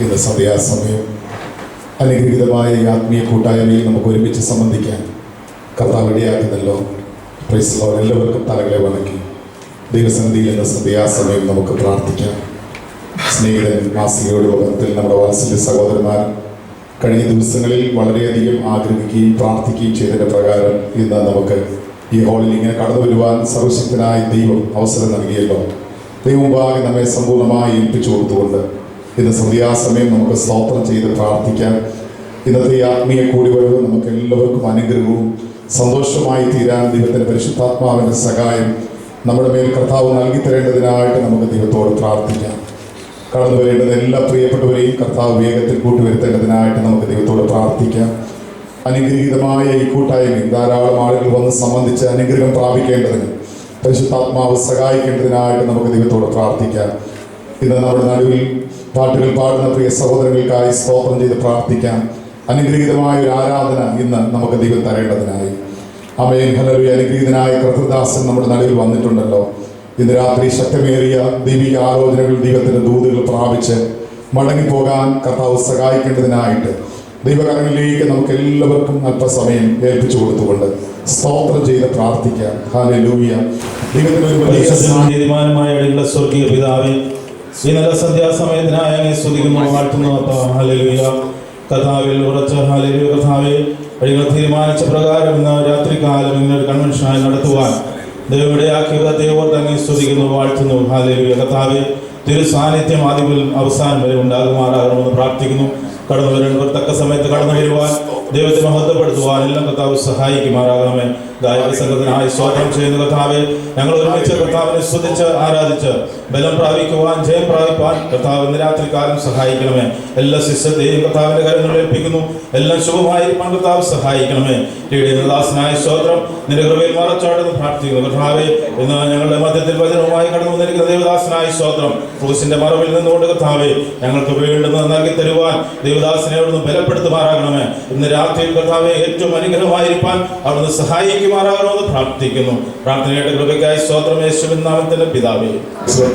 ഇന്ന് സന്ധ്യാസമയം അനുഗ്രഹീതമായ ഈ ആത്മീയ കൂട്ടായ്മയിൽ നമുക്ക് ഒരുമിച്ച് സംബന്ധിക്കാൻ കർത്താവ് ഇടയാക്കുന്നല്ലോ. Price the Lord. എല്ലാവർക്കും തലകളെ വണക്കി ദൈവസന്നിധിയിൽ ഇന്ന് സന്ധ്യാസമയം നമുക്ക് പ്രാർത്ഥിക്കാം. സ്നേഹിതൻ മാസികയുടെ ലോകത്തിൽ നമ്മുടെ വാത്സല്യ സഹോദരന്മാർ കഴിഞ്ഞ ദിവസങ്ങളിൽ വളരെയധികം ആഗ്രഹിക്കുകയും പ്രാർത്ഥിക്കുകയും ചെയ്തതിൻ്റെ പ്രകാരം ഇന്ന് നമുക്ക് ഈ ഹാളിൽ ഇങ്ങനെ കടന്നു വരുവാൻ സർവശക്തനായ ദൈവം അവസരം നൽകിയല്ലോ. ദൈവമുമ്പാകെ നമ്മെ സമ്പൂർണ്ണമായി ഏൽപ്പിച്ചു കൊടുത്തുകൊണ്ട് ഇന്ന് സന്ധ്യാസമയം നമുക്ക് സ്തോത്രം ചെയ്ത് പ്രാർത്ഥിക്കാം. ഇന്നത്തെ ആത്മീയ കൂടിവരവ് നമുക്ക് എല്ലാവർക്കും അനുഗ്രഹവും സന്തോഷമായി തീരാൻ ദൈവത്തിൻ്റെ പരിശുദ്ധാത്മാവിൻ്റെ സഹായം നമ്മുടെ മേൽ കർത്താവ് നൽകി തരേണ്ടതിനായിട്ട് നമുക്ക് ദൈവത്തോട് പ്രാർത്ഥിക്കാം. കടന്നു വരേണ്ടത് എല്ലാ പ്രിയപ്പെട്ടവരെയും കർത്താവ് വേഗത്തിൽ കൂട്ടിവരുത്തേണ്ടതിനായിട്ട് നമുക്ക് ദൈവത്തോട് പ്രാർത്ഥിക്കാം. അനുഗ്രഹീതമായ ഈ കൂട്ടായ്മയിൽ ധാരാളം ആളുകൾ വന്ന് സംബന്ധിച്ച് അനുഗ്രഹം പ്രാപിക്കേണ്ടതിന് പരിശുദ്ധാത്മാവ് സഹായിക്കേണ്ടതിനായിട്ട് നമുക്ക് ദൈവത്തോട് പ്രാർത്ഥിക്കാം. ഇന്ന് നമ്മുടെ നടുവിൽ പാട്ടുകൾ പാടുന്ന പ്രിയ സഹോദരങ്ങൾക്കായി സ്തോത്രം ചെയ്ത് പ്രാർത്ഥിക്കാം. അനുഗ്രഹീതമായ ഒരു ആരാധന ഇന്ന് നമുക്ക് ദൈവം തരേണ്ടതിനായി. ആമേൻ. ഹല്ലേലൂയ. അനുഗ്രഹീതനായ കർത്തൃദാസൻ നമ്മുടെ നടുവിൽ വന്നിട്ടുണ്ടല്ലോ. ഇന്ന് രാത്രി ശക്തമേറിയ ദൈവിക ആലോചനകൾ, ദൈവത്തിൻ്റെ ദൂതുകൾ പ്രാപിച്ച് മടങ്ങിപ്പോകാൻ കർത്താവ് സഹായിക്കേണ്ടതിനായിട്ട് ദൈവകരങ്ങളിലേക്ക് നമുക്ക് എല്ലാവർക്കും അല്പസമയം ഏൽപ്പിച്ചു കൊടുത്തുകൊണ്ട് സ്തോത്രം ചെയ്ത് പ്രാർത്ഥിക്കാം. ഹല്ലേലൂയ. ദൈവത്തിന്റെ സ്വർഗീയ പിതാവേ, ഈ നല്ല സന്ധ്യാസമയത്തിനായി അങ്ങേ സ്തുതിക്കുന്നു, വാഴ്ത്തുന്നു. ഹല്ലേലൂയ. കർത്താവിൽ ഉറച്ച ഹല്ലേലൂയ. കർത്താവേ, വഴികൾ തീരുമാനിച്ച പ്രകാരം ഇന്ന് രാത്രികാലം ഇങ്ങനൊരു കൺവെൻഷനായി നടത്തുവാൻ ദൈവമിടയാക്കിയ ദൈവത്തെ അങ്ങേ സ്തുതിക്കുന്നു, വാഴ്ത്തുന്നു. ഹല്ലേലൂയ. കർത്താവേ, തിരു സാന്നിധ്യം ആദ്യം മുതൽ അവസാനം വരെ ഉണ്ടാകുമാറാകണമെന്ന് പ്രാർത്ഥിക്കുന്നു. കടന്നു വരേണ്ടവർ തക്ക സമയത്ത് കടന്നു വരുവാൻ, ദൈവത്തെ മഹത്വപ്പെടുത്തുവാൻ എല്ലാം കർത്താവ് സഹായിക്കുമാറാകണമേ. ഗായക സംഘത്തിനായി സ്തോത്രം ചെയ്യുന്ന കർത്താവെ, ഞങ്ങൾ ഒരുമിച്ച് കർത്താവിനെ സ്തുതിച്ച് ആരാധിച്ച് ബലം പ്രാപിക്കുവാൻ, ജയം പ്രാപിപ്പാൻ കർത്താവ് ഇന്ന് രാത്രികാലം സഹായിക്കണമേ. എല്ലാ ശിഷ്യത്തെയും കർത്താവിന്റെ കരങ്ങളിൽ ഏൽപ്പിക്കുന്നു. എല്ലാം ശുഭമായിരിക്കാൻ കർത്താവ് സഹായിക്കണമേ. ദാസനായ സ്തോത്രം നിന്റെ കൃപയിൽ മറച്ചാടുന്നു പ്രാർത്ഥിക്കുന്നു. കർത്താവെ, ഇന്ന് ഞങ്ങളുടെ മധ്യത്തിൽ വചനവുമായി കടന്നു വന്നിരിക്കുന്ന ദേവദാസനായ സ്തോത്രം ക്രൂസിന്റെ മറവിൽ നിന്നുകൊണ്ട് കർത്താവെ, ഞങ്ങൾക്ക് വേണ്ടുന്നത് നൽകി തരുവാൻ ദേവദാസനെ അവിടുന്ന് ബലപ്പെടുത്തുമാറാകണമേ. ഇന്ന് രാത്രിയിൽ കർത്താവെ ഏറ്റവും അനുഗ്രഹമായിരിക്കാൻ അവിടുന്ന് സഹായിക്കുമാറാകണമെന്ന് പ്രാർത്ഥിക്കുന്നു. പ്രാർത്ഥനയുടെ കൃപയ്ക്കായി സ്തോത്രം യേശുവിൻ നാമത്തിൽ പിതാവേ.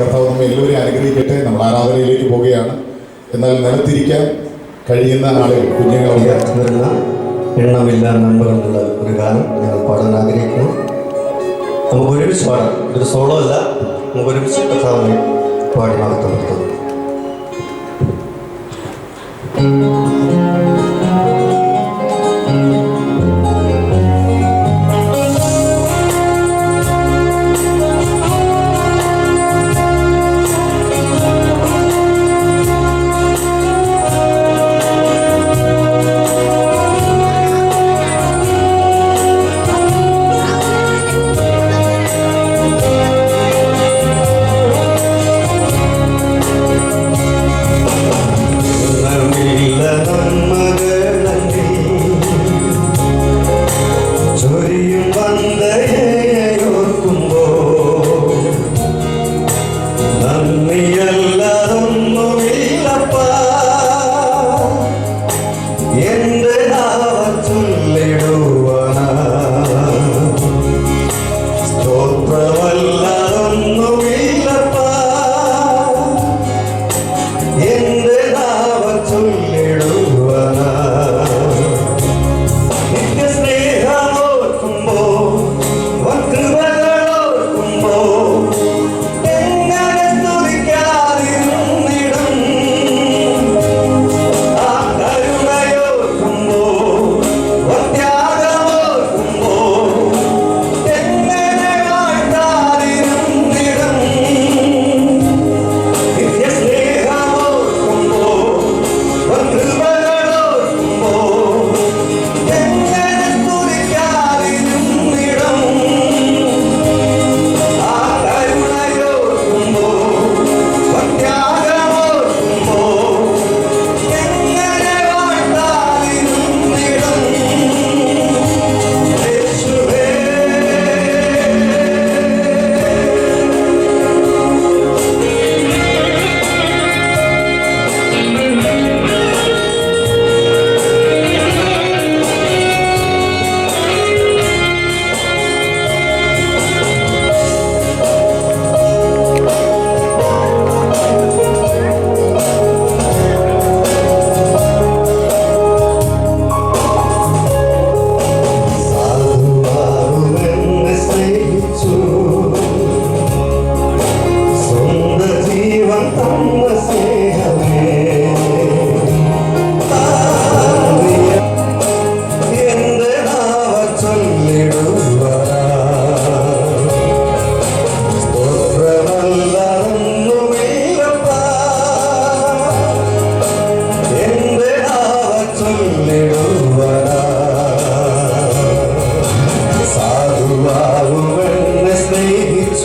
കർത്താവ് നമ്മെ എല്ലാവരെയും അനുഗ്രഹിക്കട്ടെ. നമ്മൾ ആരാധനയിലേക്ക് പോവുകയാണ്. എന്നാൽ നിലത്തിരിക്കാൻ കഴിയുന്ന ആളുകൾ, കുഞ്ഞുങ്ങളൊക്കെ വരുന്ന എണ്ണമില്ല നന്മകളുള്ള ഒരു ഗാനം ഞങ്ങൾ പാടാൻ ആഗ്രഹിക്കുന്നു. നമുക്ക് ഒരുമിച്ച് പാടാം. ഇതൊരു സോളോ അല്ല, നമുക്ക് ഒരുമിച്ച് കർത്താവിനെ പാടി മഹത്വപ്പെടുത്തും. ില്ല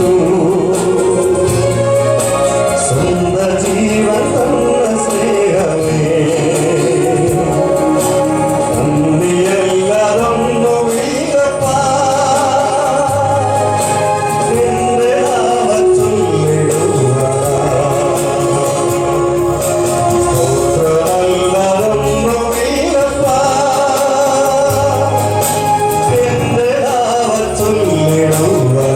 യേശു സ്വന്തം ജീവൻ തന്ന സ്നേഹമേ നന്ദിയല്ലാതൊന്നു വീരപ്പാ എന്റെ നാമച്ചൊല്ലിടുവാ സ്തോത്രമല്ലാതൊന്നു വീരപ്പാ എന്റെ നാമച്ചൊല്ലിടുവാ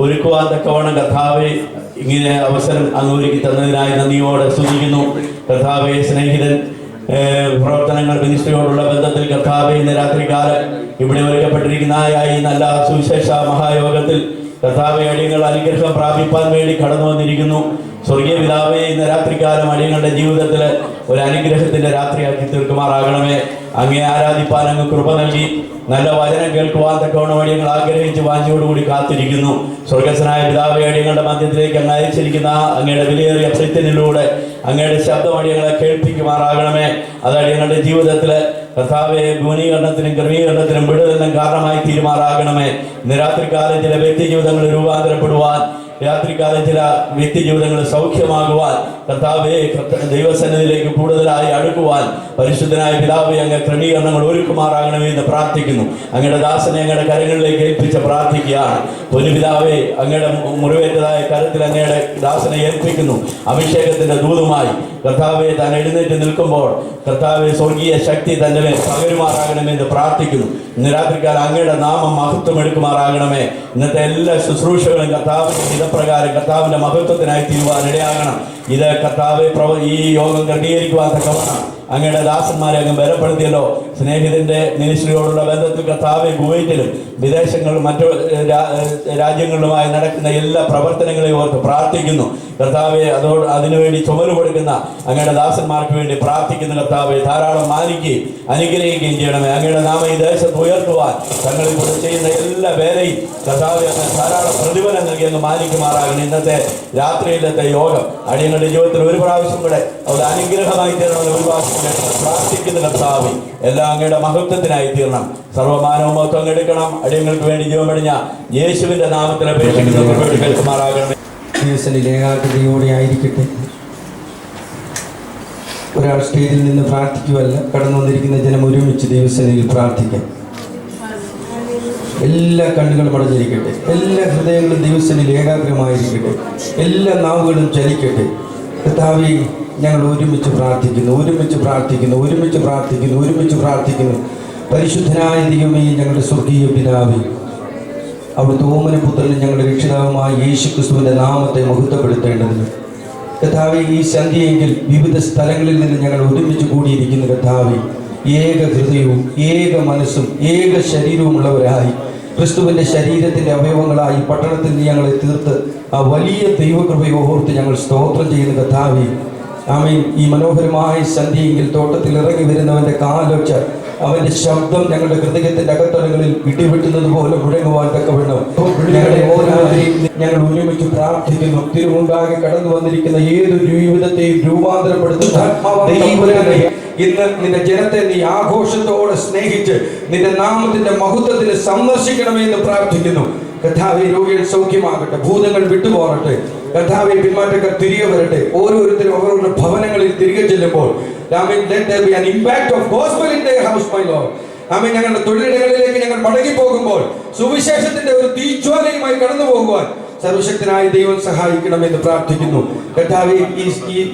ഒരുക്കുവാൻ തക്കവണ്ണം കർത്താവെ ഇങ്ങനെ അവസരം അങ്ങ് ഒരുക്കി തന്നതിനായി നന്ദിയോടെ സ്തുതിക്കുന്നു. കർത്താവെ സ്നേഹിതൻ പ്രവർത്തനങ്ങൾ മിനിസ്ട്രിയോടുള്ള ബന്ധത്തിൽ കർത്താവെ ഇന്ന് രാത്രികാലം ഇവിടെ ഒരുക്കപ്പെട്ടിരിക്കുന്ന ഈ നല്ല സുവിശേഷ മഹായോഗത്തിൽ കർത്താവെ അടിയങ്ങൾ അനുഗ്രഹം പ്രാപിപ്പാൻ വേണ്ടി കടന്നു വന്നിരിക്കുന്നു. സ്വർഗീയ പിതാവേ, ഇന്ന് രാത്രികാലം അടിയങ്ങളുടെ ജീവിതത്തിൽ ഒരു അനുഗ്രഹത്തിന്റെ രാത്രിയാക്കി തീർക്കുമാറാകണമേ. അങ്ങേ ആരാധിപ്പാൻ അങ്ങ് കൃപ നൽകി നല്ല വചനം കേൾക്കുവാൻ തക്കവണ്ണം അടിയങ്ങൾ ആഗ്രഹിച്ച് വാഞ്ചയോടുകൂടി കാത്തിരിക്കുന്നു. സ്വർഗസ്വനായ പിതാവേ, അടിയങ്ങളുടെ മധ്യത്തിലേക്ക് അങ്ങ് അയച്ചിരിക്കുന്ന അങ്ങയുടെ വിലയേറിയ സത്യത്തിലൂടെ അങ്ങയുടെ ശബ്ദം അടിയങ്ങളെ കേൾപ്പിക്കുമാറാകണമേ. അത് അടിയങ്ങളുടെ ജീവിതത്തിൽ കർത്താവെ ഗുണീകരണത്തിനും ക്രമീകരണത്തിനും വിടുതലിനും കാരണമായി തീരുമാറാകണമേ. ഇന്ന് രാത്രികാലം ചില വ്യക്തി ജീവിതങ്ങൾ രൂപാന്തരപ്പെടുവാൻ, രാത്രികാലം ചില വ്യക്തി ജീവിതങ്ങൾ സൗഖ്യമാകുവാൻ, കർത്താവെ ദൈവസന്നിധിയിലേക്ക് കൂടുതലായി അടുക്കുവാൻ പരിശുദ്ധനായ പിതാവെ അങ്ങ് ക്രമീകരണങ്ങൾ ഒരുക്കുമാറാകണമേ എന്ന് പ്രാർത്ഥിക്കുന്നു. അങ്ങയുടെ ദാസനെ അങ്ങയുടെ കരങ്ങളിലേക്ക് ഏൽപ്പിച്ച് പ്രാർത്ഥിക്കുകയാണ്. പൊന്നുപിതാവെ, അങ്ങയുടെ മുറിവേറ്റതായ കരത്തിൽ അങ്ങയുടെ ദാസനെ ഏൽപ്പിക്കുന്നു. അഭിഷേകത്തിന്റെ ദൂതുമായി കർത്താവെ താൻ എഴുന്നേറ്റ് നിൽക്കുമ്പോൾ കർത്താവെ സ്വർഗീയ ശക്തി തന്റെ മേൽ പകരുമാറാകണമെന്ന് പ്രാർത്ഥിക്കുന്നു. ഇന്ന് രാത്രിക്കാലം അങ്ങയുടെ നാമം മഹത്വം എടുക്കുമാറാകണമേ. ഇന്നത്തെ എല്ലാ ശുശ്രൂഷകളും കർത്താവിന്റെ ഹിതപ്രകാരം കർത്താവിന്റെ മഹത്വത്തിനായി തീരുവാൻ ഇടയാകണം. ഇത് കർത്താവെ ഈ യോഗം ക്രമീകരിക്കുവാൻ തക്കവണ്ണം അങ്ങയുടെ ദാസന്മാരെ അങ്ങ് ബലപ്പെടുത്തിയല്ലോ. സ്നേഹിതന്റെ മിനിസ്ട്രിയോടുള്ള ബന്ധത്തിൽ കർത്താവെ കുവൈറ്റിലും വിദേശങ്ങളിലും മറ്റു രാജ്യങ്ങളിലുമായി നടക്കുന്ന എല്ലാ പ്രവർത്തനങ്ങളെയും ഓർത്ത് പ്രാർത്ഥിക്കുന്നു. കർത്താവെ അതിനുവേണ്ടി ചുമല് കൊടുക്കുന്ന അങ്ങയുടെ ദാസന്മാർക്ക് വേണ്ടി പ്രാർത്ഥിക്കുന്ന കർത്താവെ ധാരാളം മാനിക്കുകയും അനുഗ്രഹിക്കുകയും ചെയ്യണമേ. അങ്ങയുടെ നാമം ഈ ദേശത്ത് ഉയർത്തുവാൻ തങ്ങളിൽ കൂടെ ചെയ്യുന്ന എല്ലാ പേരെയും കർത്താവെ അങ്ങ് ധാരാളം പ്രതിഫലം നൽകി അങ്ങ് മാനിക്കുമാറാകണം. ഇന്നത്തെ രാത്രിയിലത്തെ യോഗം അടിയങ്ങളുടെ ജീവിതത്തിൽ ഒരു പ്രാവശ്യം കൂടെ അത് അനുഗ്രഹമായി തീരണമെന്ന് ഒരു പ്രാവശ്യം പ്രാർത്ഥിക്കുന്ന കർത്താവെ എല്ലാം അങ്ങയുടെ മഹത്വത്തിനായി തീരണം. സർവ്വമാനവും മഹത്വം അങ്ങെടുക്കണം. അടിയങ്ങൾക്ക് വേണ്ടി ജീവൻ പടിഞ്ഞ യേശുവിന്റെ നാമത്തിൽ അപേക്ഷിക്കുന്ന കേൾക്കുമാറാകണമേ. ഏകാഗ്രതയോടെ ആയിരിക്കട്ടെ. ഒരാൾ സ്റ്റേജിൽ നിന്ന് പ്രാർത്ഥിക്കുവല്ല, കടന്നു വന്നിരിക്കുന്ന ജനം ഒരുമിച്ച് ദൈവസന്നിധിയിൽ പ്രാർത്ഥിക്കാം. എല്ലാ കണ്ണുകളും അടഞ്ഞിരിക്കട്ടെ, എല്ലാ ഹൃദയങ്ങളും ദൈവസന്നിധിയിൽ ഏകാഗ്രമായിരിക്കട്ടെ, എല്ലാ നാവുകളും ചലിക്കട്ടെ. കർത്താവേ, ഞങ്ങൾ ഒരുമിച്ച് പ്രാർത്ഥിക്കുന്നു, ഒരുമിച്ച് പ്രാർത്ഥിക്കുന്നു, ഒരുമിച്ച് പ്രാർത്ഥിക്കുന്നു, ഒരുമിച്ച് പ്രാർത്ഥിക്കുന്നു. പരിശുദ്ധനായ ദൈവമേ, ഞങ്ങളുടെ സ്വർഗീയ പിതാവേ, അവിടുത്തെ ഓമനപുത്രനും ഞങ്ങളുടെ രക്ഷിതാവുമായ യേശുക്രിസ്തുവിൻ്റെ നാമത്തെ മഹത്വപ്പെടുത്തേണ്ടതിന് കർത്താവേ, ഈ സന്ധ്യയെങ്കിൽ വിവിധ സ്ഥലങ്ങളിൽ നിന്ന് ഞങ്ങൾ ഒരുമിച്ച് കൂടിയിരിക്കുന്ന കർത്താവേ, ഏക ഹൃദയവും ഏക മനസ്സും ഏക ശരീരവുമുള്ളവരായി ക്രിസ്തുവിൻ്റെ ശരീരത്തിൻ്റെ അവയവങ്ങളായി പട്ടണത്തിൽ നിന്ന് ഞങ്ങളെ തീർത്ത് ആ വലിയ ദൈവകൃപയെ ഓർത്ത് ഞങ്ങൾ സ്തോത്രം ചെയ്യുന്ന കർത്താവേ, ആമേൻ. ഈ മനോഹരമായ സന്ധ്യയെങ്കിൽ തോട്ടത്തിൽ ഇറങ്ങി വരുന്നവൻ്റെ കാലൊച്ച, അവന്റെ ശബ്ദം ഞങ്ങളുടെ ഹൃദയത്തിന്റെ അകത്തളങ്ങളിൽ ഇടിവെട്ടുന്നത് പോലെ മുഴങ്ങുവാൻ തക്കവണ്ണം ഞങ്ങളെ ഓരോരുത്തരെയും ഞങ്ങൾ ഒരുമിച്ച് പ്രാർത്ഥിക്കുന്നു. തിരുമുമ്പാകെ കടന്നു വന്നിരിക്കുന്ന ഏതൊരു ജീവിതത്തെയും രൂപാന്തരപ്പെടുത്തുന്ന ദൈവമേ, ഇന്ന് നിന്റെ ജനത്തെ നീ ആഘോഷത്തോടെ സ്നേഹിച്ച് നിന്റെ നാമത്തിന്റെ മഹത്വത്തിന് സന്ദർശിക്കണമേ എന്ന് പ്രാർത്ഥിക്കുന്നു. കർത്താവേ, രോഗികൾ സൗഖ്യമാകട്ടെ, ഭൂതങ്ങൾ വിട്ടുപോകട്ടെ. കർത്താവേ, പിന്മാറ്റക്കാർ തിരികെ വരട്ടെ. ഓരോരുത്തരും അവരുടെ ഭവനങ്ങളിൽ തിരികെ ചെല്ലുമ്പോൾ let there be an impact of gospel in their house, my Lord. ആമേൻ. ഞങ്ങളുടെ തൊഴിലിടങ്ങളിലേക്ക് ഞങ്ങൾ മടങ്ങി പോകുമ്പോൾ സുവിശേഷത്തിന്റെ ഒരു തീജ്വാലയുമായി കടന്നു പോകുവാൻ സർവശക്തനായ ദൈവം സഹായിക്കണമെന്ന് പ്രാർത്ഥിക്കുന്നു. കർത്താവേ,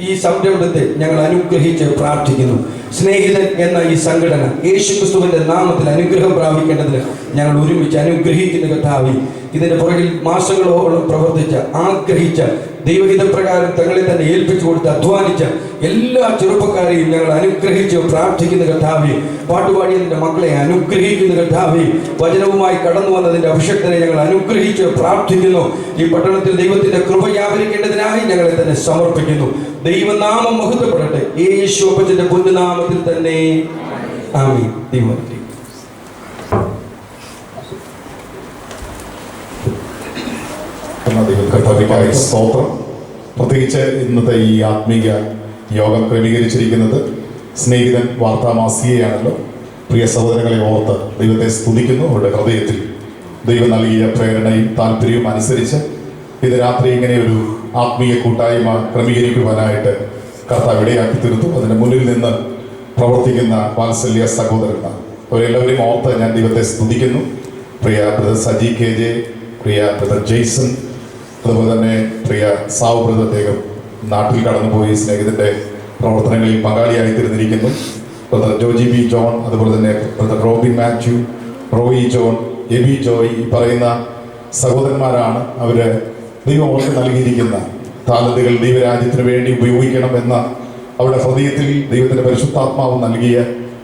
ഈ സംരംഭത്തെ ഞങ്ങൾ അനുഗ്രഹിച്ച് പ്രാർത്ഥിക്കുന്നു. സ്നേഹിതൻ എന്ന ഈ സംഘടന യേശുക്രിസ്തുവിന്റെ നാമത്തിൽ അനുഗ്രഹം പ്രാപിക്കേണ്ടതിന് ഞങ്ങൾ ഒരുമിച്ച് അനുഗ്രഹിക്കുന്ന കർത്താവേ, ഇതിന്റെ പുറകിൽ മാസങ്ങളോളം പ്രവർത്തിച്ച ആഗ്രഹിച്ച ദൈവഹിതപ്രകാരം തങ്ങളെ തന്നെ ഏൽപ്പിച്ചു കൊടുത്ത് അധ്വാനിച്ച എല്ലാ ചെറുപ്പക്കാരെയും ഞങ്ങൾ അനുഗ്രഹിച്ച് പ്രാർത്ഥിക്കുന്ന കർത്താവേ, പാട്ടുപാടിയതിൻ്റെ മക്കളെ അനുഗ്രഹിക്കുന്ന കർത്താവേ, വചനവുമായി കടന്നു വന്നതിൻ്റെ അഭിഷക്തനെ ഞങ്ങൾ അനുഗ്രഹിച്ച് പ്രാർത്ഥിക്കുന്നു. ഈ പട്ടണത്തിൽ ദൈവത്തിന്റെ കൃപ വ്യാപരിക്കേണ്ടതിനായി ഞങ്ങളെ തന്നെ സമർപ്പിക്കുന്നു. ദൈവനാമം മഹത്വപ്പെടട്ടെ, യേശു അപ്പച്ചന്റെ പൊന്നുനാമത്തിൽ തന്നെ. ആമേൻ. ദൈവം കർത്താവിനായി സ്തോത്രം. പ്രത്യേകിച്ച് ഇന്നത്തെ ഈ ആത്മീയ യോഗം ക്രമീകരിച്ചിരിക്കുന്നത് സ്നേഹിതൻ വാർത്താമാസികയാണല്ലോ. പ്രിയ സഹോദരങ്ങളെ ഓർത്ത് ദൈവത്തെ സ്തുതിക്കുന്നു. അവരുടെ ഹൃദയത്തിൽ ദൈവം നൽകിയ പ്രേരണയും താല്പര്യവും അനുസരിച്ച് ഇത് രാത്രി ഇങ്ങനെ ഒരു ആത്മീയ കൂട്ടായ്മ ക്രമീകരിക്കുവാനായിട്ട് കർത്താവ് ഇടയാക്കി തീർത്തു. അതിന് മുന്നിൽ നിന്ന് പ്രവർത്തിക്കുന്ന വാത്സല്യ സഹോദരന്മാർ അവരെല്ലാവരെയും ഓർത്ത് ഞാൻ ദൈവത്തെ സ്തുതിക്കുന്നു. പ്രിയ ബ്രദർ സജി കെ ജെ, പ്രിയ ബ്രദർ ജെയ്സൺ, അതുപോലെ തന്നെ പ്രിയ സാവ് ബ്രദർ, അദ്ദേഹം നാട്ടിൽ കടന്നുപോയി സ്നേഹിതൻ്റെ പ്രവർത്തനങ്ങളിൽ പങ്കാളിയായി തീർന്നിരിക്കുന്നു. ബ്രദർ ജോജി ബി ജോൺ, അതുപോലെ തന്നെ brother Robin Mathew, Roy John, Aby Joy, ഈ പറയുന്ന സഹോദരന്മാരാണ്. അവർ ദൈവം അവർക്ക് നൽകിയിരിക്കുന്ന താലന്തുകൾ ദൈവരാജ്യത്തിന് വേണ്ടി ഉപയോഗിക്കണമെന്ന അവരുടെ ഹൃദയത്തിൽ ദൈവത്തിൻ്റെ പരിശുദ്ധാത്മാവ് നൽകിയ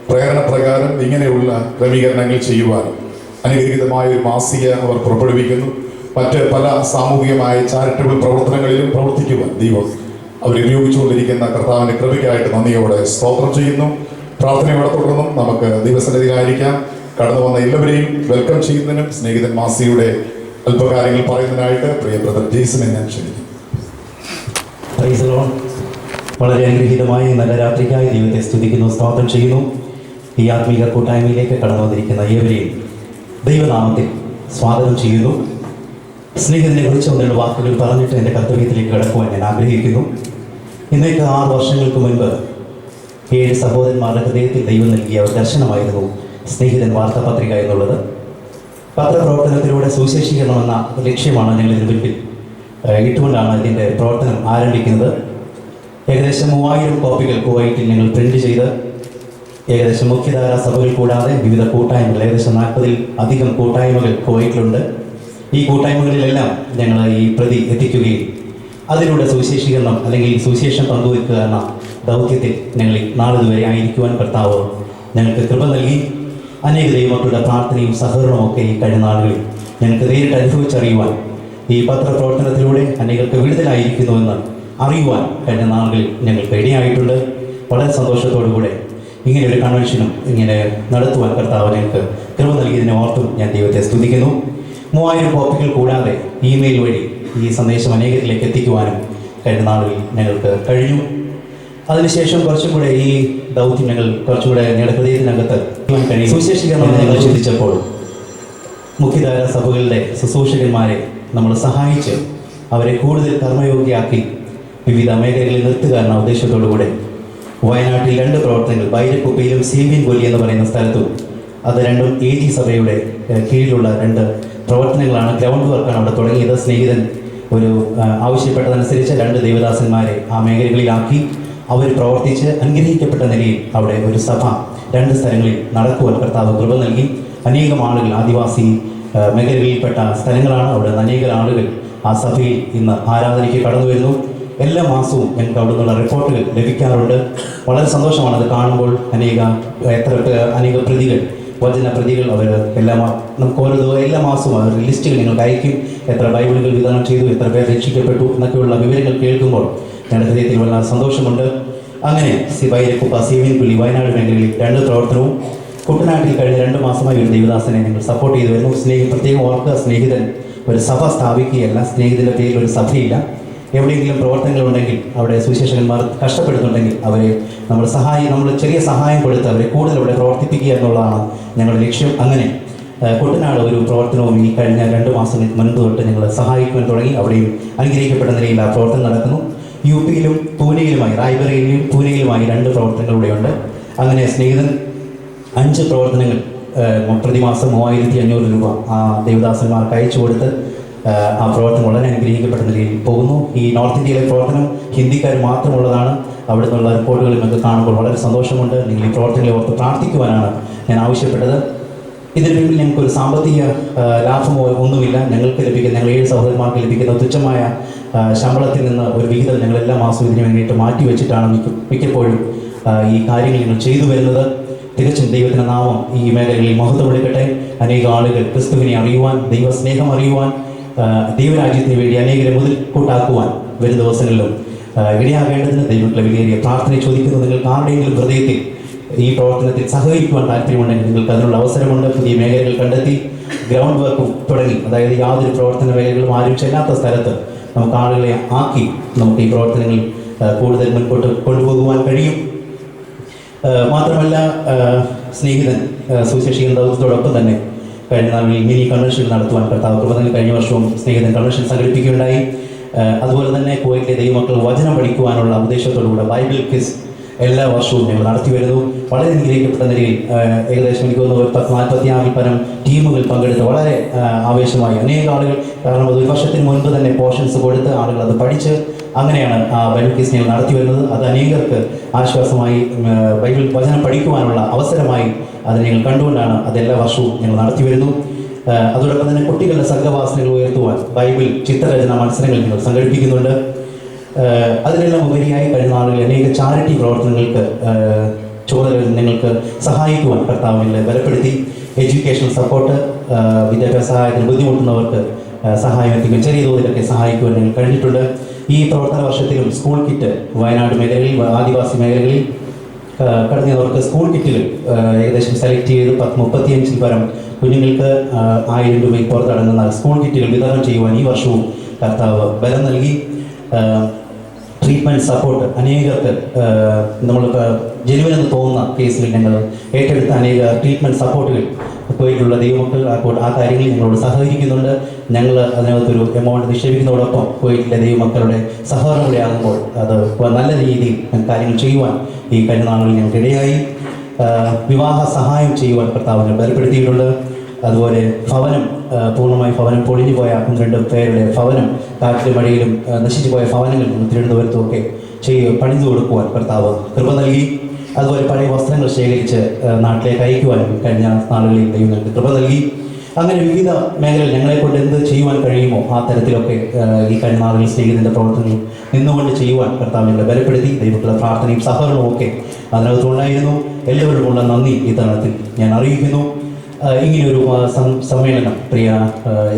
പ്രേരണ പ്രകാരം ഇങ്ങനെയുള്ള ക്രമീകരണങ്ങൾ ചെയ്യുവാൻ അനുഗ്രഹീതമായ ഒരു മാസിക അവർ പുറപ്പെടുവിക്കുന്നു. മറ്റ് പല സാമൂഹികമായ ചാരിറ്റബിൾ പ്രവർത്തനങ്ങളിലും പ്രവർത്തിക്കുവാൻ ദൈവം അവർ ഉപയോഗിച്ചുകൊണ്ടിരിക്കുന്ന കർത്താവിൻ്റെ കൃപയ്ക്കായിട്ട് നന്ദിയോടെ സ്തോത്രം ചെയ്യുന്നു. പ്രാർത്ഥനയോടെ തുടർന്നും നമുക്ക് ദൈവസന്നിധിയിലായിരിക്കാം. കടന്നു വന്ന എല്ലാവരെയും വെൽക്കം ചെയ്യുന്നതിനും സ്നേഹിതൻ മാസിയുടെ അല്പകാര്യങ്ങൾ പറയുന്നതിനായിട്ട് പ്രിയ ബ്രദർ ജെയ്സനെ ഞാൻ ക്ഷണിക്കുന്നു. വളരെ അനുഗ്രഹീതമായി നല്ല രാത്രിക്കായി ദൈവത്തെ സ്തുതിക്കുന്നു, സ്തോത്രം ചെയ്യുന്നു. ഈ ആത്മീക കൂട്ടായ്മയിലേക്ക് കടന്നു വന്നിരിക്കുന്ന ഏവരെയും ദൈവനാമത്തിൽ സ്വാഗതം ചെയ്യുന്നു. സ്നേഹിതനെ കുറിച്ച് ഒന്നിനുള്ള വാക്കുകൾ പറഞ്ഞിട്ട് എൻ്റെ കർത്തവ്യത്തിലേക്ക് കടക്കുവാൻ ഞാൻ ആഗ്രഹിക്കുന്നു. ഇന്നേക്ക് 6 വർഷങ്ങൾക്ക് മുൻപ് 7 സഹോദരന്മാരുടെ ഹൃദയത്തിൽ ദൈവം നൽകിയ ഒരു ദർശനമായിരുന്നു സ്നേഹിതൻ വാർത്താപത്രിക എന്നുള്ളത്. പത്രപ്രവർത്തനത്തിലൂടെ സുവിശേഷീകരണമെന്ന ലക്ഷ്യമാണ് ഞങ്ങൾ ഇതിന് മുൻപിൽ ഇട്ടുകൊണ്ടാണ് ഇതിൻ്റെ പ്രവർത്തനം ആരംഭിക്കുന്നത്. ഏകദേശം 3000 കോപ്പികൾ കുവൈറ്റിൽ ഞങ്ങൾ പ്രിന്റ് ചെയ്ത് ഏകദേശം മുഖ്യധാര സഭകൾ കൂടാതെ വിവിധ കൂട്ടായ്മകൾ, ഏകദേശം 40-ൽ അധികം കൂട്ടായ്മകൾ കുവൈറ്റിലുണ്ട്. ഈ കൂട്ടായ്മകളിലെല്ലാം ഞങ്ങൾ ഈ പ്രതി എത്തിക്കുകയും അതിലൂടെ സുവിശേഷീകരണം അല്ലെങ്കിൽ സുവിശേഷം പങ്കുവയ്ക്കുക എന്ന ദൗത്യത്തിൽ ഞങ്ങൾ നാളിതുവരെ ആയിരിക്കുവാൻ കർത്താവ് ഞങ്ങൾക്ക് കൃപ നൽകി. അനേക ദൈവമക്കളുടെ പ്രാർത്ഥനയും സഹകരണവും ഒക്കെ ഈ കഴിഞ്ഞ നാളുകളിൽ ഞങ്ങൾക്ക് നേരിട്ട് അനുഭവിച്ചറിയുവാൻ, ഈ പത്രപ്രവർത്തനത്തിലൂടെ അനേകർക്ക് വിടുതലായിരിക്കുന്നുവെന്ന് അറിയുവാൻ കഴിഞ്ഞ നാളുകളിൽ ഞങ്ങൾക്ക് ഇടയായിട്ടുണ്ട്. വളരെ സന്തോഷത്തോടുകൂടെ ഇങ്ങനെ ഒരു കൺവെൻഷനും ഇങ്ങനെ നടത്തുവാൻ കർത്താവ് ഞങ്ങൾക്ക് കൃപ നൽകിയതിനെ ഓർത്തും ഞാൻ ദൈവത്തെ സ്തുതിക്കുന്നു. 3000 കോപ്പികൾ കൂടാതെ ഇമെയിൽ വഴി ഈ സന്ദേശം അനേകരിലേക്ക് എത്തിക്കുവാനും കഴിഞ്ഞ നാളുകളിൽ ഞങ്ങൾക്ക് കഴിഞ്ഞു. അതിനുശേഷം കുറച്ചും കൂടെ ഈ ദൗത്യം ഞങ്ങൾ കുറച്ചുകൂടെ ഞങ്ങളുടെ ഹൃദയത്തിനകത്ത് കഴിയും. സുവിശേഷീകരണം ഞങ്ങൾ ചിന്തിച്ചപ്പോൾ മുഖ്യധാര സഭകളുടെ ശുശ്രൂഷകന്മാരെ നമ്മൾ സഹായിച്ച് അവരെ കൂടുതൽ കർമ്മയോഗ്യയാക്കി വിവിധ മേഖലകളിൽ നിർത്തുക എന്ന ഉദ്ദേശത്തോടുകൂടെ വയനാട്ടിൽ 2 പ്രവർത്തനങ്ങൾ, ബൈരക്കുപ്പയിലും സേവ്യൻ കൊല്ലി എന്ന് പറയുന്ന സ്ഥലത്തും, അത് രണ്ടും AG സഭയുടെ കീഴിലുള്ള 2 പ്രവർത്തനങ്ങളാണ്. ഗ്രൗണ്ട് വർക്കാണ് അവിടെ തുടങ്ങിയത്. സ്നേഹിതൻ ഒരു ആവശ്യപ്പെട്ടതനുസരിച്ച് 2 ദൈവദാസന്മാരെ ആ മേഖലകളിലാക്കി അവർ പ്രവർത്തിച്ച് അനുഗ്രഹിക്കപ്പെട്ട നിലയിൽ അവിടെ ഒരു സഭ 2 സ്ഥലങ്ങളിൽ നടക്കുവാൻ കർത്താവ് കൃപ നൽകി. അനേകം ആളുകൾ ആദിവാസി മേഖലകളിൽപ്പെട്ട സ്ഥലങ്ങളാണ്. അവിടെ അനേകം ആളുകൾ ആ സഭയിൽ ഇന്ന് ആരാധനയ്ക്ക് കടന്നു വരുന്നു. എല്ലാ മാസവും ഞങ്ങൾക്ക് അവിടെ നിന്നുള്ള റിപ്പോർട്ടുകൾ ലഭിക്കാറുണ്ട്. വളരെ സന്തോഷമാണ് അത് കാണുമ്പോൾ. അനേക പ്രതികൾ, വചന പ്രതികൾ അവർ നമുക്ക് എല്ലാ മാസവും അവർ ലിസ്റ്റുകൾ ഞങ്ങൾക്ക് അയക്കും. എത്ര ബൈബിളുകൾ വിതരണം ചെയ്തു, എത്ര പേർ രക്ഷിക്കപ്പെട്ടു എന്നൊക്കെയുള്ള വിവരങ്ങൾ കേൾക്കുമ്പോൾ ഞങ്ങളുടെ ഹൃദയത്തിൽ വളരെ സന്തോഷമുണ്ട്. അങ്ങനെ ബൈരക്കുപ്പ, സേവ്യൻ കൊല്ലി, വയനാട് മേഖലകളിൽ 2 പ്രവർത്തനവും, കുട്ടനാട്ടിൽ കഴിഞ്ഞ 2 മാസമായി ഒരു ദൈവദാസനെ ഞങ്ങൾ സപ്പോർട്ട് ചെയ്തു വരുന്നു. പ്രത്യേകം ഓർക്കുക, സ്നേഹിതൻ ഒരു സഭ സ്ഥാപിക്കുകയല്ല. സ്നേഹിതൻ്റെ പേരിൽ ഒരു സഭയില്ല. എവിടെയെങ്കിലും പ്രവർത്തനങ്ങളുണ്ടെങ്കിൽ, അവിടെ സുവിശേഷകന്മാർ കഷ്ടപ്പെടുന്നുണ്ടെങ്കിൽ അവരെ നമ്മൾ ചെറിയ സഹായം കൊടുത്ത് അവരെ കൂടുതൽ അവിടെ പ്രവർത്തിപ്പിക്കുക എന്നുള്ളതാണ് ഞങ്ങളുടെ ലക്ഷ്യം. അങ്ങനെ കുട്ടനാട് ഒരു പ്രവർത്തനവും ഈ കഴിഞ്ഞ 2 മാസങ്ങൾക്ക് മുൻപ് തൊട്ട് ഞങ്ങൾ സഹായിക്കുവാൻ തുടങ്ങി. അവിടെയും അനുഗ്രഹിക്കപ്പെട്ട നിലയിൽ ആ പ്രവർത്തനം നടക്കുന്നു. UP-യിലും പൂനെയിലുമായി, റായ്ബറേലിയും പൂനെയിലുമായി 2 പ്രവർത്തനങ്ങൾ ഇവിടെയുണ്ട്. അങ്ങനെ സ്നേഹിതൻ 5 പ്രവർത്തനങ്ങൾ പ്രതിമാസം 3500 രൂപ ആ ദേവദാസന്മാർക്ക് അയച്ചു കൊടുത്ത് ആ പ്രവർത്തനം വളരെ അനുഗ്രഹിക്കപ്പെട്ട നിലയിൽ പോകുന്നു. ഈ നോർത്ത് ഇന്ത്യയിലെ പ്രവർത്തനം ഹിന്ദിക്കാർ മാത്രമുള്ളതാണ്. അവിടെ നിന്നുള്ള റിപ്പോർട്ടുകൾ നിങ്ങൾക്ക് കാണുമ്പോൾ വളരെ സന്തോഷമുണ്ട്. നിങ്ങൾ ഈ പ്രവർത്തനങ്ങളെ ഓർത്ത് പ്രാർത്ഥിക്കുവാനാണ് ഞാൻ ആവശ്യപ്പെട്ടത്. ഇതിന് പിന്നിൽ ഞങ്ങൾക്കൊരു സാമ്പത്തിക ലാഭമോ ഒന്നുമില്ല. ഞങ്ങൾ 7 സഹോദരന്മാർക്ക് ലഭിക്കുന്ന തുച്ഛമായ ശമ്പളത്തിൽ നിന്ന് ഒരു വിഹിതം ഞങ്ങൾ എല്ലാ മാസവും ഇതിനു വേണ്ടിയിട്ട് മാറ്റി വെച്ചിട്ടാണ് മിക്കപ്പോഴും ഈ കാര്യങ്ങൾ ഞങ്ങൾ ചെയ്തു വരുന്നത്. തികച്ചും ദൈവത്തിൻ്റെ നാമം ഈ മേഖലകളിൽ മഹത്വമെടുക്കട്ടെ. അനേക ആളുകൾ ക്രിസ്തുവിനെ അറിയുവാൻ, ദൈവസ്നേഹം അറിയുവാൻ, ദൈവരാജ്യത്തിന് വേണ്ടി അനേകരെ മുതൽക്കൂട്ടാക്കുവാൻ വരും ദിവസങ്ങളിലും ഇടയാകേണ്ടതിന് ദൈവത്തിലെ വിലയേറിയ പ്രാർത്ഥന ചോദിക്കുന്നു. നിങ്ങൾക്ക് ആരുടെയെങ്കിലും ഹൃദയത്തിൽ ഈ പ്രവർത്തനത്തിൽ സഹകരിക്കുവാൻ താല്പര്യമുണ്ടെങ്കിൽ നിങ്ങൾക്ക് അതിനുള്ള അവസരമുണ്ട്. പുതിയ മേഖലകൾ കണ്ടെത്തി ഗ്രൗണ്ട് വർക്കും തുടങ്ങി, അതായത് യാതൊരു പ്രവർത്തന മേഖലകളും ആരും ചെല്ലാത്ത സ്ഥലത്ത് നമുക്ക് ആളുകളെ ആക്കി നമുക്ക് ഈ പ്രവർത്തനങ്ങൾ കൂടുതൽ മുൻപോട്ട് കൊണ്ടുപോകുവാൻ കഴിയും. മാത്രമല്ല, സ്നേഹിതൻ സുവിശേഷീകരണ ദൗത്യത്തോടൊപ്പം തന്നെ കഴിഞ്ഞ നാളിൽ മിനി കൺവെൻഷൻ നടത്തുവാൻ കർത്താവ് കൃപ നൽകി. കഴിഞ്ഞ വർഷവും സ്നേഹിതൻ കൺവെൻഷൻ സംഘടിപ്പിക്കുകയുണ്ടായി. അതുപോലെ തന്നെ കുവൈറ്റിലെ ദൈവമക്കൾ വചനം പഠിക്കുവാനുള്ള ഉദ്ദേശത്തോടുകൂടെ ബൈബിൾ ക്വിസ് എല്ലാ വർഷവും ഞങ്ങൾ നടത്തി വരുന്നു. വളരെ അനുഗ്രഹിക്കപ്പെട്ട നിലയിൽ ഏകദേശം എനിക്ക് തോന്നുന്നു 46-ൽ പരം ടീമുകൾ പങ്കെടുത്ത് വളരെ ആവേശമായി അനേക ആളുകൾ, കാരണം അത് 1 വർഷത്തിന് മുൻപ് തന്നെ പോർഷൻസ് കൊടുത്ത് ആളുകൾ അത് പഠിച്ച് അങ്ങനെയാണ് ആ ബൈബിൾ ക്വിസ് ഞങ്ങൾ നടത്തി വരുന്നത്. അത് അനേകർക്ക് ആശ്വാസമായി, ബൈബിൾ വചനം പഠിക്കുവാനുള്ള അവസരമായി അത് ഞങ്ങൾ കണ്ടുകൊണ്ടാണ് അതെല്ലാ വർഷവും ഞങ്ങൾ നടത്തി വരുന്നു. അതോടൊപ്പം തന്നെ കുട്ടികളുടെ സർഗ്ഗവാസനകൾ ഉയർത്തുവാൻ ബൈബിൾ ചിത്രരചന മത്സരങ്ങൾ ഞങ്ങൾ സംഘടിപ്പിക്കുന്നുണ്ട്. അതിനെല്ലാം ഉപരിയായി കഴിഞ്ഞ നാളുകളിൽ അനേക ചാരിറ്റി പ്രവർത്തനങ്ങൾക്ക് ചുമതലകൾ ഞങ്ങൾക്ക് സഹായിക്കുവാൻ കർത്താവ് ഞങ്ങളെ ബലപ്പെടുത്തി. എഡ്യൂക്കേഷണൽ സപ്പോർട്ട്, വിദ്യാഭ്യാസ സഹായത്തിന് ബുദ്ധിമുട്ടുന്നവർക്ക് സഹായം എത്തിക്കും, ചെറിയ തോതിലൊക്കെ സഹായിക്കുവാൻ ഞങ്ങൾ കഴിഞ്ഞിട്ടുണ്ട്. ഈ പ്രവർത്തന വർഷത്തിലും സ്കൂൾ കിറ്റ് വയനാട് മേഖലയിൽ, ആദിവാസി മേഖലകളിൽ കടന്നവർക്ക് സ്കൂൾ കിറ്റുകൾ ഏകദേശം സെലക്ട് ചെയ്ത് 35 പരം കുഞ്ഞുങ്ങൾക്ക് 1000 രൂപയിൽ പുറത്തടങ്ങുന്ന സ്കൂൾ കിറ്റുകൾ വിതരണം ചെയ്യുവാൻ ഈ വർഷവും കർത്താവ് ബലം നൽകി. ട്രീറ്റ്മെൻറ്റ് സപ്പോർട്ട് അനേകർക്ക് നമ്മൾ ജനുവിനെന്ന് തോന്നുന്ന കേസിൽ ഞങ്ങൾ ഏറ്റെടുത്ത അനേക ട്രീറ്റ്മെൻറ്റ് സപ്പോർട്ടുകൾ പോയിട്ടുള്ള ദൈവമക്കൾ ആ കാര്യങ്ങളിൽ ഞങ്ങളോട് സഹകരിക്കുന്നുണ്ട്. ഞങ്ങൾ അതിനകത്തൊരു എമൗണ്ട് നിക്ഷേപിക്കുന്നതോടൊപ്പം പോയിട്ടുള്ള ദൈവമക്കളുടെ സഹകരണം കൂടെ ആകുമ്പോൾ അത് നല്ല രീതിയിൽ കാര്യങ്ങൾ ചെയ്യുവാൻ ഈ കഴിഞ്ഞ നാളുകളിൽ ഞങ്ങൾക്കിടയായി. വിവാഹ സഹായം ചെയ്യുവാൻ കർത്താവിനെ ബലപ്പെടുത്തിയിട്ടുണ്ട്. അതുപോലെ ഭവനം പൂർണ്ണമായി ഭവനം പൊളിഞ്ഞു പോയ 12 പേരുടെ ഭവനം കാറ്റിലും മഴയിലും നശിച്ചു പോയ ഭവനങ്ങൾ തിരുവനന്തപുരത്തും ഒക്കെ പണിതു കൊടുക്കുവാൻ കർത്താവ് കൃപ നൽകി. അതുപോലെ പഴയ വസ്ത്രങ്ങൾ ശേഖരിച്ച് നാട്ടിലേക്ക് അയക്കുവാൻ കഴിഞ്ഞ നാളുകളിൽ ദൈവം ഞങ്ങൾക്ക് കൃപ നൽകി. അങ്ങനെ വിവിധ മേഖലയിൽ ഞങ്ങളെക്കൊണ്ട് എന്ത് ചെയ്യുവാൻ കഴിയുമോ ആ തരത്തിലൊക്കെ ഈ കഴിഞ്ഞ നാളുകളിൽ സ്നേഹിതൻ്റെ പ്രവർത്തനങ്ങൾ നിന്നുകൊണ്ട് ചെയ്യുവാൻ കർത്താവ് ഞങ്ങളെ ബലപ്പെടുത്തി. ദൈവത്തിലുള്ള പ്രാർത്ഥനയും സഹകരണവും ഒക്കെ അതിനകത്തുണ്ടായിരുന്നു. എല്ലാവരോടുമുള്ള നന്ദി ഈ തരണത്തിൽ ഞാൻ അറിയിക്കുന്നു. ഇങ്ങനെയൊരു സമ്മേളനം പ്രിയ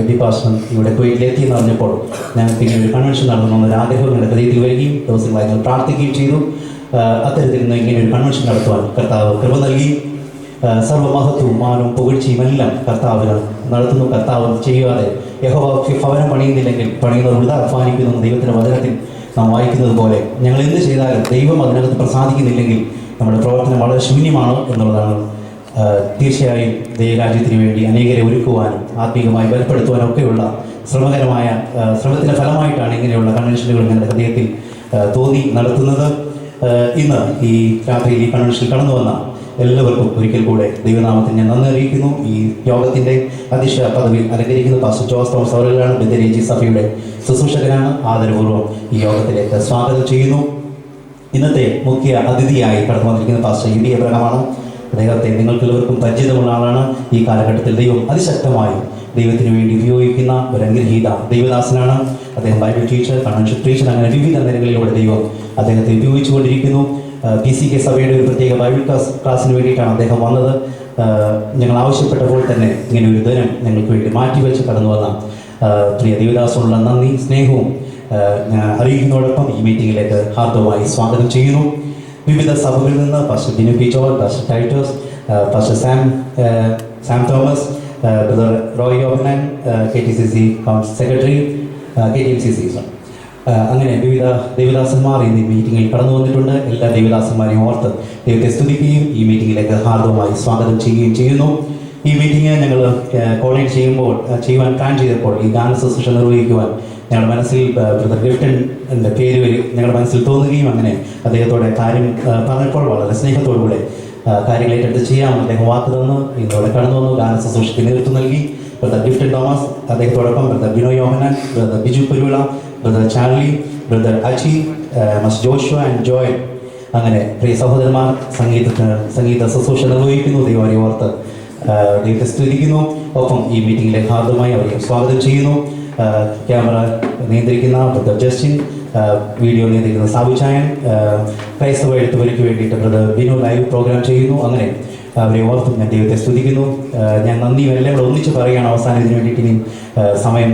എബി പാസ്റ്റർ ഇവിടെ കുവൈറ്റിലെത്തിയെന്ന് അറിഞ്ഞപ്പോൾ ഞങ്ങൾക്ക് ഇങ്ങനെ ഒരു കൺവെൻഷൻ നടത്തണമെന്നൊരു ആഗ്രഹം ഞങ്ങളുടെ ഹൃദയത്തിൽ വരികയും ദിവസങ്ങളായി ഞങ്ങൾ പ്രാർത്ഥിക്കുകയും ചെയ്തു. അത്തരത്തിൽ നിന്ന് ഇങ്ങനെ ഒരു കൺവെൻഷൻ നടത്തുവാൻ കർത്താവ് കൃപ നൽകി. സർവ്വമഹത്വവും മാനവും പുകഴ്ചയും എല്ലാം കർത്താവിന് നടത്തുന്നു. കർത്താവ് ചെയ്യാതെ യഹോവ ഭവനം പണിയുന്നില്ലെങ്കിൽ പണിയുന്നവർ വൃഥ അധ്വാനിക്കുന്നു. ദൈവത്തിൻ്റെ വചനത്തിൽ നാം വായിക്കുന്നത് പോലെ ഞങ്ങൾ എന്ത് ചെയ്താലും ദൈവം അതിനകത്ത് പ്രസാദിക്കുന്നില്ലെങ്കിൽ നമ്മുടെ പ്രവർത്തനം വളരെ ശൂന്യമാണ് എന്നുള്ളതാണ്. തീർച്ചയായും ദൈവരാജ്യത്തിന് വേണ്ടി അനേകരെ ഒരുക്കുവാനും ആത്മീയമായി ബലപ്പെടുത്തുവാനും ഒക്കെയുള്ള ശ്രമകരമായ ശ്രമത്തിൻ്റെ ഫലമായിട്ടാണ് ഇങ്ങനെയുള്ള കൺവെൻഷനുകൾ ഞങ്ങളുടെ ഹൃദയത്തിൽ തോന്നി നടത്തുന്നത്. ഇന്ന് ഈ രാത്രിയിൽ ഈ കൺവെൻഷനിൽ കടന്നു വന്ന എല്ലാവർക്കും ഒരിക്കൽ കൂടെ ദൈവനാമത്തിൽ ഞാൻ നന്ദി അറിയിക്കുന്നു. ഈ യോഗത്തിൻ്റെ അധ്യക്ഷ പദവിയിൽ അലങ്കരിക്കുന്ന പാസ്റ്റർ ജോസ് തോമസ് അവറുകളാണ്. ബദരേജി സഭയുടെ ശുശ്രൂഷകനാണ്. ആദരപൂർവ്വം ഈ യോഗത്തിലേക്ക് സ്വാഗതം ചെയ്യുന്നു. ഇന്നത്തെ മുഖ്യ അതിഥിയായി കടന്നു വന്നിരിക്കുന്ന പാസ്റ്റർ ഇ ഡി എബ്രഹാമാണ്. അദ്ദേഹത്തെ നിങ്ങൾക്കെല്ലാവർക്കും പരിചിതമുള്ള ആളാണ്. ഈ കാലഘട്ടത്തിൽ ദൈവം അതിശക്തമായി ദൈവത്തിന് വേണ്ടി ഉപയോഗിക്കുന്ന ഒരു അനുഗ്രഹീത ദൈവദാസനാണ്. അദ്ദേഹം ബൈബിൾ ടീച്ചർ, കൺവെൻഷൻ ടീച്ചർ, അങ്ങനെ വിവിധ നിലകളിലൂടെ ദൈവം അദ്ദേഹത്തെ ഉപയോഗിച്ചുകൊണ്ടിരിക്കുന്നു. PCK സഭയുടെ ഒരു പ്രത്യേക ബൈബിൾ ക്ലാസ്സിന് വേണ്ടിയിട്ടാണ് അദ്ദേഹം വന്നത്. ഞങ്ങൾ ആവശ്യപ്പെട്ടപ്പോൾ തന്നെ ഇങ്ങനെ ഒരു ദിനം ഞങ്ങൾക്ക് വേണ്ടി മാറ്റിവെച്ച് കടന്നു വന്ന പ്രിയ ദേവദാസനുള്ള നന്ദി സ്നേഹവും ഞാൻ അറിയിക്കുന്നതോടൊപ്പം ഈ മീറ്റിങ്ങിലേക്ക് ഹാർദവമായി സ്വാഗതം ചെയ്യുന്നു. വിവിധ സഭകളിൽ നിന്ന് pastor Binu P George, pastor Titus, pastor Sam Thomas, brother Roy Yohannan, KTCC secretary, KTMCC, അങ്ങനെ വിവിധ ദേവദാസന്മാർ ഇന്ന് ഈ മീറ്റിങ്ങിൽ കടന്നു വന്നിട്ടുണ്ട്. എല്ലാ ദേവദാസന്മാരെയും ഓർത്ത് ദൈവത്തെ സ്തുതിക്കുകയും ഈ മീറ്റിങ്ങിലേക്ക് ഹാർദവമായി സ്വാഗതം ചെയ്യുകയും ചെയ്യുന്നു. ഈ മീറ്റിംഗ് ഞങ്ങൾ കോർഡിനേറ്റ് ചെയ്യുവാൻ പ്ലാൻ ചെയ്തപ്പോൾ ഈ ഗാന ശുശ്രൂഷ നിർവഹിക്കുവാൻ ഞങ്ങളുടെ മനസ്സിൽ ബ്രദർ ഗിഫ്റ്റൻ്റെ പേര് ഞങ്ങളുടെ മനസ്സിൽ തോന്നുകയും അങ്ങനെ അദ്ദേഹത്തോടെ കാര്യം പറഞ്ഞപ്പോൾ വളരെ സ്നേഹത്തോടുകൂടെ കാര്യങ്ങൾ ഏറ്റെടുത്ത് ചെയ്യാമെന്ന് അദ്ദേഹം വാക്ക് തന്നു. ഇന്നോടെ കടന്നു വന്നു. ഗാന ശുശ്രൂഷയ്ക്ക് നേതൃത്വം നൽകി ബ്രദർ ഗിഫ്റ്റൻ തോമസ്, അദ്ദേഹത്തോടൊപ്പം brother Binoy Yohannan, brother Biju Kuruvila, brother Charlie, brother Achi, മസ് ജോഷുവ ആൻഡ് ജോയൽ, അങ്ങനെ പ്രിയ സഹോദരന്മാർ സംഗീത ശുശ്രൂഷ നിർവഹിക്കുന്നു. ദൈവത്തെ ഓർത്ത് ദൈവത്തെ സ്തുതിക്കുന്നു. ഒപ്പം ഈ മീറ്റിംഗിലേക്ക് ഹാർദമായി അവരെ സ്വാഗതം ചെയ്യുന്നു. ക്യാമറ നിയന്ത്രിക്കുന്ന ബ്രദർ ജസ്റ്റിൻ, വീഡിയോ നിയന്ത്രിക്കുന്ന സാബുചായൻ, ക്രൈസ്തവ എഴുത്തുവരിക്ക് വേണ്ടിയിട്ട് ബ്രദർ ബിനു ലൈവ് പ്രോഗ്രാം ചെയ്യുന്നു. അങ്ങനെ അവരെ ഓർത്തും ഞാൻ ദൈവത്തെ സ്തുതിക്കുന്നു. ഞാൻ നന്ദിയും എല്ലാം കൂടെ ഒന്നിച്ച് പറയുകയാണ്. അവസാനം ഇതിനു വേണ്ടിയിട്ട് ഇനി സമയം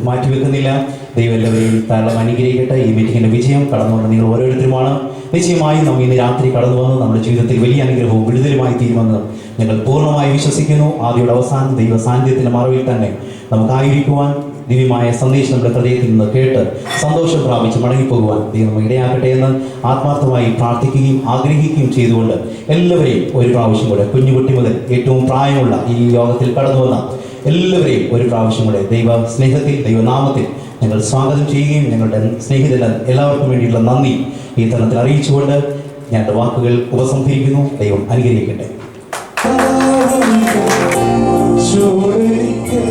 മാറ്റിവെക്കുന്നില്ല. ദൈവം എല്ലാവരെയും ധാരാളം അനുഗ്രഹിക്കട്ടെ. ഈ മീറ്റിങ്ങിൻ്റെ വിജയം കടന്നു വന്ന നിങ്ങൾ ഓരോരുത്തരുമാണ്. നിശ്ചയമായും നമ്മൾ ഇന്ന് രാത്രി കടന്നു വന്ന് നമ്മുടെ ജീവിതത്തിൽ വലിയ അനുഗ്രഹവും വിടുതലുമായി തീരുമെന്ന് ഞങ്ങൾ പൂർണ്ണമായി വിശ്വസിക്കുന്നു. ആദ്യയുടെ അവസാനം ദൈവ സാന്നിധ്യത്തിൻ്റെ മറവിൽ തന്നെ നമുക്കായിരിക്കുവാൻ ദിവ്യമായ സന്ദേശം നമ്മുടെ ഹൃദയത്തിൽ നിന്ന് കേട്ട് സന്തോഷം പ്രാപിച്ച് മടങ്ങിപ്പോകുവാൻ ദൈവം ഇടയാക്കട്ടെ എന്ന് ആത്മാർത്ഥമായി പ്രാർത്ഥിക്കുകയും ആഗ്രഹിക്കുകയും ചെയ്തുകൊണ്ട് എല്ലാവരെയും ഒരു പ്രാവശ്യം കൂടെ കുഞ്ഞുകുട്ടി മുതൽ ഏറ്റവും പ്രായമുള്ള ഈ യോഗത്തിൽ കടന്നു വന്ന എല്ലാവരെയും ഒരു പ്രാവശ്യം കൂടെ ദൈവ സ്നേഹത്തിൽ ദൈവനാമത്തിൽ ഞങ്ങൾ സ്വാഗതം ചെയ്യുകയും ഞങ്ങളുടെ സ്നേഹിതന് എല്ലാവർക്കും വേണ്ടിയിട്ടുള്ള നന്ദി ഈ തരണത്തിൽ അറിയിച്ചുകൊണ്ട് ഞാൻ എൻ്റെ വാക്കുകൾ ഉപസംഹരിക്കുന്നു. ദൈവം അനുഗ്രഹിക്കട്ടെ. ചുവടിക്ക്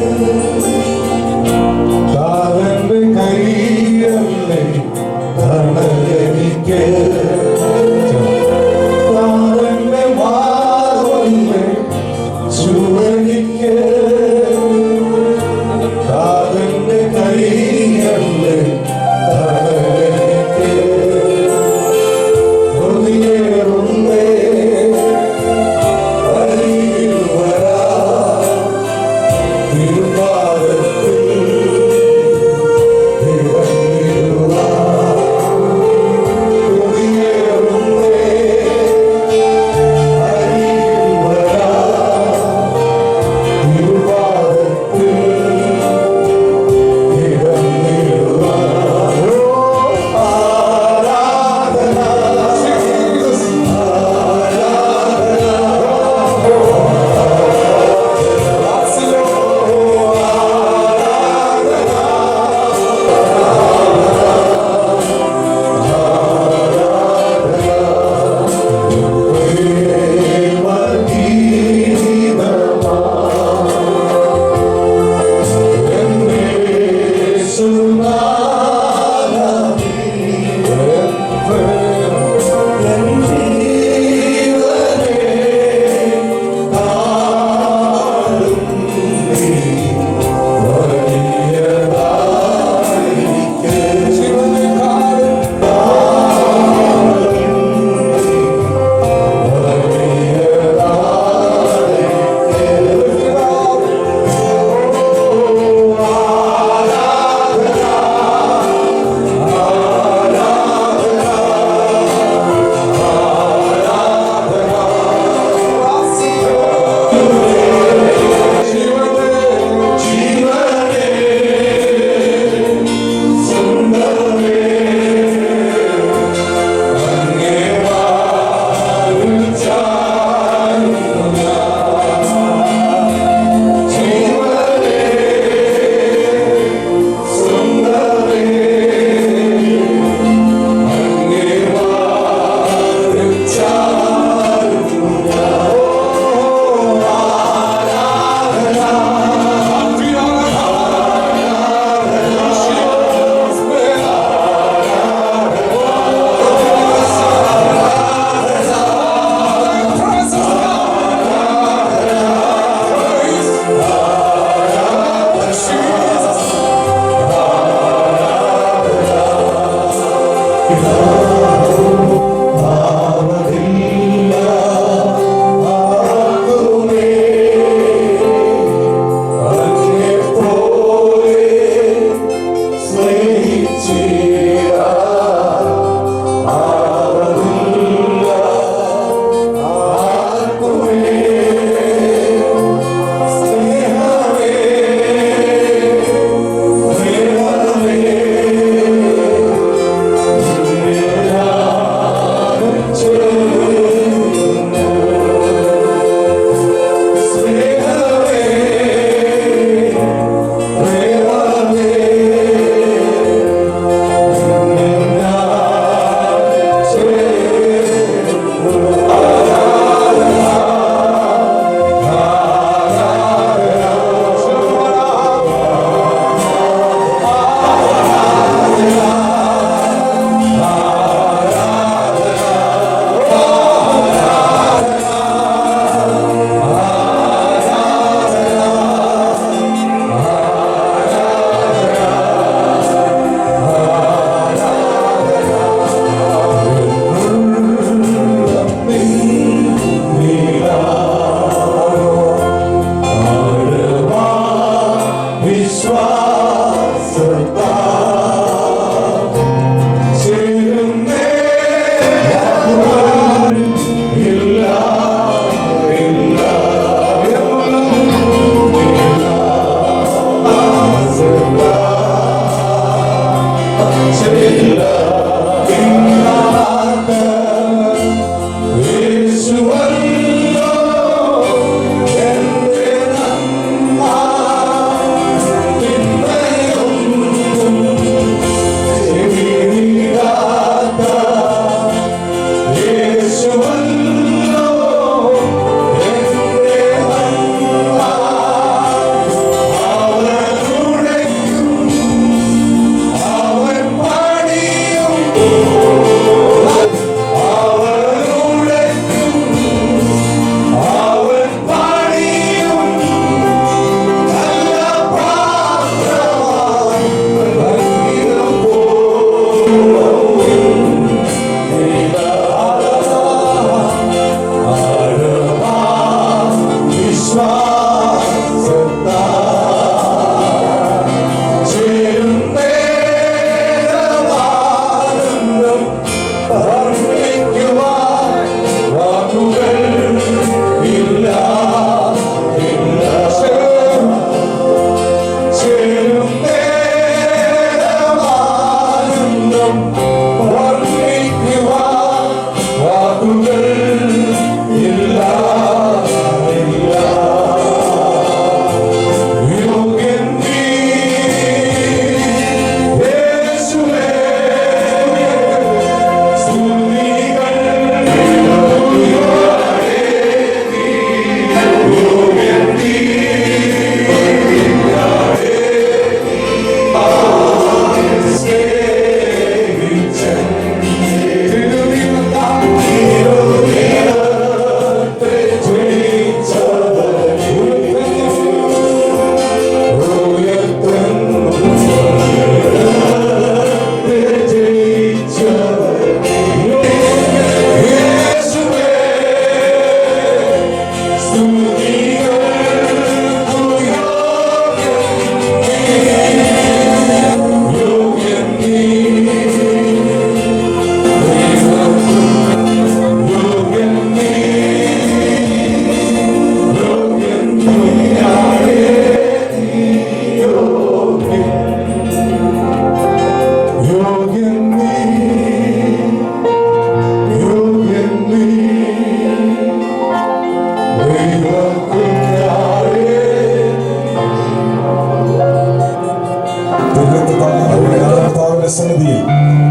സന്നിധിയിൽ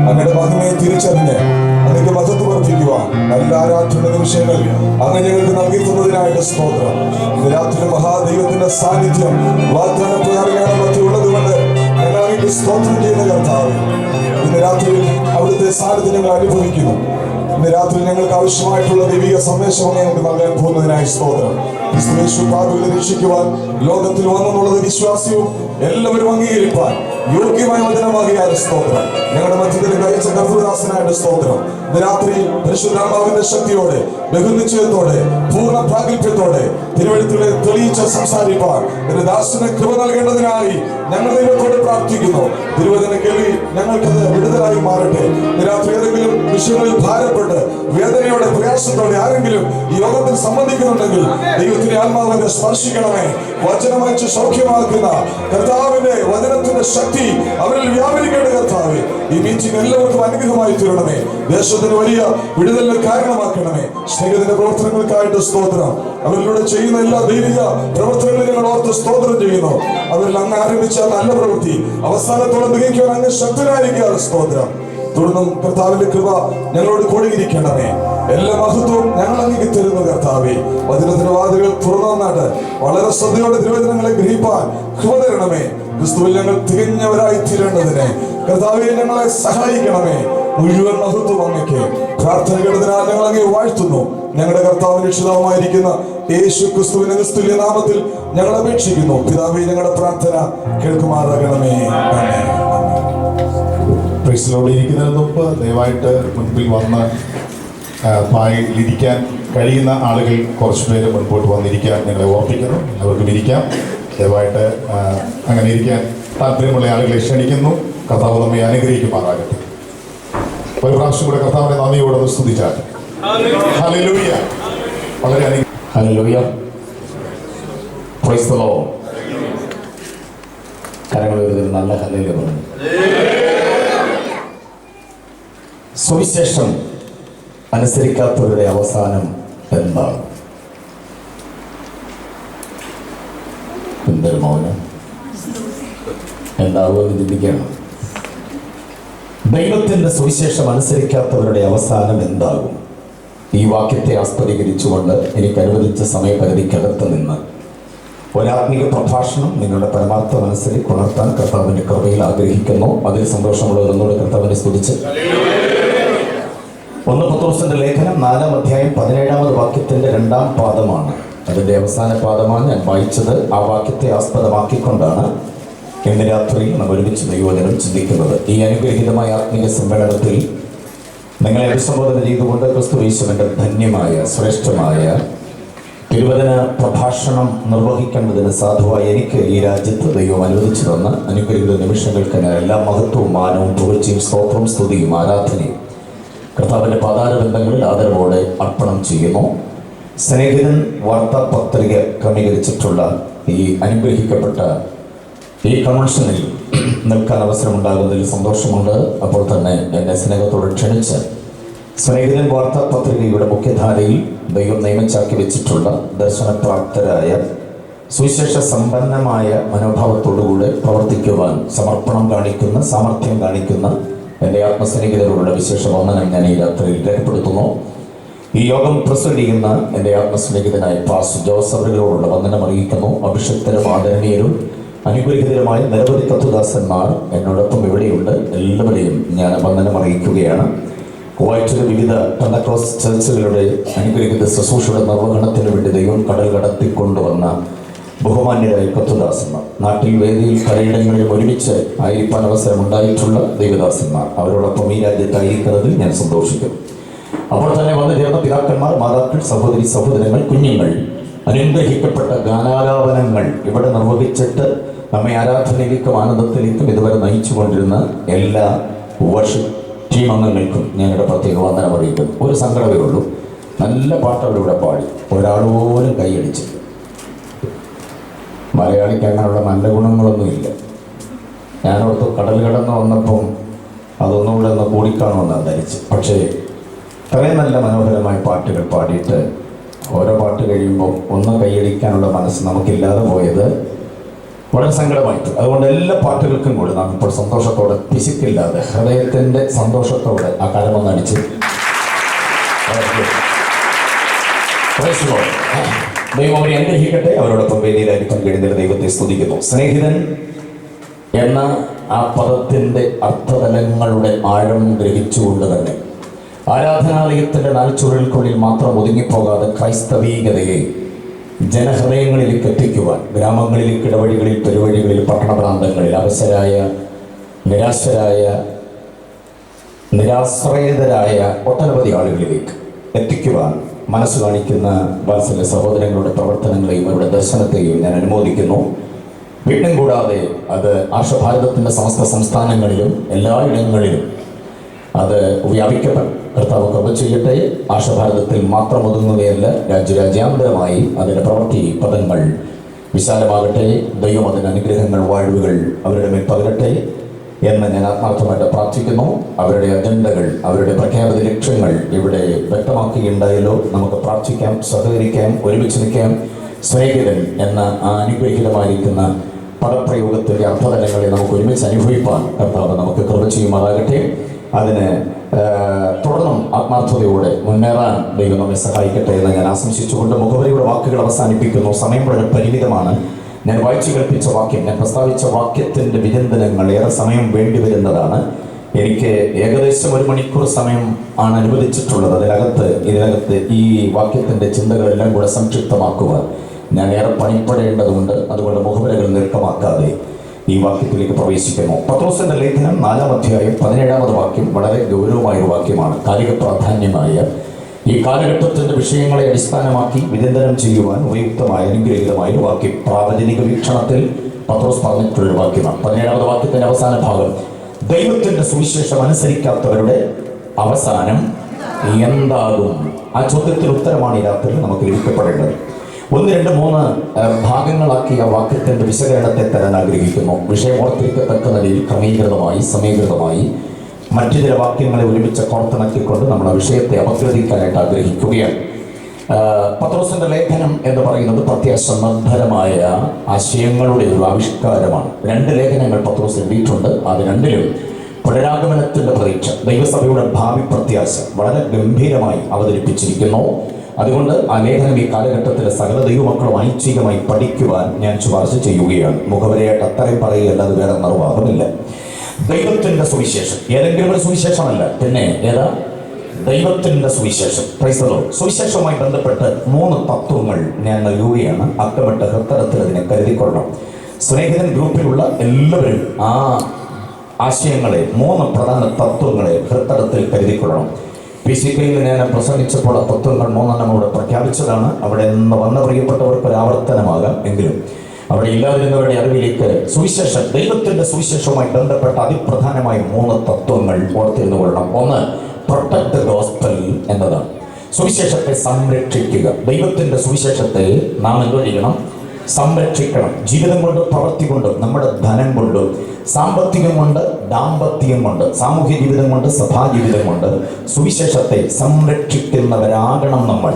അങ്ങയുടെ മഹിമയെ തിരിച്ചറിഞ്ഞ് അങ്ങക്ക് മഹത്വം വർദ്ധിക്കുവാൻ നല്ല ആരാധന നിമിഷങ്ങൾ അങ്ങ് ഞങ്ങൾക്ക് നൽകി തന്നതിനായിട്ട് സ്തോത്രം. ഇന്ന് രാത്രി മഹാദൈവത്തിന്റെ സാന്നിധ്യം വാഗ്ദാന പ്രകാരം മറ്റുള്ളതുകൊണ്ട് ഞങ്ങൾ അങ്ങേക്ക് സ്തോത്രം ചെയ്യുന്ന കർത്താവ്, ഇന്ന് രാത്രി അവിടുത്തെ സാന്നിധ്യം ഞങ്ങൾ അനുഭവിക്കുന്നു. ഇന്ന് രാത്രി ഞങ്ങൾക്ക് ആവശ്യമായിട്ടുള്ള ദൈവിക സന്ദേശം ഞങ്ങൾക്ക് നൽകാൻ പോകുന്നതിനായി സ്തോത്രം. ക്രിസ്തുവിനെ രക്ഷിക്കുവാൻ ലോകത്തിൽ വന്നെന്നുള്ളത് വിശ്വാസ്യവും എല്ലാവരും അംഗീകരിക്കാൻ യോഗ്യമായ വചനമാകിയാൽ സ്തോത്രം. ഞങ്ങളുടെ മധ്യത്തിൽ കഴിച്ച കർത്തൃദാസനായിട്ട് സ്തോത്രം. ഇന്ന് രാത്രി പരിശുദ്ധാത്മാവിന്റെ ശക്തിയോടെ ബഹുനിശ്ചയത്തോടെ പൂർണ്ണ പ്രാഗൽഭ്യത്തോടെ തിരുവഴുത്തുകളെ തെളിയിച്ച് സംസാരിപ്പാൻ എന്റെ ദാസന് കൃപ നൽകേണ്ടതിനായി ഞങ്ങൾ ദൈവത്തോട് പ്രാർത്ഥിക്കുന്നു. തിരുവചന കേൾവി ഞങ്ങൾക്കത് വിടുതലായി മാറട്ടെ. ഇന്ന് രാത്രി ഏതെങ്കിലും വിഷയങ്ങളിൽ ഭാരപ്പെട്ട് വേദനയോടെ പ്രയാസത്തോടെ ആരെങ്കിലും ഈ യോഗത്തിൽ സംബന്ധിക്കുന്നുണ്ടെങ്കിൽ ദൈവത്തിന്റെ ആത്മാവിനെ സ്പർശിക്കണമേ. വചനമയച്ച് സൗഖ്യമാക്കുന്ന കർത്താവിന്റെ വചനത്തിന്റെ ശക്തി അവരിൽ വ്യാപരിക്കേണ്ട കർത്താവേ, ഈ മീറ്റിംഗ് എല്ലാവർക്കും അനുഗ്രഹമായി തീരണമേ. ദേശത്തിന് വലിയ വിടുതലിന് കാരണമാക്കണമേ. സ്നേഹത്തിന്റെ പ്രവർത്തനങ്ങൾക്കായിട്ട് സ്തോത്രം. അവരിലൂടെ ചെയ്യുന്ന എല്ലാ ദൈവിക പ്രവർത്തനങ്ങളും ഞങ്ങൾ ഓർത്ത് സ്തോത്രം ചെയ്യുന്നു. അവരിൽ അങ്ങ് ആരംഭിച്ച നല്ല പ്രവൃത്തി അവസാനത്തോളം മികയ്ക്കുവാൻ അങ്ങ് ശക്തനായിരിക്കുക സ്തോത്രം. തുടർന്നും കർത്താവിന്റെ കൃപ ഞങ്ങളോട് കൂടിയിരിക്കണമേ. എല്ലാ മഹത്വവും ഞങ്ങൾ അങ്ങേക്ക് തരുന്നു കർത്താവേ. വചനത്തിന്റെ വാതിലുകൾ തുറന്നു വന്നാട്ട് വളരെ ശ്രദ്ധയോടെ തിരുവചനങ്ങളെ ഗ്രഹിപ്പാൻ കൃപ തരണമേ. ക്രിസ്തുവിൽ ഞങ്ങൾ തികഞ്ഞവരായി തീരേണ്ടതിനെ കർത്താവെ ഞങ്ങളെ സഹായിക്കണമേ. മുഴുവൻ മഹത്വം അങ്ങേക്ക്. പ്രാർത്ഥന കേട്ടതിനാൽ ഞങ്ങൾ അങ്ങേ വാഴ്ത്തുന്നു. ഞങ്ങളുടെ കർത്താവിന്റെ രക്ഷിതാവുമായിരിക്കുന്ന യേശു ക്രിസ്തുവിന്റെ നിസ്തുല്യ നാമത്തിൽ ഞങ്ങൾ അപേക്ഷിക്കുന്നു. പിതാവേ, ഞങ്ങളുടെ പ്രാർത്ഥന കേൾക്കുമാറാകണമേ. ഇരിക്കുന്നതിന് മുമ്പ് ദയവായിട്ട് മുൻപിൽ വന്ന് പായിലിരിക്കാൻ കഴിയുന്ന ആളുകൾ കുറച്ച് പേര് മുൻപോട്ട് വന്നിരിക്കാൻ ഞങ്ങളെ ഓർപ്പിക്കുന്നു. എല്ലാവർക്കും ഇരിക്കാം. ദയവായിട്ട് അങ്ങനെ ഇരിക്കാൻ താല്പര്യമുള്ള ആളുകളെ ക്ഷണിക്കുന്നു. കർത്താവ് നമ്മെ അനുഗ്രഹിക്കുമാറാകട്ടെ. ഒരു പ്രാവശ്യം കൂടെ കർത്താവിനെ നന്ദിയോടെ സ്തുതിച്ചാൽ ഹല്ലേലൂയ. വളരെ ഹല്ലേലൂയ. Price the Lord. കരങ്ങൾ ഒരു നല്ല ഹല്ലേലൂയ പറഞ്ഞു. സുവിശേഷം അനുസരിക്കാത്തവരുടെ അവസാനം എന്താണ്? എന്തൊരു മൗനം! എന്താവുമെന്ന് ചിന്തിക്കണം. ദൈവത്തിൻ്റെ സുവിശേഷം അനുസരിക്കാത്തവരുടെ അവസാനം എന്താകും? ഈ വാക്യത്തെ ആസ്പദീകരിച്ചുകൊണ്ട് എനിക്ക് അനുവദിച്ച സമയപരിധിക്കകത്ത് നിന്ന് ഒരാത്മീക പ്രഭാഷണം നിങ്ങളുടെ പരമാർത്ഥ മനസ്സിൽ ഉണർത്താൻ കർത്താവിൻ്റെ കൃപയിൽ ആഗ്രഹിക്കുന്നു. അതിൽ സന്തോഷമുള്ളവരൊന്നുകൂടെ കർത്താവിനെ സ്തുതിച്ച് 1 പത്രോസിന്റെ ലേഖനം 4-ാം അധ്യായം 17-ാമത് വാക്യത്തിന്റെ 2-ാം പാദമാണ്. അതിൻ്റെ അവസാന പാദമാണ് ഞാൻ വായിച്ചത്. ആ വാക്യത്തെ ആസ്പദമാക്കിക്കൊണ്ടാണ് ഇന്ന് രാത്രി നമ്മൾ ഒരുമിച്ച് ദൈവവചനം ചിന്തിക്കുന്നത്. ഈ അനുഗ്രഹീതമായ ആത്മീയ സമ്മേളനത്തിൽ നിങ്ങളെ അഭിസംബോധന ചെയ്തുകൊണ്ട് ക്രിസ്തു യേശുവിൻ്റെ ധന്യമായ ശ്രേഷ്ഠമായ തിരുവചന പ്രഭാഷണം നിർവഹിക്കേണ്ടതിന് സാധുവായി എനിക്ക് ഈ രാജ്യത്ത് ദൈവം അനുവദിച്ചു തന്ന അനുഗ്രഹീത നിമിഷങ്ങൾക്ക് ഞാൻ എല്ലാ മഹത്വവും മാനവും പുകഴ്ചയും സ്തോത്രവും സ്തുതിയും ആരാധനയും കർത്താവിൻ്റെ പാതാരബന്ധങ്ങളിൽ ആദരവോടെ അർപ്പണം ചെയ്യുന്നു. സ്നേഹിതൻ വാർത്താപത്രിക ക്രമീകരിച്ചിട്ടുള്ള ഈ അനുഗ്രഹിക്കപ്പെട്ട ഈ കൺവെൻഷനിൽ നിൽക്കാൻ അവസരമുണ്ടാകുന്നതിൽ സന്തോഷമുണ്ട്. അപ്പോൾ തന്നെ എന്നെ സ്നേഹത്തോടെ ക്ഷണിച്ച് സ്നേഹിതൻ വാർത്താപത്രികയുടെ മുഖ്യധാരയിൽ ദൈവം നിയമിച്ചാക്കി വെച്ചിട്ടുള്ള ദർശനപ്രാപ്തരായ സുവിശേഷ സമ്പന്നമായ മനോഭാവത്തോടുകൂടെ പ്രവർത്തിക്കുവാൻ സമർപ്പണം കാണിക്കുന്ന, സാമർഥ്യം കാണിക്കുന്ന എൻ്റെ ആത്മസ്നേഹിതരോടുള്ള വിശേഷ വന്ദനം ഞാൻ ഈ രാത്രിയിൽ രേഖപ്പെടുത്തുന്നു. ഈ യോഗം പ്രസിഡന്റ് ചെയ്യുന്ന എൻ്റെ ആത്മസ്നേഹിതനായ പാസ് ജോസ് അവരോടുള്ള വന്ദനം അറിയിക്കുന്നു. അഭിഷക്തരും ആദരണീയരും അനുഗ്രഹീതരുമായ നിരവധി കത്തുദാസന്മാർ എന്നോടൊപ്പം ഇവിടെയുണ്ട്. എല്ലാവരെയും ഞാൻ വന്ദനം അറിയിക്കുകയാണ്. കുവൈറ്റിലെ വിവിധ പെന്തക്കോസ് ചർച്ചുകളുടെ അനുഗ്രഹീത ശുശ്രൂഷയുടെ നിർവഹണത്തിന് വേണ്ടി ദൈവം കടൽ കടത്തിക്കൊണ്ടുവന്ന ബഹുമാന്യരായ കത്തുദാസന്മാർ, നാട്ടിൽ വേദിയിൽ പലയിടങ്ങളിൽ ഒരുമിച്ച് ആയിരിക്കാൻ അവസരമുണ്ടായിട്ടുള്ള ദൈവദാസന്മാർ, അവരോടൊപ്പം ഈ രാജ്യത്തായിരിക്കുന്നതിൽ ഞാൻ സന്തോഷിക്കുന്നു. അപ്പോൾ തന്നെ വന്നു ചേർന്ന പിതാക്കന്മാർ, മാതാക്കൾ, സഹോദരി സഹോദരങ്ങൾ, കുഞ്ഞുങ്ങൾ, അനുഗ്രഹിക്കപ്പെട്ട ഗാനാലാപനങ്ങൾ ഇവിടെ നിർവഹിച്ചിട്ട് നമ്മെ ആരാധനയിലേക്കും ആനന്ദത്തിലേക്കും ഇതുവരെ നയിച്ചു കൊണ്ടിരുന്ന എല്ലാ വർഷിപ്പ് ടീം അംഗങ്ങൾക്കും ഞാനിവിടെ പ്രത്യേക വന്ദനം അറിയിക്കുന്നു. ഒരു സങ്കടമേ ഉള്ളൂ, നല്ല പാട്ട് അവരിവിടെ പാടി, ഒരാൾ പോലും കൈയടിച്ചു. മലയാളിക്ക് അങ്ങനെയുള്ള നല്ല ഗുണങ്ങളൊന്നുമില്ല. ഞാനോർത്ത് കടൽ കടന്ന് വന്നപ്പം അതൊന്നുകൂടെ ഒന്ന് കൂടിക്കാണുമെന്നാണ് ധരിച്ച്. പക്ഷേ ഇത്രയും നല്ല മനോഹരമായ പാട്ടുകൾ പാടിയിട്ട് ഓരോ പാട്ട് കഴിയുമ്പോൾ ഒന്ന് കൈയടിക്കാനുള്ള മനസ്സ് നമുക്കില്ലാതെ പോയത് വളരെ സങ്കടമായിട്ട്. അതുകൊണ്ട് എല്ലാ പാട്ടുകൾക്കും കൂടി നാം ഇപ്പോൾ സന്തോഷത്തോടെ, പിശുക്കില്ലാതെ, ഹൃദയത്തിൻ്റെ സന്തോഷത്തോടെ ആ കരമൊന്ന് അടിച്ച് ദൈവം അവരെ അനുഗ്രഹിക്കട്ടെ. അവരോടൊപ്പം വേദിയിലായിരിക്കാൻ കഴിയുന്ന ദൈവത്തെ സ്തുതിക്കുന്നു. സ്നേഹിതൻ എന്ന ആ പദത്തിൻ്റെ അർത്ഥതലങ്ങളുടെ ആഴം ഗ്രഹിച്ചുകൊണ്ട് തന്നെ ആരാധനാലയത്തിൻ്റെ നാൽച്ചുവരുകൾക്കുള്ളിൽ മാത്രം ഒതുങ്ങിപ്പോകാതെ ക്രൈസ്തവീകതയെ ജനഹൃദയങ്ങളിലേക്ക് എത്തിക്കുവാൻ ഗ്രാമങ്ങളിലേക്ക്, ഇടവഴികളിൽ, പെരുവഴികളിൽ, പട്ടണപ്രാന്തങ്ങളിൽ അവശരായ, നിരാശരായ, നിരാശ്രയതരായ ഒട്ടനവധി ആളുകളിലേക്ക് എത്തിക്കുവാൻ മനസ്സ് കാണിക്കുന്ന വാത്സല്യ സഹോദരങ്ങളുടെ പ്രവർത്തനങ്ങളെയും അവരുടെ ദർശനത്തെയും ഞാൻ അനുമോദിക്കുന്നു. വീണ്ടും കൂടാതെ അത് ആർഷഭാരതത്തിൻ്റെ സമസ്ത സംസ്ഥാനങ്ങളിലും എല്ലായിടങ്ങളിലും അത് വ്യാപിക്കപ്പെടണം. കർത്താവ് കൃപ ചെയ്യട്ടെ. ആർഷഭാരതത്തിൽ മാത്രം ഒതുങ്ങുകയല്ല, രാജ്യാന്തരമായി അതിൻ്റെ പ്രവൃത്തി പദങ്ങൾ വിശാലമാകട്ടെ. ദൈവം അതിന് അനുഗ്രഹങ്ങൾ, വാഴ്വുകൾ അവരുടെ മേൽ പകരട്ടെ എന്ന് ഞാൻ ആത്മാർത്ഥമായിട്ട് പ്രാർത്ഥിക്കുന്നു. അവരുടെ അജണ്ടകൾ, അവരുടെ പ്രഖ്യാപിത ലക്ഷ്യങ്ങൾ ഇവിടെ വ്യക്തമാക്കുകയുണ്ടായല്ലോ. നമുക്ക് പ്രാർത്ഥിക്കാം, സഹകരിക്കാം, ഒരുമിച്ച് നിൽക്കാം. സ്നേഹിതൻ എന്ന ആ അനുഗ്രഹീതമായിരിക്കുന്ന പദപ്രയോഗത്തിൻ്റെ അർത്ഥതലങ്ങളെ നമുക്ക് ഒരുമിച്ച് അനുഭവിപ്പാൻ കർത്താവ് നമുക്ക് കൃപ ചെയ്യുമാറാകട്ടെ. അതിന് തുടർന്നും ആത്മാർത്ഥതയോടെ മുന്നേറാൻ ദൈവം നമ്മെ സഹായിക്കട്ടെ എന്ന് ഞാൻ ആശംസിച്ചുകൊണ്ട് മുഖവരിയുടെ വാക്കുകൾ അവസാനിപ്പിക്കുന്നു. സമയം വളരെ പരിമിതമാണ്. ഞാൻ വായിച്ചു കേൾപ്പിച്ച വാക്യം, ഞാൻ പ്രസ്താവിച്ച വാക്യത്തിൻ്റെ വിചിന്തനങ്ങൾ ഏറെ സമയം വേണ്ടി വരുന്നതാണ്. എനിക്ക് ഏകദേശം 1 മണിക്കൂർ സമയം ആണ് അനുവദിച്ചിട്ടുള്ളത്. ഇതിനകത്ത് ഈ വാക്യത്തിൻ്റെ ചിന്തകളെല്ലാം കൂടെ സംക്ഷിപ്തമാക്കുവാൻ ഞാൻ ഏറെ പണിപ്പെടേണ്ടതുണ്ട്. അതുകൊണ്ട് മുഖവരകൾ നീക്കമാക്കാതെ ഈ വാക്യത്തിലേക്ക് പ്രവേശിക്കുന്നു. പത്രോസിന്റെ ലേഖനം 4-ാം അധ്യായം 17-ാമത് വാക്യം വളരെ ഗൗരവമായ ഒരു വാക്യമാണ്. കാലിക പ്രാധാന്യമായ ഈ കാലഘട്ടത്തിൻ്റെ വിഷയങ്ങളെ അടിസ്ഥാനമാക്കി വിചിന്തനം ചെയ്യുവാൻ ഉപയുക്തമായ, അനുഗ്രഹീതമായ ഒരു വാക്യം. പ്രാവചനിക വീക്ഷണത്തിൽ പത്രോസ് പറഞ്ഞിട്ടുള്ളൊരു വാക്യമാണ്. 17-ാമത് വാക്യത്തിൻ്റെ അവസാന ഭാഗം, ദൈവത്തിൻ്റെ സുവിശേഷം അനുസരിക്കാത്തവരുടെ അവസാനം എന്താകും? ആ ചോദ്യത്തിന് ഉത്തരമാണ് ഈ രാത്രി നമുക്ക് ലഭിക്കപ്പെടേണ്ടത്. 1, 2, 3 ഭാഗങ്ങളാക്കി ആ വാക്യത്തിൻ്റെ വിശകലനത്തെ തരാൻ ആഗ്രഹിക്കുന്നു. വിഷയം ഓർത്തിരിക്കത്തക്ക നിലയിൽ ക്രമീകൃതമായി, സമീകൃതമായി മറ്റു ചില വാക്യങ്ങളെ ഒരുമിച്ച് കോർത്തിണക്കിക്കൊണ്ട് നമ്മൾ ആ വിഷയത്തെ അപഗ്രഥിക്കാനായിട്ട് ആഗ്രഹിക്കുകയാണ്. പത്രോസിന്റെ ലേഖനം എന്ന് പറയുന്നത് പ്രത്യാസമന്ധരമായ ആശയങ്ങളുടെ ഒരു ആവിഷ്കാരമാണ്. 2 ലേഖനങ്ങൾ പത്രോസ് എഴുതിയിട്ടുണ്ട്. അത് രണ്ടിലും പുനരാഗമനത്തിന്റെ പ്രതീക്ഷ, ദൈവസഭയുടെ ഭാവി പ്രത്യാശ വളരെ ഗംഭീരമായി അവതരിപ്പിച്ചിരിക്കുന്നു. അതുകൊണ്ട് ആ ലേഖനം ഈ കാലഘട്ടത്തിലെ സകല ദൈവമക്കളും ഐച്ഛികമായി പഠിക്കുവാൻ ഞാൻ ശുപാർശ ചെയ്യുകയാണ്. മുഖവരയായിട്ട് അത്രയും പറയുകയല്ലാതെ വേറെ നിർവാഹമില്ല. ദൈവത്തിന്റെ സുവിശേഷം ഏതെങ്കിലും ഒരു സുവിശേഷമല്ല, പിന്നെ ഏതാ? ദൈവത്തിന്റെ സുവിശേഷം. Price the Lord. സുവിശേഷവുമായി ബന്ധപ്പെട്ട് 3 തത്വങ്ങൾ ഞാൻ നൽകുകയാണ്. അക്കമിട്ട് ഹൃദയത്തിൽ അതിനെ കരുതിക്കൊള്ളണം. സ്നേഹിതൻ ഗ്രൂപ്പിലുള്ള എല്ലാവരും ആ ആശയങ്ങളെ 3 പ്രധാന തത്വങ്ങളെ ഹൃദയത്തിൽ കരുതിക്കൊള്ളണം. PCKയിൽ ഞാൻ പ്രസംഗിച്ചപ്പോൾ ആ തത്വങ്ങൾ 3 അവിടെ പ്രഖ്യാപിച്ചതാണ്. അവിടെ നിന്ന് വന്ന പ്രിയപ്പെട്ടവർക്ക് ഒരു ആവർത്തനമാകാം. എങ്കിലും അവിടെ ഇല്ലാതിരുന്നവരുടെ അറിവിലേക്ക് സുവിശേഷം, ദൈവത്തിന്റെ സുവിശേഷവുമായി ബന്ധപ്പെട്ട അതിപ്രധാനമായ 3 തത്വങ്ങൾ ഓർത്തിരുന്നു കൊള്ളണം. ഒന്ന്, പ്രൊട്ടക്ട് ദ ഗോസ്പൽ എന്നതാണ്. സുവിശേഷത്തെ സംരക്ഷിക്കുക. ദൈവത്തിന്റെ സുവിശേഷത്തെ നാം എന്തോ ചെയ്യണം? സംരക്ഷിക്കണം. ജീവിതം കൊണ്ട്, പ്രവൃത്തി കൊണ്ട്, നമ്മുടെ ധനം കൊണ്ട്, സാമ്പത്തികം കൊണ്ട്, ദാമ്പത്യം കൊണ്ട്, സാമൂഹ്യ ജീവിതം കൊണ്ട്, സഭാജീവിതം കൊണ്ട് സുവിശേഷത്തെ സംരക്ഷിക്കുന്നവരാകണം നമ്മൾ.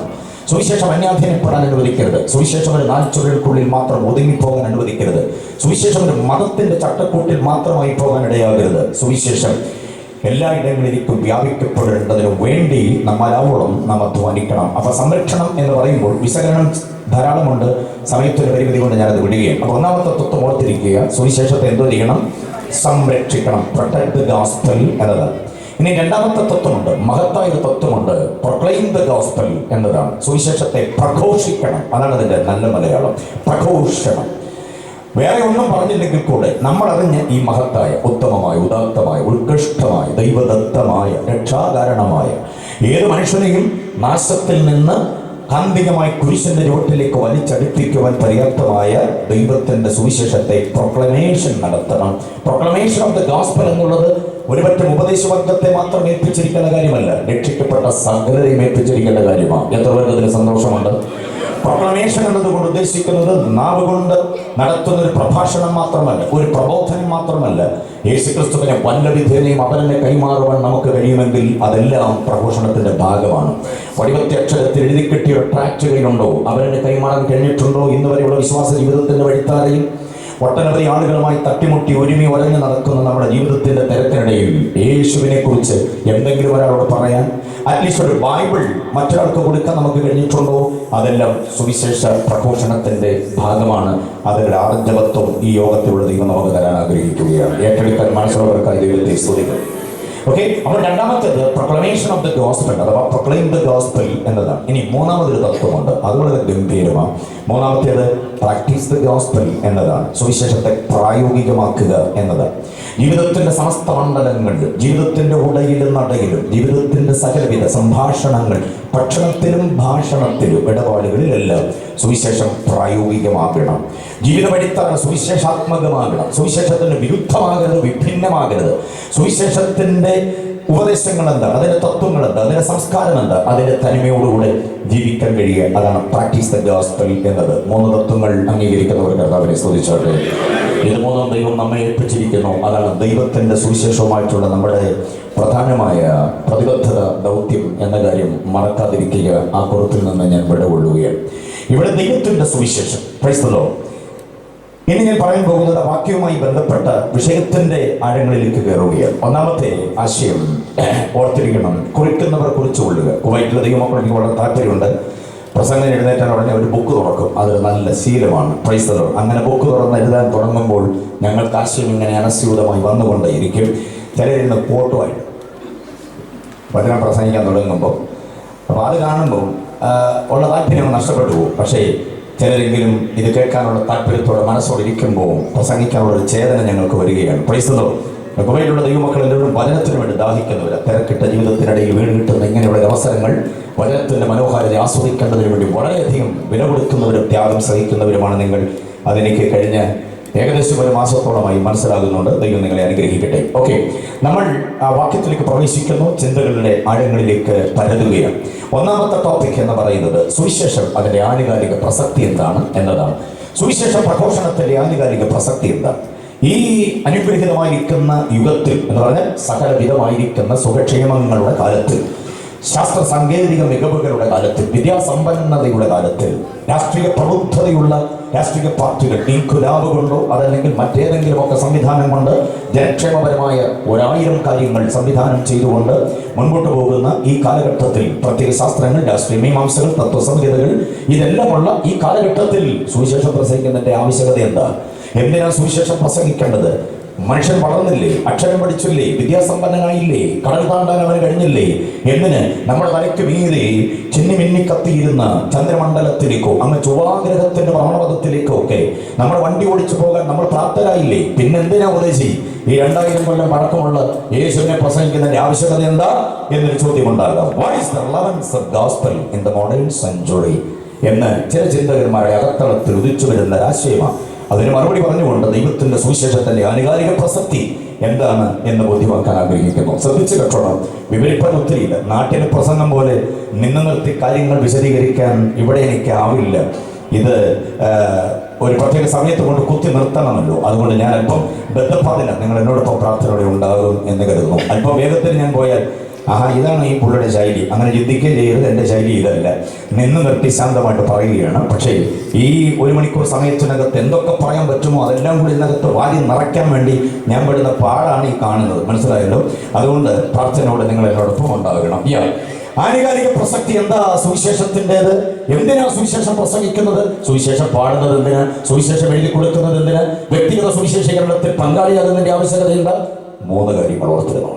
സുവിശേഷം അന്യാധീനപ്പെടാൻ അനുവദിക്കരുത്. സുവിശേഷം ഒരു 4 ചുവരുകൾക്കുള്ളിൽ മാത്രം ഒതുങ്ങിപ്പോകാൻ അനുവദിക്കരുത്. സുവിശേഷം ഒരു മതത്തിന്റെ ചട്ടക്കൂട്ടിൽ മാത്രമായി പോകാൻ ഇടയാകരുത്. സുവിശേഷം എല്ലായിടങ്ങളിലേക്കും വ്യാപിക്കപ്പെടേണ്ടതിനു വേണ്ടി നമ്മളാവോളം നാം അധ്വാനിക്കണം. അപ്പൊ സംരക്ഷണം എന്ന് പറയുമ്പോൾ വിശകലനം ധാരാളമുണ്ട്. സമയത്തിന്റെ പരിമിതി കൊണ്ട് ഞാനത് വിടുകയാണ്. അപ്പൊ 1ാമത്തെ തത്വം ഓർത്തിരിക്കുക, സുവിശേഷത്തെ എന്തോ ചെയ്യണം? സംരക്ഷിക്കണം. പ്രൊട്ടക്ട് ദ ഗോസ്പൽ എന്നതാണ്. ഇനി 2ാമത്തെ തത്വമുണ്ട്, മഹത്തായ ഒരു തത്വമുണ്ട്, പ്രൊക്ലെയിം ദ ഗോസ്പൽ എന്നതാണ്. സുവിശേഷത്തെ പ്രഘോഷിക്കണം. അതാണ് അതിന്റെ നല്ല മലയാളം, പ്രഘോഷണം. വേറെ ഒന്നും പറഞ്ഞില്ലെങ്കിൽ കൂടെ നമ്മൾ അറിഞ്ഞ ഈ മഹത്തായ, ഉത്തമമായ, ഉദാത്തമായ, ഉത്കൃഷ്ടമായ, ദൈവദത്തമായ, രക്ഷാകാരണമായ, ഏത് മനുഷ്യനെയും നാശത്തിൽ നിന്ന് കാന്തികമായി കുരിശിന്റെ ചുവട്ടിലേക്ക് വലിച്ചടുപ്പിക്കുവാൻ പര്യാപ്തമായ ദൈവത്തിന്റെ സുവിശേഷത്തെ പ്രൊക്ലമേഷൻ നടത്തണം. പ്രൊക്ലമേഷൻ ഓഫ് ദ ഗോസ്പൽ എന്നുള്ളത് ഒരുപറ്റം ഉപദേശവർഗത്തെ മാത്രം ഏൽപ്പിച്ചിരിക്കുന്ന കാര്യമല്ല, രക്ഷിക്കപ്പെട്ട സകലരെയും ഏൽപ്പിച്ചിരിക്കേണ്ട കാര്യമാണ്. എത്ര പേർക്ക് അതിന് സന്തോഷമുണ്ട്? പ്രൊക്ലമേഷൻ എന്നതുകൊണ്ട് ഉദ്ദേശിക്കുന്നത് നാവ് കൊണ്ട് നടത്തുന്ന ഒരു പ്രഭാഷണം മാത്രമല്ല, ഒരു പ്രബോധനം മാത്രമല്ല. യേശുക്രിസ്തുവിനെ വല്ലവിധേനയും അവനെ കൈമാറുവാൻ നമുക്ക് കഴിയുമെങ്കിൽ അതെല്ലാം പ്രഘോഷണത്തിന്റെ ഭാഗമാണ്. വടിവത്തെ അക്ഷരത്തിൽ എഴുതി കിട്ടിയ ട്രാക്ട് കയ്യിലുണ്ടോ? അവനെ കൈമാറാൻ കഴിഞ്ഞിട്ടുണ്ടോ? ഇന്ന് വരെയുള്ള വിശ്വാസ ജീവിതത്തിന്റെ വഴിത്താരയിൽ ഒട്ടനവധി ആളുകളുമായി തട്ടിമുട്ടി ഒരുമി ഒരഞ്ഞു നടക്കുന്ന നമ്മുടെ ജീവിതത്തിന്റെ തിരക്കിനിടയിൽ യേശുവിനെ കുറിച്ച് എന്തെങ്കിലും ഒരാളോട് പറയാൻ, അറ്റ്ലീസ്റ്റ് ഒരു ബൈബിൾ മറ്റൊരാൾക്ക് കൊടുക്കാൻ നമുക്ക് കഴിഞ്ഞിട്ടുണ്ടോ? അതെല്ലാം സുവിശേഷ പ്രഘോഷണത്തിന്റെ ഭാഗമാണ്. അതിന്റെ ആർജവത്വം ഈ യോഗത്തിലുള്ള ദൈവം നമുക്ക് തരാൻ ആഗ്രഹിക്കുകയാണ്. ഏറ്റെടുക്കാൻ മനസ്സിലുള്ളവർക്കായി ദൈവത്തെ സ്തുതിക്കും. ഓക്കെ, അപ്പോൾ 2ാമത്തേത് പ്രൊക്ലമേഷൻ ഓഫ് ദ ഗോസ്പൽ അഥവാ പ്രൊക്ലെയിം ദ ഗോസ്പൽ എന്നതാണ്. ഇനി 3ാമതൊരു തത്വമുണ്ട്, അത് വളരെ ഗംഭീരമാണ്. 3ാമത്തേത് പ്രാക്ടീസ് ദ ഗോസ്പൽ എന്നതാണ്. സുവിശേഷത്തെ പ്രായോഗികമാക്കുക എന്നതാണ്. ജീവിതത്തിന്റെ സമസ്ത മണ്ഡലങ്ങളിലും, ജീവിതത്തിന്റെ ഉടയിലും നടയിലും, ജീവിതത്തിന്റെ സകലവിധ സംഭാഷണങ്ങൾ, ഭക്ഷണത്തിലും ഭാഷണത്തിലും, ഇടപാടുകളിലെല്ലാം സുവിശേഷം പ്രായോഗികമാകണം. ജീവിത വഴിത്താര സുവിശേഷാത്മകമാകണം. സുവിശേഷത്തിന് വിരുദ്ധമാകരുത്, വിഭിന്നമാകരുത്. സുവിശേഷത്തിന്റെ ഉപദേശങ്ങൾ എന്താ, അതിന്റെ തത്വങ്ങൾ എന്താ, അതിന്റെ സംസ്കാരം എന്താ, അതിന്റെ തനിമയോടുകൂടെ ജീവിക്കാൻ കഴിയുക. അതാണ് പ്രാക്ടീസ് ദ ഗോസ്പൽ എന്നത്. 3 തത്വങ്ങൾ അംഗീകരിക്കുന്നവർ കർത്താവിനെ സ്തുതിച്ചാട്ടെ. ഇത് 3 ദൈവം നമ്മെ ഏൽപ്പിച്ചിരിക്കുന്നു. അതാണ് ദൈവത്തിന്റെ സുവിശേഷവുമായിട്ടുള്ള നമ്മുടെ പ്രധാനമായ പ്രതിബദ്ധത, ദൗത്യം എന്ന കാര്യം മറക്കാതിരിക്കുക. ആ പുറത്തിൽ നിന്ന് ഞാൻ വിടകൊള്ളുകയാണ്. ഇവിടെ ദൈവത്തിന്റെ സുവിശേഷം. Price the Lord. ഇനി ഞാൻ പറയാൻ പോകുന്നത് വാക്യവുമായി ബന്ധപ്പെട്ട വിഷയത്തിന്റെ ആഴങ്ങളിലേക്ക് കയറുകയാണ്. 1ാമത്തെ ആശയം ഓർത്തിരിക്കണം, കുറിക്കുന്നവർ കുറിച്ചുകൊള്ളുക. കുവൈറ്റിലെ ദൈവമക്കൾ എനിക്ക് വളരെ താല്പര്യമുണ്ട്. പ്രസംഗം എഴുന്നേറ്റാൻ ഉടനെ ഒരു ബുക്ക് തുറക്കും. അതൊരു നല്ല ശീലമാണ്. Price the Lord. അങ്ങനെ ബുക്ക് തുറന്ന് എഴുതാൻ തുടങ്ങുമ്പോൾ ഞങ്ങൾക്ക് ആശയം ഇങ്ങനെ അനസ്യൂതമായി വന്നുകൊണ്ടേയിരിക്കും. ചിലരിന്ന് ഫോട്ടോയായിട്ട് വചനം പ്രസംഗിക്കാൻ തുടങ്ങുമ്പോൾ, അപ്പോൾ അത് കാണുമ്പോൾ ഉള്ള താല്പര്യം നഷ്ടപ്പെട്ടു പോകും. പക്ഷേ ചിലരെങ്കിലും ഇത് കേൾക്കാനുള്ള താല്പര്യത്തോടെ മനസ്സോടെ ഇരിക്കുമ്പോൾ പ്രസംഗിക്കാനുള്ള ഒരു ചേതന ഞങ്ങൾക്ക് വരികയാണ്. Price the Lord. കുവൈറ്റിലുള്ള ദൈവമക്കൾ എല്ലാവരും വചനത്തിന് വേണ്ടി ദാഹിക്കുന്നവർ, തിരക്കിട്ട ജീവിതത്തിനിടയിൽ വീണ് കിട്ടുന്ന ഇങ്ങനെയുള്ള അവസരങ്ങൾ വചനത്തിന്റെ മനോഹാരിത ആസ്വദിക്കേണ്ടതിന് വേണ്ടി വളരെയധികം വില കൊടുക്കുന്നവരും ത്യാഗം സഹിക്കുന്നവരുമാണ് നിങ്ങൾ. അതെനിക്ക് കഴിഞ്ഞ ഏകദേശം 1 മാസത്തോളമായി മനസ്സിലാകുന്നുണ്ട്. ദൈവം നിങ്ങളെ അനുഗ്രഹിക്കട്ടെ. ഓക്കെ, നമ്മൾ ആ വാക്യത്തിലേക്ക് പ്രവേശിക്കുന്നു, ചിന്തകളുടെ ആഴങ്ങളിലേക്ക് പരതുകയാണ്. 1ാമത്തെ ടോപ്പിക് എന്ന് പറയുന്നത് സുവിശേഷം, അതിന്റെ ആനുകാലിക പ്രസക്തി എന്താണ് എന്നതാണ്. സുവിശേഷ പ്രഘോഷണത്തിന്റെ ആനുകാലിക പ്രസക്തി എന്താണ്? ഈ അനുഗ്രഹീതമായിരിക്കുന്ന യുഗത്തിൽ എന്ന് പറഞ്ഞാൽ സകലവിധമായിരിക്കുന്ന സുഖക്ഷേമങ്ങളുടെ കാലത്തിൽ, ശാസ്ത്ര സാങ്കേതിക മികവുകളുടെ കാലത്തിൽ, വിദ്യാസമ്പന്നതയുടെ കാലത്തിൽ, രാഷ്ട്രീയ പ്രബുദ്ധതയുള്ള രാഷ്ട്രീയ പാർട്ടികൾ ഇൻകുലാബ് കൊണ്ടോ അതല്ലെങ്കിൽ മറ്റേതെങ്കിലുമൊക്കെ സംവിധാനം കൊണ്ട് ജനക്ഷേമപരമായ 1000 കാര്യങ്ങൾ സംവിധാനം ചെയ്തുകൊണ്ട് മുൻപോട്ട് പോകുന്ന ഈ കാലഘട്ടത്തിൽ, പ്രത്യേക ശാസ്ത്രങ്ങൾ, രാഷ്ട്രീയ മീമാംസകൾ, തത്വസംഹിതകൾ, ഇതെല്ലാമുള്ള ഈ കാലഘട്ടത്തിൽ സുവിശേഷം പ്രസംഗിക്കുന്നതിന്റെ ആവശ്യകത എന്താ? എന്തിനാ സുവിശേഷം പ്രസംഗിക്കേണ്ടത്? മനുഷ്യൻ വളർന്നില്ലേ, അക്ഷരം പഠിച്ചില്ലേ, വിദ്യാസമ്പന്നനായില്ലേ, കടൽ താണ്ടാൻ അവന് കഴിഞ്ഞില്ലേ? എന്തിന് നമ്മുടെ തലയ്ക്ക് മീതെ ചിന്നി മിന്നി കത്തിയിരുന്ന ചന്ദ്രമണ്ഡലത്തിലേക്കോ അങ്ങ് ചൊവ്വാഗ്രഹത്തിന്റെ ഭ്രമണപഥത്തിലേക്കോ ഒക്കെ നമ്മൾ വണ്ടി ഓടിച്ചു പോകാൻ നമ്മൾ പ്രാപ്തരായില്ലേ? പിന്നെന്തിനാ ഉപദേശി ഈ 2000 കൊല്ലം പഴക്കമുള്ള യേശുവിനെ പ്രസംഗിക്കുന്നതിന്റെ ആവശ്യകത എന്താ എന്നൊരു ചോദ്യം ഉണ്ടാകാം. What is the relevance of gospel in the modern century എന്ന് ചില ചിന്തകന്മാരുടെ അകത്തളത്തിൽ ഉദിച്ചു വരുന്ന ഒരാശയമാണ്. അതിന് മറുപടി പറഞ്ഞുകൊണ്ട് ദൈവത്തിന്റെ സുവിശേഷത്തിന്റെ ആനുകാലിക പ്രസക്തി എന്താണ് എന്ന് ബോധ്യമാക്കാൻ ആഗ്രഹിക്കുന്നു. ശ്രദ്ധിച്ചു കേട്ടോണം. വിവരിപ്പാൻ ഒത്തിരിയില്ല. നാട്ടിലെ പ്രസംഗം പോലെ നിന്ന് നിർത്തി കാര്യങ്ങൾ വിശദീകരിക്കാൻ ഇവിടെ എനിക്ക് ആവില്ല. ഇത് ഒരു പ്രത്യേക സമയത്ത് കൊണ്ട് കുത്തി നിർത്തണമല്ലോ. അതുകൊണ്ട് ഞാൻ അല്പം ബദ്ധപ്പാടില്ല. നിങ്ങൾ എന്നോടൊപ്പം പ്രാർത്ഥനയോടെ ഉണ്ടാകും എന്ന് കരുതുന്നു. അല്പം വേഗത്തിൽ ഞാൻ പോയാൽ ഇതാണ് ഈ പുള്ളിയുടെ ശൈലി, അങ്ങനെ ചിന്തിക്കുകയും ചെയ്യരുത്. എൻ്റെ ശൈലി ഇതല്ല. നിന്ന് നിർത്തി ശാന്തമായിട്ട് പറയുകയാണ്. പക്ഷേ ഈ 1 മണിക്കൂർ സമയത്തിനകത്ത് എന്തൊക്കെ പറയാൻ പറ്റുമോ അതെല്ലാം കൂടി ഇതിനകത്ത് വാരി നിറയ്ക്കാൻ വേണ്ടി ഞാൻ പെടുന്ന പാടാണ് ഈ കാണുന്നത്. മനസ്സിലായല്ലോ? അതുകൊണ്ട് പ്രാർത്ഥനയോടെ നിങ്ങൾ എന്നോടൊപ്പം ഉണ്ടാകണം. ആനുകാലിക പ്രസക്തി എന്താ സുവിശേഷത്തിൻ്റെത്? എന്തിനാ സുവിശേഷം പ്രസംഗിക്കുന്നത്? സുവിശേഷം പാടുന്നത് എന്തിനാ? സുവിശേഷം എഴുതി കൊടുക്കുന്നത് എന്തിനാ? വ്യക്തിഗത സുവിശേഷീകരണത്തിൽ പങ്കാളിയാകുന്നതിന്റെ ആവശ്യകത എന്താ? 3 കാര്യങ്ങൾ ഓർത്തിരുന്നു.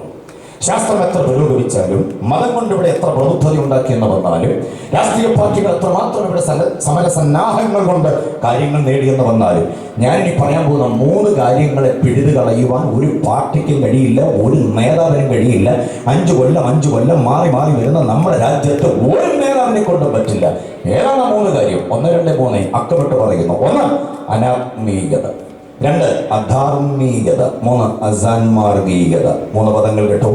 ശാസ്ത്രം എത്ര പുരോഗമിച്ചാലും, മതം കൊണ്ട് ഇവിടെ എത്ര പ്രബുദ്ധത ഉണ്ടാക്കിയെന്ന് വന്നാലും, രാഷ്ട്രീയ പാർട്ടികൾ എത്രമാത്രം ഇവിടെ സമരസന്നാഹങ്ങൾ കൊണ്ട് കാര്യങ്ങൾ നേടിയെന്ന് വന്നാലും, ഞാനിനി പറയാൻ പോകുന്ന 3 കാര്യങ്ങളെ പിഴുതു കളയുവാൻ ഒരു പാർട്ടിക്കും കഴിയില്ല, ഒരു നേതാവിനും കഴിയില്ല. 5 കൊല്ലം മാറി മാറി വരുന്ന നമ്മുടെ രാജ്യത്ത് ഒരു നേതാവിനെ കൊണ്ടും പറ്റില്ല. ഏതാണ് 3 കാര്യം? 1, 2, 3 അക്കമിട്ട് പറയുന്നു. 1 അനാത്മീയത, 2 അധാർമികത, 3 അസാൻമാർഗീകത. 3 പദങ്ങൾ കേട്ടോ.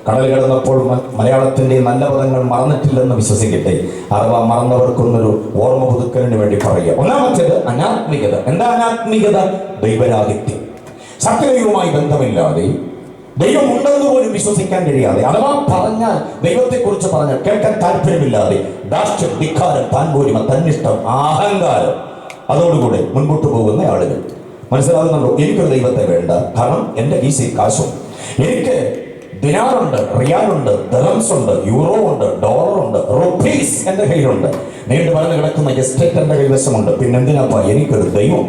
കടൽ കിടന്നപ്പോൾ മലയാളത്തിന്റെ നല്ല പദങ്ങൾ മറന്നിട്ടില്ലെന്ന് വിശ്വസിക്കട്ടെ. അഥവാ മറന്നവർക്കൊന്നൊരു ഓർമ്മ പുതുക്കലിന് വേണ്ടി പറയുക. ഒന്നാമത്തേത് അനാത്മികത. എന്താ അനാത്മികത? ദൈവരാഹിത്യം. സത്യദൈവവുമായി ബന്ധമില്ലാതെ, ദൈവം ഉണ്ടെന്ന് പോലും വിശ്വസിക്കാൻ കഴിയാതെ, അഥവാ പറഞ്ഞാൽ ദൈവത്തെക്കുറിച്ച് പറഞ്ഞാൽ കേൾക്കാൻ താല്പര്യമില്ലാതെ, ദാഷ്ട്യം, ധിക്കാരം, താൻപോരിമ, തന്നിഷ്ടം, അഹങ്കാരം, അതോടുകൂടെ മുൻപോട്ട് പോകുന്ന ആളുകൾ. മനസ്സിലാകുന്നുണ്ടോ? എനിക്കൊരു ദൈവത്തെ വേണ്ട. കാരണം എൻ്റെ കീസിൽ കാശും, എനിക്ക് ദിനാറുണ്ട്, റിയാലുണ്ട്, ദർഹംസ് ഉണ്ട്, യൂറോ ഉണ്ട്, ഡോളർ ഉണ്ട്, റുപ്പീസ് എൻ്റെ കയ്യിലുണ്ട്, നീണ്ടു പറഞ്ഞ് കിടക്കുന്ന എസ്റ്റേറ്റ് എൻ്റെ കൈവശമുണ്ട്. പിന്നെന്തിനാ എനിക്കൊരു ദൈവം?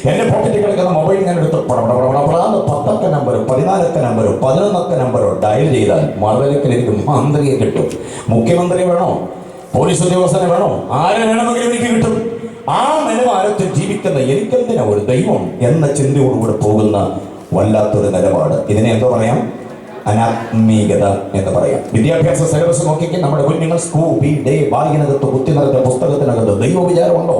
എൻ്റെ പോക്കറ്റിൽ കിടക്കുന്ന മൊബൈൽ ഞാൻ എടുത്ത് 10 നമ്പരോ 14 നമ്പരോ 11 നമ്പരോ ഡയൽ ചെയ്താൽ മറുതലക്കിൽ എനിക്ക് മന്ത്രിയെ കിട്ടും. മുഖ്യമന്ത്രി വേണോ, പോലീസ് ഉദ്യോഗസ്ഥനെ വേണോ, ആരെ വേണമെങ്കിലും എനിക്ക് കിട്ടും. ആ നിലവാരത്തിൽ ജീവിക്കുന്ന എനിക്കെന്തിനാ ഒരു ദൈവം എന്ന ചിന്തയോടുകൂടെ പോകുന്ന വല്ലാത്തൊരു നിലപാട്. ഇതിനെ എന്തോ പറയാം? അനാത്മീകത എന്ന് പറയാം. വിദ്യാഭ്യാസ സിലബസ് നോക്കിക്കും നമ്മുടെ കുഞ്ഞുങ്ങൾ ബാഗിനകത്ത് കുത്തി നിറച്ച പുസ്തകത്തിനകത്ത് ദൈവവിചാരമുണ്ടോ?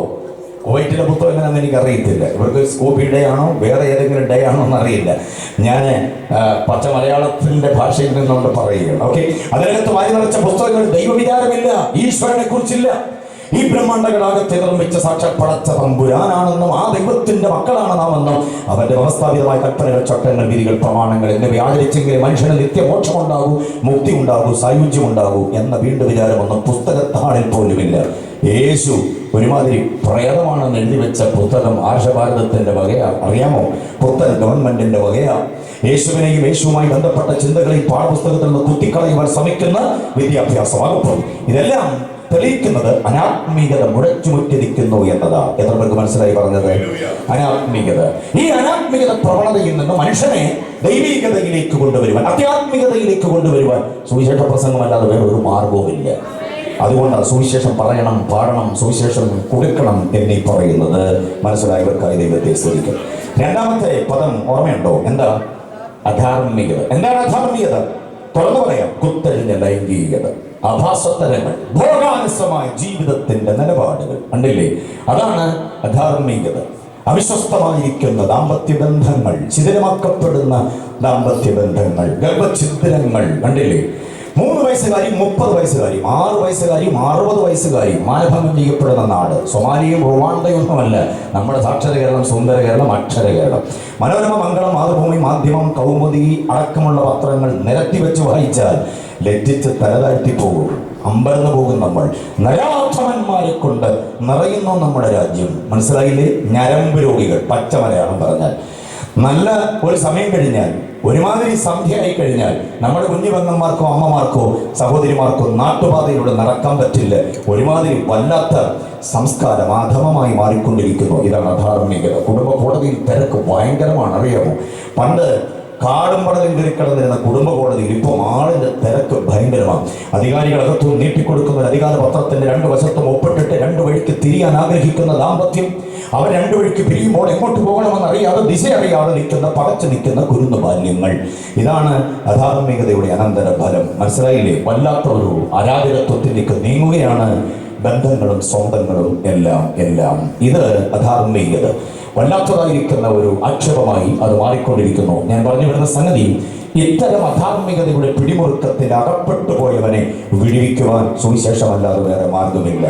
കുവൈറ്റിലെ പുസ്തകം എങ്ങനെയാണെന്ന് എനിക്ക് അറിയത്തില്ല. ഇവർക്ക് സ്കൂബി ഡേ ആണോ വേറെ ഏതെങ്കിലും ഡേ ആണോ എന്നറിയില്ല. ഞാൻ പച്ച മലയാളത്തിന്റെ ഭാഷയിൽ നിന്നുകൊണ്ട് പറയുകയാണ്. ഓക്കെ, അതിനകത്ത് വാരി നിറച്ച പുസ്തകങ്ങൾ ദൈവവിചാരമില്ല, ഈശ്വരനെ കുറിച്ചില്ല. ഈ ബ്രഹ്മാണ്ടകളാകത്തെ നിർമ്മിച്ച സാക്ഷാൽ പടച്ച തമ്പുരാനാണെന്നും ആ ദൈവത്തിന്റെ മക്കളാണ് നാമെന്നും അവന്റെ വ്യവസ്ഥാപിതമായ കൽപ്പനകൾ, ചട്ടങ്ങൾ, വിധികൾ, പ്രമാണങ്ങൾ എന്നിവ ആചരിച്ചെങ്കിൽ മനുഷ്യന് നിത്യമോക്ഷം ഉണ്ടാകൂ, മുക്തി ഉണ്ടാകൂ, സായുജ്യം ഉണ്ടാകൂ എന്ന വീണ്ടും വിചാരമൊന്നും പുസ്തകത്താളിൽ പോലുമില്ല. യേശു ഒരുമാതിരി പ്രേതമാണെന്ന് എഴുതി വെച്ച പുസ്തകം ആർഷഭാരതത്തിന്റെ വകയാ. അറിയാമോ? പുത്തൻ ഗവൺമെന്റിന്റെ വകയാ. യേശുവിനെയും യേശുവുമായി ബന്ധപ്പെട്ട ചിന്തകളെയും പാഠപുസ്തകത്തിൽ നിന്ന് കുത്തിക്കളയുവാൻ ശ്രമിക്കുന്ന വിദ്യാഭ്യാസ വകുപ്പ്. ഇതെല്ലാം തെളിയിക്കുന്നത് അനാത്മീകത മുഴച്ചുമുറ്റിരിക്കുന്നു എന്നതാ. എത്ര പേർക്ക് മനസ്സിലായി പറഞ്ഞത്? അനാത്മീകത. ഈ അനാത്മീകത പ്രവണതയിൽ നിന്ന് മനുഷ്യനെ ദൈവീകതയിലേക്ക് കൊണ്ടുവരുവാൻ, അത്യാത്മികതയിലേക്ക് കൊണ്ടുവരുവാൻ സുവിശേഷ പ്രസംഗമല്ലാതെ വേറെ ഒരു മാർഗവുമില്ല. അതുകൊണ്ടാണ് സുവിശേഷം പറയണം, പാടണം, സുവിശേഷം കൊടുക്കണം എന്നീ പറയുന്നത്. മനസ്സിലായവർക്കായി ദൈവത്തെ സ്തുതിക്കും. 2ാമത്തെ പദം ഓർമ്മയുണ്ടോ? എന്താ? അധാർമികത. എന്താണ് അധാർമികത? തുറന്നു പറയാം. കുത്തഴിഞ്ഞ ലൈംഗികത, അഭാസത്തരങ്ങൾ, ഭോഗാനുസമായ ജീവിതത്തിന്റെ നിലപാടുകൾ കണ്ടില്ലേ? അതാണ് അധാർമികത. അവിശ്വസ്തമായിരിക്കുന്ന ദാമ്പത്യ ബന്ധങ്ങൾ, ശിഥിലമാക്കപ്പെടുന്ന ദാമ്പത്യ ബന്ധങ്ങൾ, ഗർഭഛിദ്രങ്ങൾ കണ്ടില്ലേ? 3 വയസ്സുകാരി 30 വയസ്സുകാരി 6 വയസ്സുകാരി 60 വയസ്സുകാരി മാനഭംഗം ചെയ്യപ്പെടുന്ന നാട്. സൊമാലിയും റുവാണ്ടയൊന്നുമല്ല, നമ്മുടെ സാക്ഷര കേരളം, സുന്ദര കേരളം, അക്ഷര കേരളം. മനോരമ, മംഗളം, മാതൃഭൂമി, മാധ്യമം, കൗമുദി അടക്കമുള്ള പത്രങ്ങൾ നിരത്തി വെച്ച് വായിച്ചാൽ ലജ്ജിച്ച് തലതാഴ്ത്തിപ്പോകും. അമ്പരന്ന് പോകും നമ്മൾ. നരാധമന്മാരെ കൊണ്ട് നിറയുന്നു നമ്മുടെ രാജ്യം. മനസ്സിലായില്ലേ? ഞരമ്പ് രോഗികൾ, പച്ച മലയാളം പറഞ്ഞാൽ. നല്ല ഒരു സമയം കഴിഞ്ഞാൽ, ഒരുമാതിരി സന്ധ്യയായി കഴിഞ്ഞാൽ നമ്മുടെ കുഞ്ഞു പെങ്ങന്മാർക്കോ അമ്മമാർക്കോ സഹോദരിമാർക്കോ നാട്ടുപാതയിലൂടെ നടക്കാൻ പറ്റില്ല. ഒരുമാതിരി വല്ലാത്ത സംസ്കാരം അധമമായി മാറിക്കൊണ്ടിരിക്കുന്നു. ഇതാണ് അധാർമികത. കുടുംബ കോടതിയിൽ തിരക്ക് ഭയങ്കരമാണ്, അറിയാമോ? പണ്ട് കാടും പടലും കയറിക്കിടന്നിരുന്ന കുടുംബ കോടതിയിൽ ഇപ്പോൾ ആളിന്റെ തിരക്ക് ഭയങ്കരമാണ്. അധികാരികൾ അകത്തും നീട്ടിക്കൊടുക്കുന്ന ഒരു അധികാര പത്രത്തിന്റെ 2 വശത്തും ഒപ്പിട്ടിട്ട് 2 വഴിക്ക് തിരിയാൻ ആഗ്രഹിക്കുന്ന ദാമ്പത്യം. അവർ 2 വഴിക്ക് പിരിയുമ്പോൾ എങ്ങോട്ട് പോകണമെന്ന് അറിയാതെ, ദിശ അറിയാതെ പകച്ചു നിൽക്കുന്ന കുരുന്നു ബാല്യങ്ങൾ. ഇതാണ് അധാർമികതയുടെ അനന്തര ഫലം. മനസ്സിലായില്ലേ? വല്ലാത്ത ഒരു അരാജകത്വത്തിലേക്ക് നീങ്ങുകയാണ് ബന്ധങ്ങളും സ്വന്തങ്ങളും എല്ലാം. ഇത് അധാർമികത വല്ലാത്തതായിരിക്കുന്ന ഒരു ആക്ഷേപമായി അത് മാറിക്കൊണ്ടിരിക്കുന്നു. ഞാൻ പറഞ്ഞു വരുന്ന സംഗതി, ഇത്തരം അധാർമികതയുടെ പിടിമുറുക്കത്തിൽ അകപ്പെട്ടു പോയവനെ വിടുവിക്കുവാൻ സുവിശേഷമല്ലാതെ വേറെ മാർഗമില്ല.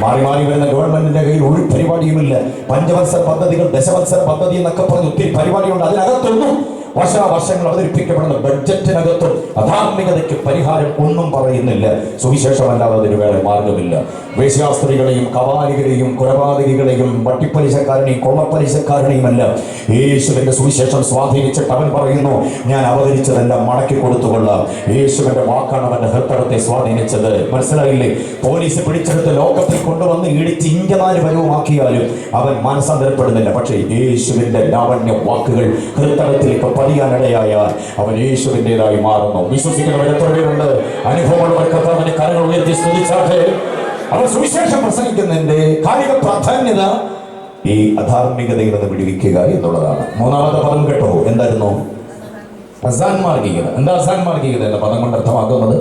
മാറി വരുന്ന ഗവൺമെന്റിന്റെ കയ്യിൽ ഒരു പരിപാടിയുമില്ല. 5 വത്സര പദ്ധതികൾ, ദശവത്സര പദ്ധതി എന്നൊക്കെ പറഞ്ഞ് ഒത്തിരി പരിപാടിയുണ്ട്. അതിനകത്തൊന്നും വർഷാവർഷങ്ങൾ അവതരിപ്പിക്കപ്പെടുന്ന ബഡ്ജറ്റിനകത്തും അധാർമികതയ്ക്ക് പരിഹാരം ഒന്നും പറയുന്നില്ല. സുവിശേഷമല്ലാതെ അതിന് വേറെ മാർഗമില്ല. വേശ്യാസ്ത്രീകളെയും കവാലികളെയും കൊലപാതകികളെയും വട്ടിപ്പലിശക്കാരനെയും കൊള്ളപ്പലിശക്കാരനെയുമല്ല യേശുവിന്റെ സുവിശേഷം സ്വാധീനിച്ചിട്ട് അവൻ പറയുന്നു, ഞാൻ അവതരിച്ചതെല്ലാം മടക്കി കൊടുത്തുകൊള്ളാം. യേശുവിന്റെ വാക്കാണ് അവന്റെ ഹൃദയത്തെ സ്വാധീനിച്ചത്. മനസ്സിലായില്ലേ? പോലീസ് പിടിച്ചെടുത്ത് ലോകത്തിൽ കൊണ്ടുവന്ന് ഇടിച്ച് ഇഞ്ചനാല് വരവുമാക്കിയാലും അവൻ മനസ്സാന്തരപ്പെടുന്നില്ല. പക്ഷേ യേശുവിന്റെ ലാവണ്യ വാക്കുകൾ ഹൃദയത്തിലേക്ക് പതിയാനിടയായാൽ അവൻ യേശുവിൻ്റെതായി മാറുന്നു. വിശ്വസിക്കുന്നവർ എത്ര പേരുണ്ട്? അനുഭവമുള്ളവർ കർത്താവിന്റെ കരങ്ങൾ ഉയർത്തി സ്തുതിച്ചാട്ടെ. അവർ സുവിശേഷം പ്രസംഗിക്കുന്നതിന്റെ കാലിക പ്രാധാന്യത ഈ അധാർമികതയിൽ നിന്ന് വിടുവിക്കുക എന്നുള്ളതാണ്. 3ാമത്തെ പദം കേട്ടോ, എന്തായിരുന്നു? അസാൻമാർഗികത. എന്താ അസാൻമാർഗികത എന്ന പദം കൊണ്ട് അർത്ഥമാക്കുന്നത്?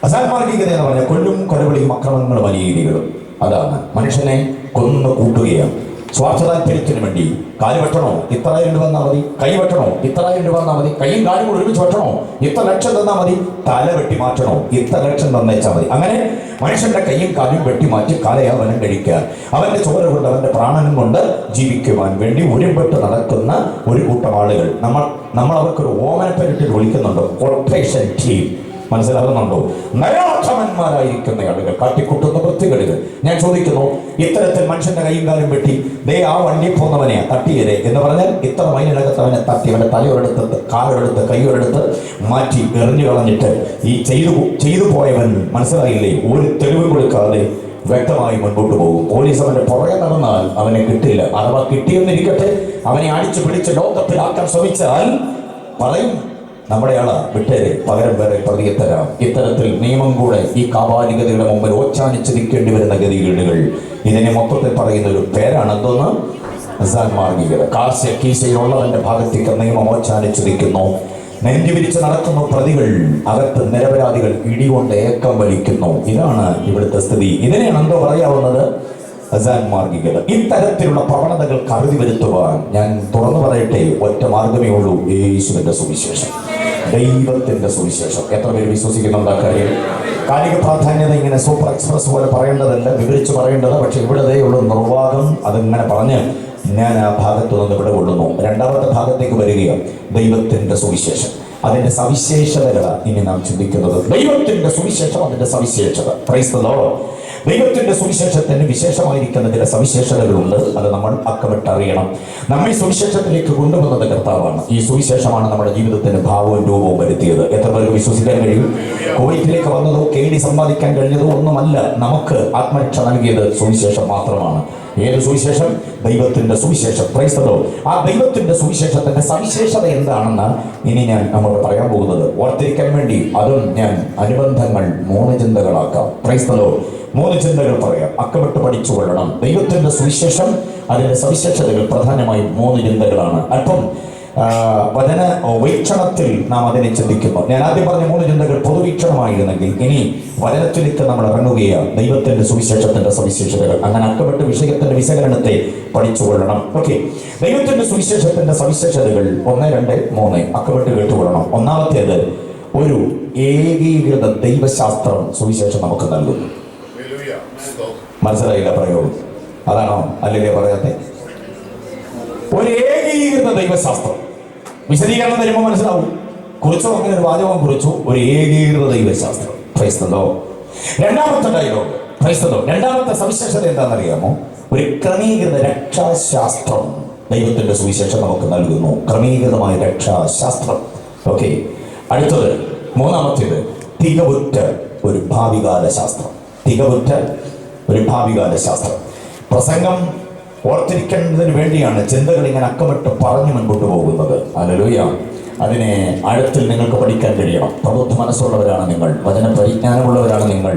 അസാൻമാർഗികത എന്ന് പറഞ്ഞാൽ കൊല്ലും കൊലവിളിയും അക്രമങ്ങളും അനീതികളും. അതാണ് മനുഷ്യനെ കൊന്നു കൂട്ടുകയാണ്. സ്വാർത്ഥ താല്പര്യത്തിന് വേണ്ടി കാല് വെട്ടണോ, ഇത്ര 1000 രൂപ തന്നാൽ മതി. കൈ വെട്ടണോ, ഇത്ര 1000 രൂപ തന്നാൽ മതി. കൈയും കാലും കൂടി ഒരുമിച്ച് വെട്ടണോ, ഇത്ര ലക്ഷം തന്നാൽ മതി. തല വെട്ടി മാറ്റണോ, ഇത്ര ലക്ഷം തന്നേച്ചാൽ മതി. അങ്ങനെ മനുഷ്യന്റെ കൈയും കാലും വെട്ടിമാറ്റി കാലയാവനം കഴിക്കാൻ, അവന്റെ ചോര കൊണ്ട് അവന്റെ പ്രാണനും കൊണ്ട് ജീവിക്കുവാൻ വേണ്ടി ഒരുപെട്ട് നടക്കുന്ന ഒരു കൂട്ടം ആളുകൾ. നമ്മൾ അവർക്കൊരു ഓമനപ്പേരിട്ട് വിളിക്കുന്നുണ്ട്, കൊട്ടേഷൻ ടീം. മനസ്സിലാകുന്നുണ്ടോ? നരാധമന്മാരായിരിക്കുന്ന ആളുകൾ, കാട്ടിക്കൂട്ടുന്ന വൃത്തികേടുകൾ. ഞാൻ ചോദിക്കുന്നു, ഇത്തരത്തിൽ മനുഷ്യന്റെ കൈയും കാലും വെട്ടി ദേ ആ വണ്ടി പോകുന്നവനെയാ തട്ടിയതേ എന്ന് പറഞ്ഞാൽ ഇത്ര മൈനകത്ത് അവനെ തട്ടി അവന്റെ തലയൊരെടുത്ത് കാലൊരെടുത്ത് കൈയൊരെടുത്ത് മാറ്റി എറിഞ്ഞു കളഞ്ഞിട്ട് ഈ ചെയ്തു പോയവൻ, മനസ്സിലായില്ലേ, ഒരു തെളിവ് കൊടുക്കാതെ വ്യക്തമായി മുൻപോട്ട് പോകും. പോലീസ് അവന്റെ പുറകെ നടന്നാൽ അവനെ കിട്ടില്ല. അഥവാ കിട്ടിയെന്നിരിക്കട്ടെ, അവനെ അടിച്ചു പിടിച്ച് ലോകത്തിലാക്കാൻ ശ്രമിച്ചാൽ പറയും, നമ്മുടെ ആള് വിട്ടേരെ, പകരം വേറെ പ്രതിയെ തരാം. ഇത്തരത്തിൽ നിയമം കൂടെ ഈ കാപാലികതയുടെ മുമ്പിൽ ഓച്ചാനിച്ച് നിൽക്കേണ്ടി വരുന്ന ഗതികേടുകൾ. ഇതിനെ മൊത്തത്തിൽ പറയുന്ന ഒരു പേരാണ് എന്തോന്ന്? അസാൻമാർഗികത. കീശയിലുള്ളവന്റെ ഭാഗത്തേക്ക് നിയമം ഓച്ചാനിച്ച് നിൽക്കുന്നു. നെഞ്ചു വിരിച്ച് നടക്കുന്ന പ്രതികൾ, അകത്ത് നിരപരാധികൾ ഇടികൊണ്ട് ഏക്കം വലിക്കുന്നു. ഇതാണ് ഇവിടുത്തെ സ്ഥിതി. ഇതിനെയാണ് എന്തോ പറയാവുന്നത്? അസാൻമാർഗികത. ഇത്തരത്തിലുള്ള പ്രവണതകൾ കരുതി വരുത്തുവാൻ ഞാൻ തുറന്നു പറയട്ടെ, ഒറ്റ മാർഗമേ ഉള്ളൂ, യേശുവിന്റെ സുവിശേഷം, ദൈവത്തിന്റെ സുവിശേഷം. എത്ര പേര് വിശ്വസിക്കുന്നുണ്ട്? കാര്യം കാലിക പ്രാധാന്യത ഇങ്ങനെ സൂപ്പർ എക്സ്പ്രസ് പോലെ പറയേണ്ടതല്ല, വിവരിച്ച് പറയേണ്ടത്. പക്ഷെ ഇവിടതേയുള്ള നിർവാഹം അതിങ്ങനെ പറഞ്ഞ് ഞാൻ ആ ഭാഗത്തു നിന്ന് ഇവിടെ കൊള്ളുന്നു. 2ാമത്തെ ഭാഗത്തേക്ക് വരികയാണ്, ദൈവത്തിന്റെ സുവിശേഷം. അതിന്റെ സവിശേഷതകളാണ് ഇനി നാം ചിന്തിക്കുന്നത്. ദൈവത്തിന്റെ സുവിശേഷം, അതിന്റെ സവിശേഷത. Price the Lord. ദൈവത്തിന്റെ സുവിശേഷത്തിന് വിശേഷമായിരിക്കുന്ന ചില സവിശേഷതകളുണ്ട്. അത് നമ്മൾ അക്കമിട്ടറിയണം. നമ്മെ സുവിശേഷത്തിലേക്ക് കൊണ്ടുവന്നത് കർത്താവാണ്. ഈ സുവിശേഷമാണ് നമ്മുടെ ജീവിതത്തിന് ഭാവവും രൂപവും വരുത്തിയത്. എത്ര പേർക്ക് വിശ്വസിക്കാൻ കഴിയും? കുവൈറ്റിലേക്ക് വന്നതോ KD സമ്പാദിക്കാൻ കഴിഞ്ഞതോ ഒന്നുമല്ല. നമുക്ക് ആത്മരക്ഷ നൽകിയത് സുവിശേഷം മാത്രമാണ്. ഏത് സുവിശേഷം? ദൈവത്തിന്റെ സുവിശേഷം. Price the Lord. ആ ദൈവത്തിന്റെ സുവിശേഷത്തിന്റെ സവിശേഷത എന്താണെന്ന് ഇനി ഞാൻ നമ്മോട് പറയാൻ പോകുന്നത്. ഓർത്തിരിക്കാൻ വേണ്ടി അതും ഞാൻ അനുബന്ധങ്ങൾ 3 ചിന്തകളാക്കാം. Praise the lord. 3 ചിന്തകൾ പറയാം, അക്കമിട്ട് പഠിച്ചു കൊള്ളണം. ദൈവത്തിന്റെ സുവിശേഷം, അതിന്റെ സവിശേഷതകൾ പ്രധാനമായും 3 ചിന്തകളാണ്. അല്പം വചന വീക്ഷണത്തിൽ നാം അതിനെ ചിന്തിക്കുന്നു. ഞാൻ ആദ്യം പറഞ്ഞ 3 ചിന്തകൾ പൊതുവീക്ഷണമായിരുന്നെങ്കിൽ ഇനി വചനത്തിലേക്ക് നമ്മൾ ഇറങ്ങുകയാണ്. ദൈവത്തിന്റെ സുവിശേഷത്തിന്റെ സവിശേഷതകൾ. അങ്ങനെ അക്കമിട്ട് വിഷയത്തിന്റെ വിശകലനത്തെ പഠിച്ചുകൊള്ളണം. ഓക്കെ, ദൈവത്തിന്റെ സുവിശേഷത്തിന്റെ സവിശേഷതകൾ 1, 2, 3 അക്കമിട്ട് കേട്ടുകൊള്ളണം. ഒന്നാമത്തേത്, ഒരു ഏകീകൃത ദൈവശാസ്ത്രം സുവിശേഷം നമുക്ക് നൽകുന്നു. മനസ്സിലായില്ല പ്രയോഗം? അതാണോ? അല്ലെങ്കിൽ പറയാത്തെ ഒരു ഏകീകൃത ദൈവശാസ്ത്രം. വിശദീകരണം തരുമ്പോൾ മനസ്സിലാവും. കുറിച്ചോ, അങ്ങനെ ഒരു വാചകം കുറിച്ചു, ഒരു ഏകീകൃത ദൈവശാസ്ത്രം. ക്രൈസ്തവോ രണ്ടാമത്തെ ഡയലോഗ്. ക്രൈസ്തവോ രണ്ടാമത്തെ സവിശേഷത എന്താണെന്നറിയാമോ? ഒരു ക്രമീകൃത രക്ഷാശാസ്ത്രം ദൈവത്തിന്റെ സുവിശേഷം നമുക്ക് നൽകുന്നു. ക്രമീകൃതമായ രക്ഷാശാസ്ത്രം. ഓക്കെ, അടുത്തത് മൂന്നാമത്തേത് തികവുറ്റ ഒരു ഭാവികാല ശാസ്ത്രം. തികവുറ്റ ഒരു ഭാവികാല ശാസ്ത്രം. പ്രസംഗം ഓർത്തിരിക്കേണ്ടതിന് വേണ്ടിയാണ് ചിന്തകൾ ഇങ്ങനെ അക്കമിട്ട് പറഞ്ഞു മുൻപോട്ട് പോകുന്നത്. ഹല്ലേലൂയ. അതിനെ ആഴത്തിൽ നിങ്ങൾക്ക് പഠിക്കാൻ കഴിയണം. പ്രബുദ്ധ മനസ്സുള്ളവരാണ് നിങ്ങൾ, വചന പരിജ്ഞാനമുള്ളവരാണ് നിങ്ങൾ.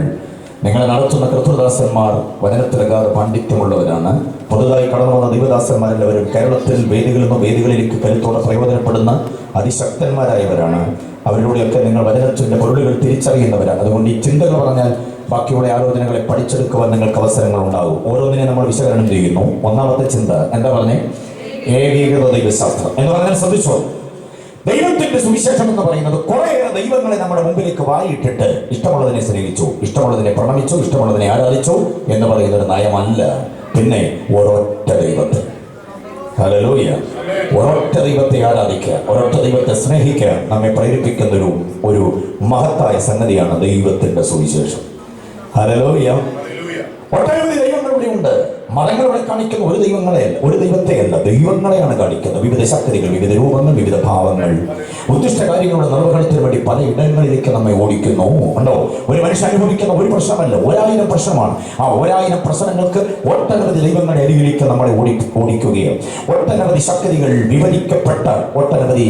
നിങ്ങളെ നടത്തുന്ന കർത്തൃദാസന്മാർ വചനത്തിലകാതെ പാണ്ഡിത്യമുള്ളവരാണ്. പുതുതായി കടന്നു വന്ന ദൈവദാസന്മാരെല്ലാവരും കേരളത്തിൽ വേദികളിൽ നിന്ന് വേദികളിലേക്ക് കരുത്തോടെ പ്രയോജനപ്പെടുന്ന അതിശക്തന്മാരായവരാണ്. അവരിലൂടെയൊക്കെ നിങ്ങൾ വചനത്തിന്റെ പൊരുളുകൾ തിരിച്ചറിയുന്നവരാണ്. അതുകൊണ്ട് ഈ ചിന്തകൾ പറഞ്ഞാൽ ബാക്കിയുള്ള ആലോചനകളെ പഠിച്ചെടുക്കുവാൻ നിങ്ങൾക്ക് അവസരങ്ങൾ ഉണ്ടാകും. ഓരോന്നിനെ നമ്മൾ വിശകലനം ചെയ്യുന്നു. ഒന്നാമത്തെ ചിന്ത എന്താ പറഞ്ഞേ? ഏകീകൃത ദൈവശാസ്ത്രം എന്ന് പറഞ്ഞാൽ ശ്രദ്ധിച്ചോ, ദൈവത്തിന്റെ സുവിശേഷം എന്ന് പറയുന്നത് കുറേയേറെ ദൈവങ്ങളെ നമ്മുടെ മുമ്പിലേക്ക് വായിട്ടിട്ട് ഇഷ്ടമുള്ളതിനെ സ്നേഹിച്ചു, ഇഷ്ടമുള്ളതിനെ പ്രണമിച്ചു, ഇഷ്ടമുള്ളതിനെ ആരാധിച്ചു എന്ന് പറയുന്ന ഒരു നയമല്ല. പിന്നെ ഒരൊറ്റ ദൈവത്തെ, ഹല്ലേലൂയ, ഒരൊറ്റ ദൈവത്തെ ആരാധിക്കുക, ഒരൊറ്റ ദൈവത്തെ സ്നേഹിക്കുക നമ്മെ പ്രേരിപ്പിക്കുന്ന ഒരു മഹത്തായ സംഗതിയാണ് ദൈവത്തിന്റെ സുവിശേഷം. ഹല്ലേലൂയ. ഒട്ടനവധി ദൈവങ്ങൾ ഇവിടെയുണ്ട്. മതങ്ങൾ ഇവിടെ കാണിക്കുന്ന ഒരു ദൈവങ്ങളെയല്ല, ഒരു ദൈവത്തെയല്ല, ദൈവങ്ങളെയാണ് കാണിക്കുന്നത്. വിവിധ ശക്തികൾ, വിവിധ രൂപങ്ങൾ, വിവിധ ഭാവങ്ങൾ, ഉദ്ദിഷ്ട കാര്യങ്ങളുടെ നിർവഹണത്തിന് വേണ്ടി പല ഇടങ്ങളിലേക്ക് നമ്മെ ഓടിക്കുന്നു. ഉണ്ടോ? ഒരു മനുഷ്യൻ അനുഭവിക്കുന്ന ഒരു പ്രശ്നമല്ല, 1000 പ്രശ്നമാണ്. ആ 1000 പ്രശ്നങ്ങൾക്ക് ഒട്ടനവധി ദൈവങ്ങളുടെ അരികിലേക്ക് നമ്മളെ ഓടിക്കുകയും ഒട്ടനവധി ശക്തികൾ, വിവരിക്കപ്പെട്ട ഒട്ടനവധി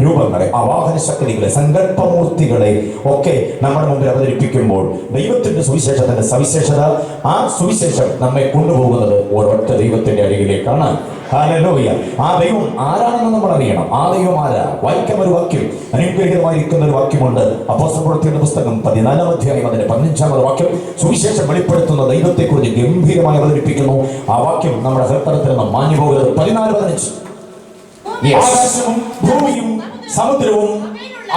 രൂപങ്ങളെ, ആവാഹന ശക്തികളെ, സങ്കല്പമൂർത്തികളെ ഒക്കെ നമ്മുടെ മുമ്പിൽ അവതരിപ്പിക്കുമ്പോൾ ദൈവത്തിന്റെ സുവിശേഷത്തിന്റെ സവിശേഷത, ആ സുവിശേഷം നമ്മെ കൊണ്ടുപോകുന്നത് ഒരൊറ്റ ദൈവത്തിന്റെ അരികിലേക്കാണ്. ഹല്ലേലൂയ. ആ ദൈവം ആരാണെന്ന് നമ്മൾ അറിയണം. ആ ദൈവം ആരാ? വായിക്കാൻ ഒരു വാക്യം, അനുഗ്രഹീതമായിരിക്കുന്ന ഒരു വാക്യമുണ്ട്. അപ്പോസ്തലപ്രവൃത്തിയുടെ പുസ്തകം 14-ാം അധ്യായം അതിന്റെ 15-ാമത് വാക്യം സുവിശേഷം വെളിപ്പെടുത്തുന്ന ദൈവത്തെക്കുറിച്ച് ഗംഭീരമായി അവതരിപ്പിക്കുന്നു. ആ വാക്യം നമ്മുടെ ഹൃദയത്തിൽ നിന്ന് മാഞ്ഞു പോകരുത്. 14-15. ആകാശവും ഭൂമിയും സമുദ്രവും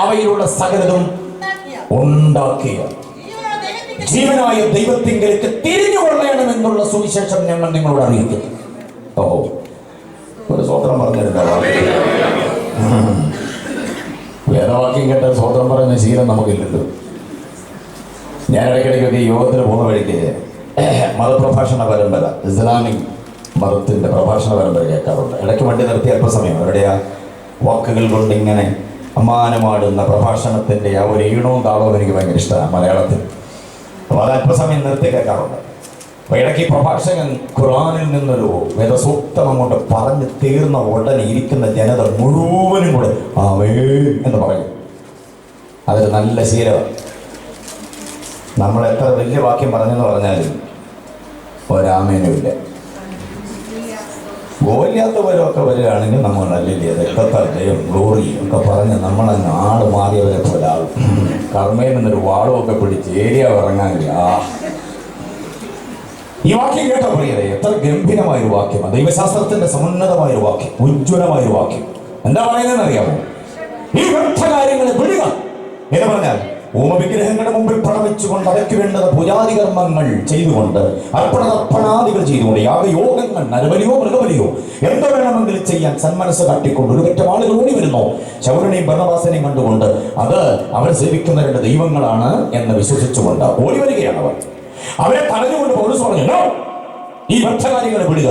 അവയിലുള്ള സകലതും ഉണ്ടാക്കിയ ജീവനായ ദൈവത്തിങ്കലേക്ക് തിരിഞ്ഞുകൊള്ളണമെന്നുള്ള സുവിശേഷം ഞങ്ങൾ നിങ്ങളോട് അറിയിക്കുന്നു. ഓ, ഒരു സ്വത്രം പറഞ്ഞിട്ടുണ്ടോ? വേദവാക്യം കേട്ട സ്വത്രം പറയുന്ന ശീലം നമുക്കില്ലല്ലോ. ഞാൻ ഇടയ്ക്കിടയ്ക്കൊക്കെ യോഗത്തിന് പോകുന്ന വഴിക്ക് മതപ്രഭാഷണ പരമ്പര, ഇസ്ലാമിക് മതത്തിന്റെ പ്രഭാഷണ പരമ്പര കേൾക്കാറുണ്ട്. ഇടയ്ക്ക് വണ്ടി നിർത്തി അല്പസമയം അവരുടെ ആ വാക്കുകൾ കൊണ്ട് ഇങ്ങനെ അമ്മാനമാടുന്ന പ്രഭാഷണത്തിന്റെ ആ ഒരു ഈണവും താളവും എനിക്ക് ഭയങ്കര ഇഷ്ടമാണ് മലയാളത്തിൽ. അപ്പോൾ അത് അല്പസമയം നിർത്തി കേൾക്കാറുണ്ട്. അപ്പോൾ ഇടയ്ക്ക് പ്രഭാഷകൻ ഖുർആനിൽ നിന്നൊരു വേദസൂക്തം അങ്ങോട്ട് പറഞ്ഞ് തീർന്ന ഉടനെ ഇരിക്കുന്ന ജനത മുഴുവനും കൂടെ ആമേൻ എന്ന് പറയും. അതൊരു നല്ല ശീലമാണ്. നമ്മൾ എത്ര വലിയ വാക്യം പറഞ്ഞെന്ന് പറഞ്ഞാലും ഒരാമേനും ഇല്ല. ഗോലിയാത്തവരൊക്കെ വരികയാണെങ്കിൽ നമ്മൾ നല്ലില്ലേ രക്തത്താൽജയം ഗ്ലോറി ഒക്കെ പറഞ്ഞ് നമ്മളങ്ങ് ആട് മാറിയവരെ പോലെ ആകും. കർമ്മയിൽ നിന്നൊരു വാളുമൊക്കെ പിടിച്ച് ഏരിയ ഇറങ്ങാനില്ല. ഈ വാക്യം കേട്ടോ പ്രിയരെ, എത്ര ഗംഭീരമായൊരു വാക്യമാണ്. ദൈവശാസ്ത്രത്തിന്റെ സമുന്നതമായൊരു വാക്യം, ഉജ്ജ്വലമായൊരു വാക്യം. എന്താ പറയുന്നതെന്ന് അറിയാമോ? ഈ വ്യർത്ഥ കാര്യങ്ങളെ വിടുക എന്ന് പറഞ്ഞാൽ ഹോമവിഗ്രഹങ്ങളുടെ മുമ്പിൽ പ്രണമിച്ചുകൊണ്ട് അവയ്ക്ക് വേണ്ടത് പൂജാതി കർമ്മങ്ങൾ ചെയ്തുകൊണ്ട്, അർപ്പണാദികൾ ചെയ്തുകൊണ്ട്, യാഗയോഗങ്ങൾ, നരബലിയോ മൃഗബലിയോ എന്തോ വേണമെങ്കിലും ചെയ്യാൻ സന്മനസ് കാട്ടിക്കൊണ്ട് ഒരു പറ്റം ആളുകൾ ഓടി വരുന്നു. ശൗരനെയും ഭരണവാസനെയും കണ്ടുകൊണ്ട് അത് അവർ സേവിക്കുന്ന 2 ദൈവങ്ങളാണ് എന്ന് വിശ്വസിച്ചുകൊണ്ട് ഓടി വരികയാണ് അവർ. അവരെ തടഞ്ഞുകൊണ്ട് പൗലോസ് പറഞ്ഞു, ഈ വ്യർത്ഥകാര്യങ്ങളെ വിടുക,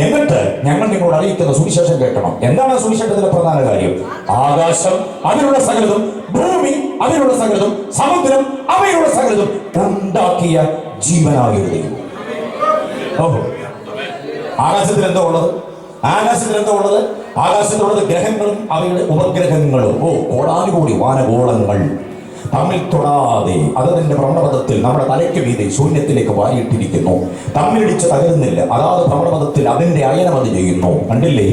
എന്നിട്ട് ഞങ്ങൾ നിങ്ങളോട് അറിയിക്കുന്ന സുവിശേഷം കേൾക്കണം. എന്താണ് സുവിശേഷത്തിന്റെ പ്രധാന കാര്യം? ആകാശം അതിലുള്ള സകലതും, ഭൂമി അതിലുള്ള സകലതും, സമുദ്രം അവയിലുള്ള സകലതും ഉണ്ടാക്കിയ ജീവനായൊരു ദൈവം. ഓഹോ, ആകാശത്തിൽ എന്തോ ഉള്ളത്? ആകാശത്തിലുള്ളത് ഗ്രഹങ്ങളും അവയുടെ ഉപഗ്രഹങ്ങളും. കോടാനുകൂടി വാനഗോളങ്ങൾ തമ്മിൽ തൊടാതെ അതതിന്റെ ഭ്രമണപഥത്തിൽ നമ്മുടെ തലയ്ക്ക് വീതി ശൂന്യത്തിലേക്ക് വാരിയിട്ടിരിക്കുന്നു. തമ്മിലിടിച്ച് തകരുന്നില്ല. അതാത് ഭ്രമണപഥത്തിൽ അതിന്റെ അയനം അത് ചെയ്യുന്നു. കണ്ടില്ലേ?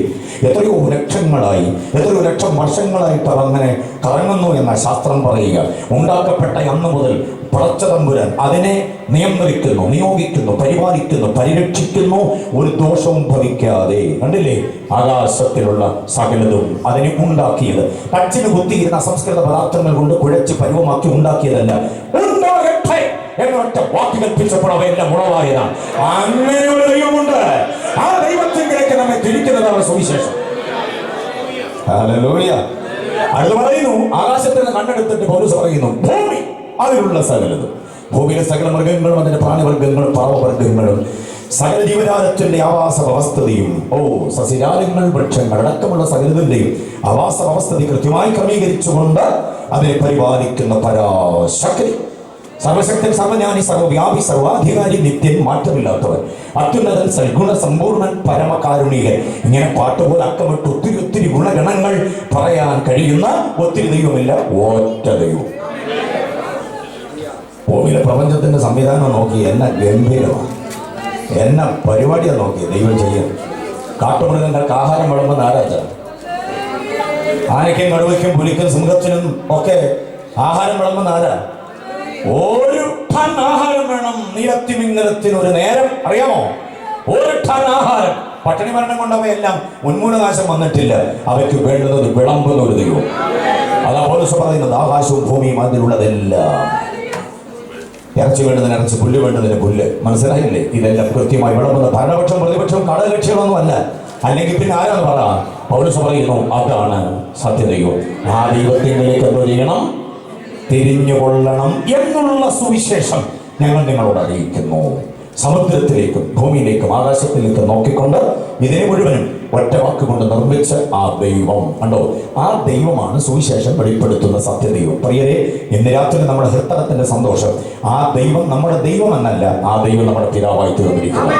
എത്രയോ ലക്ഷങ്ങളായി, എത്രയോ ലക്ഷം വർഷങ്ങളായിട്ട് അതങ്ങനെ കറങ്ങുന്നു എന്ന ശാസ്ത്രം പറയുക. ഉണ്ടാക്കപ്പെട്ട അന്ന് മുതൽ പടച്ചതമ്പുരാൻ അതിനെ നിയന്ത്രിക്കുന്നു, നിയോഗിക്കുന്നു, പരിപാലിക്കുന്നു, പരിരക്ഷിക്കുന്നു, ഒരു ദോഷവും ഭവിക്കാതെ. കണ്ടില്ലേ, ആകാശത്തിലുള്ള സകലതും അതിനെ ഉണ്ടാക്കിയത് ടച്ചിന് കുത്തിയിരുന്ന അസംസ്കൃത പദാർത്ഥങ്ങൾ കൊണ്ട് കുഴച്ച് പരുവമാക്കി ഉണ്ടാക്കിയതല്ല. ഉണ്ടാകട്ടെ എന്നൊറ്റ വാക്ക് കൽപ്പിച്ചപ്പോൾ അവയെല്ലാം ഉളവായതാണ്. അങ്ങനെ ഒരു ദൈവമുണ്ട്. ആ ദൈവത്തിലേക്ക് നമ്മെ തിരിക്കുന്നതാണ് സുവിശേഷം. ഹല്ലേലൂയ. അത് പറയുന്നു, ആകാശത്തിൽ നിന്ന് കണ്ണെടുത്തിട്ട് പൗലോസ് പറയുന്നു, ഭൂമി അതിലുള്ള സകലതും, ഭൂമിയിലെ സകല മൃഗങ്ങളും അതിന്റെ പ്രാണിവർഗങ്ങളും പാവവർഗങ്ങളും സകല ജീവജാലത്തിന്റെ ആവാസ വ്യവസ്ഥതയും, സസ്യജാലങ്ങൾ, വൃക്ഷങ്ങൾ അടക്കമുള്ള സകലതിന്റെയും ആവാസ വ്യവസ്ഥതി കൃത്യമായി ക്രമീകരിച്ചുകൊണ്ട് അതിനെ പരിപാലിക്കുന്ന പരാശക്തി, സർവശക്തൻ, സർവജ്ഞാനി, സർവവ്യാപി, സർവാധികാരി, നിത്യൻ, മാറ്റമില്ലാത്തവൻ, അത്യുന്നതൻ, സൽഗുണ സമ്പൂർണൻ, പരമകാരുണികൻ. ഇങ്ങനെ പാട്ടുപോലെ അക്കമിട്ട് ഒത്തിരി ഒത്തിരി ഗുണഗണങ്ങൾ പറയാൻ കഴിയുന്ന ഒത്തിരി ദൈവമില്ല, ഒറ്റ ദൈവം. ഭൂമിയിലെ പ്രപഞ്ചത്തിന്റെ സംവിധാനം നോക്കി എന്നെ ഗംഭീരമാണ്, എന്നെ പരിപാടിയാണ് നോക്കി ദൈവം ചെയ്യാൻ. കാട്ടുമൃഗങ്ങൾക്ക് ആഹാരം വിളമ്പുന്ന ആരാച്ച? ആനയ്ക്കും കടുവയ്ക്കും പുലിക്കും സിംഹത്തിനും ഒക്കെ ആഹാരം വിളമ്പുന്ന ആരാ? ഒരു ടൺ ആഹാരം വേണം നീലത്തിമിംഗലത്തിന് ഒരു നേരം, അറിയാമോ? ഒരു ടൺ ആഹാരം. പട്ടിണി മരണം കൊണ്ടവയെല്ലാം ഉന്മൂലനാശം വന്നിട്ടില്ല. അവയ്ക്ക് വേണ്ടുന്നത് വിളമ്പുന്ന ഒരു ദൈവം. അതാ പൗലോസ് പറയുന്നത്, ആകാശവും ഭൂമിയും അതിലുള്ളതെല്ലാം. ഇറച്ചി വേണ്ടതിന് ഇറച്ചി, പുല്ല് വേണ്ടതിന് പുല്ല്. മനസ്സിലായില്ലേ? ഇതെല്ലാം കൃത്യമായി വിളമ്പുന്ന ഭരണപക്ഷം പ്രതിപക്ഷവും ഘടകകക്ഷികളൊന്നും അല്ല. അല്ലെങ്കിൽ പിന്നെ ആരാന്ന് പറ? പൗലോസ് പറയുന്നു, അതാണ് സത്യദൈവം. ആ ദൈവത്തിലേക്ക് എന്ത് ചെയ്യണം? തിരിഞ്ഞുകൊള്ളണം എന്നുള്ള സുവിശേഷം ഞങ്ങൾ നിങ്ങളോട് അറിയിക്കുന്നു. സമുദ്രത്തിലേക്കും ഭൂമിയിലേക്കും ആകാശത്തിലേക്കും നോക്കിക്കൊണ്ട് ഇതിനെ മുഴുവനും ഒറ്റ വാക്കുകൊണ്ട് നിർമ്മിച്ച ആ ദൈവം കണ്ടോ, ആ ദൈവമാണ് സുവിശേഷം വെളിപ്പെടുത്തുന്ന സത്യദൈവം. പ്രിയരെ, ഇന്ന് രാത്രി നമ്മുടെ ഹൃദയത്തിന്റെ സന്തോഷം, ആ ദൈവം നമ്മുടെ ദൈവമെന്നല്ല, ആ ദൈവം നമ്മുടെ പിതാവായി തീർന്നിരിക്കുന്നു.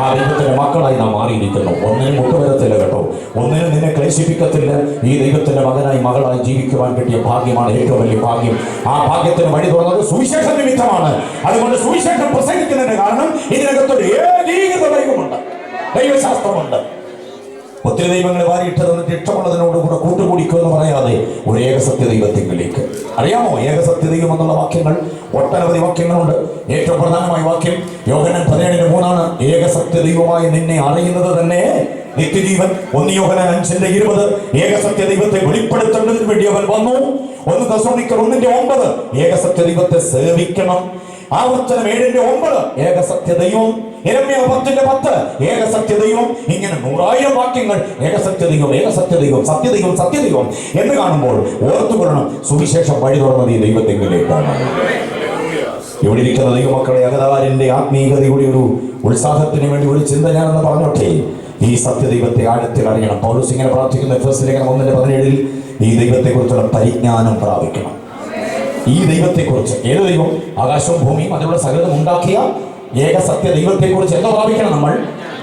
ആ ദൈവത്തിന്റെ മക്കളായി നാം മാറിയിരിക്കുന്നു. ഒന്നിനും മുട്ടുവരത്തില്ല കേട്ടോ, ഒന്നിനും നിന്നെ ക്ലേശിപ്പിക്കത്തില്ല. ഈ ദൈവത്തിന്റെ മകനായി മകളായി ജീവിക്കുവാൻ കിട്ടിയ ഭാഗ്യമാണ് ഏറ്റവും വലിയ ഭാഗ്യം. ആ ഭാഗ്യത്തിന് വഴി തുറന്നത് സുവിശേഷ നിമിത്തമാണ്. അതുകൊണ്ട് സുവിശേഷം പ്രസംഗിക്കുന്നതിന്റെ കാരണം ഇതിനകത്തൊരു ഏകീകൃത ദൈവമുണ്ട്, ദൈവശാസ്ത്രമുണ്ട്. ഒത്തിരി ദൈവങ്ങളെ വാരിയിട്ട് തന്നിട്ട് ഇഷ്ടമുള്ളതിനോടുകൂടെ കൂട്ടുകൂടിക്കുമെന്ന് പറയാതെ ഒരു ഏകസത്യ ദൈവത്തിലേക്ക്. അറിയാമോ, ഏകസത്യ ദൈവം എന്നുള്ള വാക്യങ്ങൾ ഒട്ടനവധി വാക്യങ്ങളുണ്ട്. ഏറ്റവും പ്രധാനമായ വാക്യം യോഹന്നാൻ 17:3 ഏകസത്യ ദൈവമായി നിന്നെ അറിയുന്നത് തന്നെ നിത്യജീവൻ. 1 യോഹന്നാൻ 5:20 ഏകസത്യ ദൈവത്തെ വെളിപ്പെടുത്തേണ്ടതിന് വേണ്ടി അവൻ വന്നു. 1 തെസ്സലോനിക്കർ 1:9 ഏകസത്യ ദൈവത്തെ സേവിക്കണം. ആവർത്തനം 7:9 ഏകസത്യ ദൈവം. യെരമ്യാ 10:10 ഏകസത്യ ദൈവം. ഇങ്ങനെ 100,000 വാക്യങ്ങൾ ഏകസത്യ ദൈവം, ഏകസത്യ ദൈവം, സത്യദൈവം, സത്യദൈവം എന്ന് കാണുമ്പോൾ ഓർത്തുകൊള്ളണം, സുവിശേഷം വഴി തുറന്നത് ഈ ദൈവത്തെങ്കിലേക്കാണ്. ഇവിടെ ഇരിക്കുന്ന ദൈവമക്കളെ, അകതാരിന്റെ ആത്മീയതയുടെ ഒരു ഉത്സാഹത്തിന് വേണ്ടി ഒരു ചിന്ത ഞാനെന്ന് പറഞ്ഞോട്ടെ. ഈ സത്യദൈവത്തെ ആഴത്തിൽ അറിയണം. പൗലോസ് ഇങ്ങനെ പ്രാർത്ഥിക്കുന്ന എഫെസ്യർ ലേഖനം 1:17 ഈ ദൈവത്തെക്കുറിച്ചുള്ള പരിജ്ഞാനം പ്രാപിക്കണം. ഈ ദൈവത്തെക്കുറിച്ച്, ഏത് ദൈവം? ആകാശവും ഭൂമിയും അതിലുള്ള സകലതും ഉണ്ടാക്കിയ ഏകസത്യ ദൈവത്തെക്കുറിച്ച് എന്താ പ്രാപിക്കണം? നമ്മൾ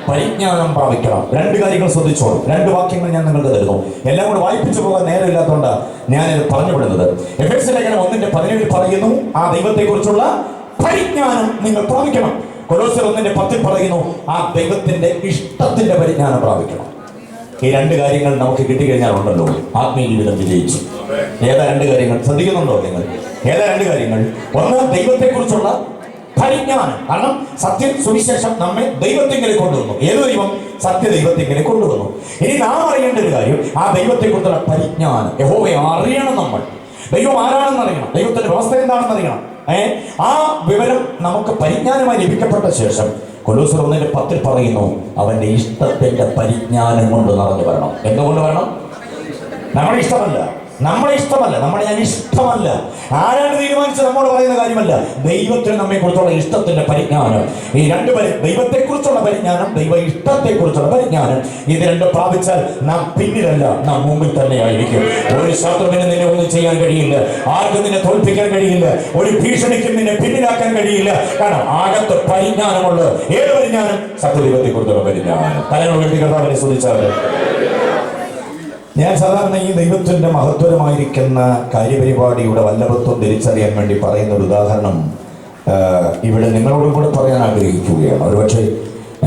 പരിജ്ഞാനം പ്രാപിക്കണം. 2 കാര്യങ്ങൾ ശ്രദ്ധിച്ചോളൂ. 2 വാക്യങ്ങൾ ഞാൻ നിങ്ങൾക്ക് തരുന്നു. എല്ലാം കൂടെ വായിപ്പിച്ചു പോകാൻ നേരമില്ലാത്തതുകൊണ്ട് ഞാനിത് പറഞ്ഞുവിടുന്നത്. എഫെസ്യർ ലേഖനം 1:17 പറയുന്നു, ആ ദൈവത്തെക്കുറിച്ചുള്ള പരിജ്ഞാനം നിങ്ങൾ പ്രാപിക്കണം. കൊലോസ്യർ 1:10 പറയുന്നു, ആ ദൈവത്തിന്റെ ഇഷ്ടത്തിന്റെ പരിജ്ഞാനം പ്രാപിക്കണം. ഈ 2 കാര്യങ്ങൾ നമുക്ക് കിട്ടിക്കഴിഞ്ഞാൽ ഉണ്ടല്ലോ, ആത്മീയ ജീവിതം വിജയിച്ചു. ഏതാ 2 കാര്യങ്ങൾ? ശ്രദ്ധിക്കുന്നുണ്ടോ നിങ്ങൾ? ഏതാ 2 കാര്യങ്ങൾ? ഒന്ന്, ദൈവത്തെക്കുറിച്ചുള്ള പരിജ്ഞാനം. കാരണം സത്യം, സുവിശേഷം നമ്മെ ദൈവത്തിലേക്ക് കൊണ്ടുവന്നു. ഏത് ദൈവം? സത്യദൈവത്തിലേക്ക് കൊണ്ടുവന്നു. ഇനി നാം അറിയേണ്ട ഒരു കാര്യം, ആ ദൈവത്തെക്കുറിച്ചുള്ള പരിജ്ഞാനം. യഹോവയെ അറിയണം നമ്മൾ. ദൈവം ആരാണെന്ന് അറിയണം, ദൈവത്തിന്റെ വ്യവസ്ഥ എന്താണെന്ന് അറിയണം. ആ വിവരം നമുക്ക് പരിജ്ഞാനമായി ലഭിക്കപ്പെട്ട ശേഷം കൊലോസ്യർ 1:10 പറയുന്നു, അവന്റെ ഇഷ്ടത്തിന്റെ പരിജ്ഞാനം കൊണ്ട് നിറഞ്ഞു വരണം. എന്തുകൊണ്ട് വരണം? നമ്മുടെ ഇഷ്ടമല്ല, നമ്മളെ ഞാൻ ഇഷ്ടമല്ല, ആരാണ് തീരുമാനിച്ചത് നമ്മോട് പറയുന്ന കാര്യമല്ല. ദൈവത്തിന് നമ്മെ കുറിച്ചുള്ള ഇഷ്ടത്തിന്റെ പരിജ്ഞാനം. ഈ 2 ദൈവത്തെക്കുറിച്ചുള്ള പരിജ്ഞാനം, ദൈവ ഇഷ്ടത്തെക്കുറിച്ചുള്ള പരിജ്ഞാനം, ഇത് 2 പ്രാപിച്ചാൽ നാം പിന്നിലല്ല, നാം മുമ്പിൽ തന്നെ ആയിരിക്കും. ഒരു ശത്രുവിന് നിന്നെ ഒന്നും ചെയ്യാൻ കഴിയില്ല, ആർക്കും നിന്നെ തോൽപ്പിക്കാൻ കഴിയില്ല, ഒരു ഭീഷണിക്കും നിന്നെ പിന്നിലാക്കാൻ കഴിയില്ല. കാരണം ആകത്ത് പരിജ്ഞാനമുള്ള ഏത് പരിജ്ഞാനം? സത്യദൈവത്തെക്കുറിച്ചുള്ള പരിജ്ഞാനം. തലങ്ങൾ വേണ്ടി കർത്താവിനെ സ്തുതിച്ചാൽ. ഞാൻ സാധാരണ ഈ ദൈവത്തിൻ്റെ മഹത്വരമായിരിക്കുന്ന കാര്യപരിപാടിയുടെ വല്ലഭത്വം തിരിച്ചറിയാൻ വേണ്ടി പറയുന്ന ഒരു ഉദാഹരണം ഇവിടെ നിങ്ങളോടും കൂടെ പറയാൻ ആഗ്രഹിക്കുകയാണ്. ഒരുപക്ഷെ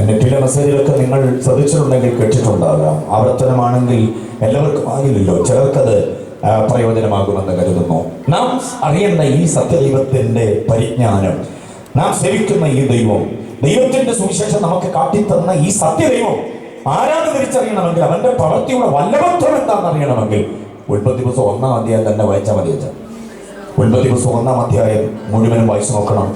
നെറ്റിലെ മെസ്സേജിലൊക്കെ നിങ്ങൾ ശ്രദ്ധിച്ചിട്ടുണ്ടെങ്കിൽ കേട്ടിട്ടുണ്ടാകാം. ആവർത്തനമാണെങ്കിൽ എല്ലാവർക്കും ആകില്ലല്ലോ, ചിലർക്കത് പ്രയോജനമാകുമെന്ന് കരുതുന്നു. നാം അറിയുന്ന ഈ സത്യദൈവത്തിൻ്റെ പരിജ്ഞാനം, നാം സേവിക്കുന്ന ഈ ദൈവം, ദൈവത്തിൻ്റെ സുവിശേഷം നമുക്ക് കാട്ടിത്തന്ന ഈ സത്യദൈവം ആരാണ് തിരിച്ചറിയണമെങ്കിൽ, അവൻ്റെ പ്രവൃത്തിയുടെ വല്ലഭത്വം എന്താണെന്ന് അറിയണമെങ്കിൽ ഉൽപ്പത്തി പുസ്തകം 1-ാം അധ്യായം തന്നെ വായിച്ചാൽ മതി. ഉൽപ്പത്തി പുസ്തകം 1-ാം അധ്യായം മുഴുവനും വായിച്ചു നോക്കണം.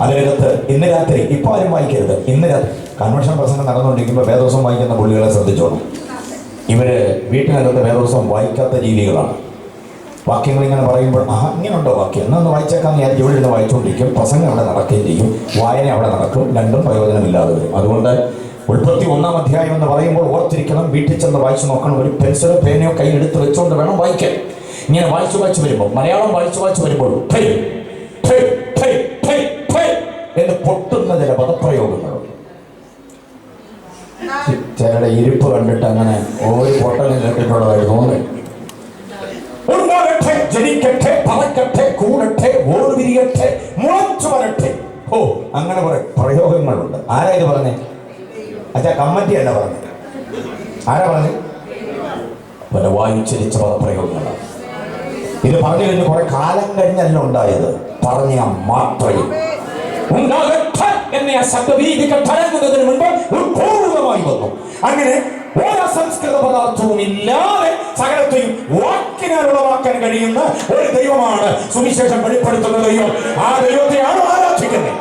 അതിനകത്ത് ഇന്ന് രാത്രി, ഇപ്പോൾ ആരും വായിക്കരുത്, ഇന്ന് രാത്രി കൺവെൻഷൻ പ്രസംഗം നടന്നുകൊണ്ടിരിക്കുമ്പോൾ വേദോസം വായിക്കുന്ന പുള്ളികളെ ശ്രദ്ധിച്ചോണം. ഇവര് വീട്ടിനകത്ത് വേദോസം വായിക്കാത്ത രീതികളാണ്. വാക്യങ്ങൾ ഇങ്ങനെ പറയുമ്പോൾ ഇങ്ങനെയുണ്ടോ വാക്യം, എന്നൊന്ന് വായിച്ചേക്കാന്ന് ഞാൻ ഇവിടെ ഇരുന്ന് വായിച്ചുകൊണ്ടിരിക്കും. പ്രസംഗം അവിടെ നടക്കുകയും ചെയ്യും, വായന അവിടെ നടക്കും, രണ്ടും പ്രയോജനമില്ലാതെ വരും. അതുകൊണ്ട് ഉൽപ്പത്തി 1-ാം അധ്യായം എന്ന് പറയുമ്പോൾ ഓർത്തിരിക്കണം, വീട്ടിൽ ചെന്ന് വായിച്ചു നോക്കണം. ഒരു പെൻസിലോ പേനയോ കയ്യിലെടുത്ത് വെച്ചുകൊണ്ട് വേണം വായിക്കാൻ. ഇങ്ങനെ വായിച്ചു വരുമ്പോൾ, മലയാളം വായിച്ചു വരുമ്പോൾ എന്ന് പൊട്ടുന്ന ചില പദപ്രയോഗങ്ങളുണ്ട്. ചിലരുടെ ഇരിപ്പ് കണ്ടിട്ട് അങ്ങനെ ഒരു പൊട്ടലും കേട്ടിട്ടുള്ളതായി തോന്നി. ഉണ്ടാകട്ടെ, ജനിക്കട്ടെ, പറക്കട്ടെ, കൂടട്ടെ, ഓർവിരിയട്ടെ, മുളച്ചു വരട്ടെ. അങ്ങനെ കുറെ പ്രയോഗങ്ങളുണ്ട്. ആരാ ഇത് പറഞ്ഞേ? കമ്മറ്റി അല്ല പറഞ്ഞത്. ആരാ പറഞ്ഞത്? പിന്നെ വായിച്ചരിച്ച പദപ്രയോഗങ്ങളാണ്. ഇത് പറഞ്ഞു കഴിഞ്ഞ് കുറെ കാലം കഴിഞ്ഞല്ല ഉണ്ടായത്, പറഞ്ഞ മാത്രമേ ഉണ്ടാകട്ടെ എന്ന ശബ്ദവീതികൾ പറയുന്നതിന് മുൻപ് പൂർണ്ണമായി വന്നു. അങ്ങനെ ഒരു അസംസ്കൃത പദാർത്ഥവും ഇല്ലാതെ സകലത്തെയും വാക്കിനാൽ ഉളവാക്കാൻ കഴിയുന്ന ഒരു ദൈവമാണ് സുവിശേഷം വെളിപ്പെടുത്തുന്ന ദൈവം. ആ ദൈവത്തെയാണോ ആരാധിക്കുന്നത്?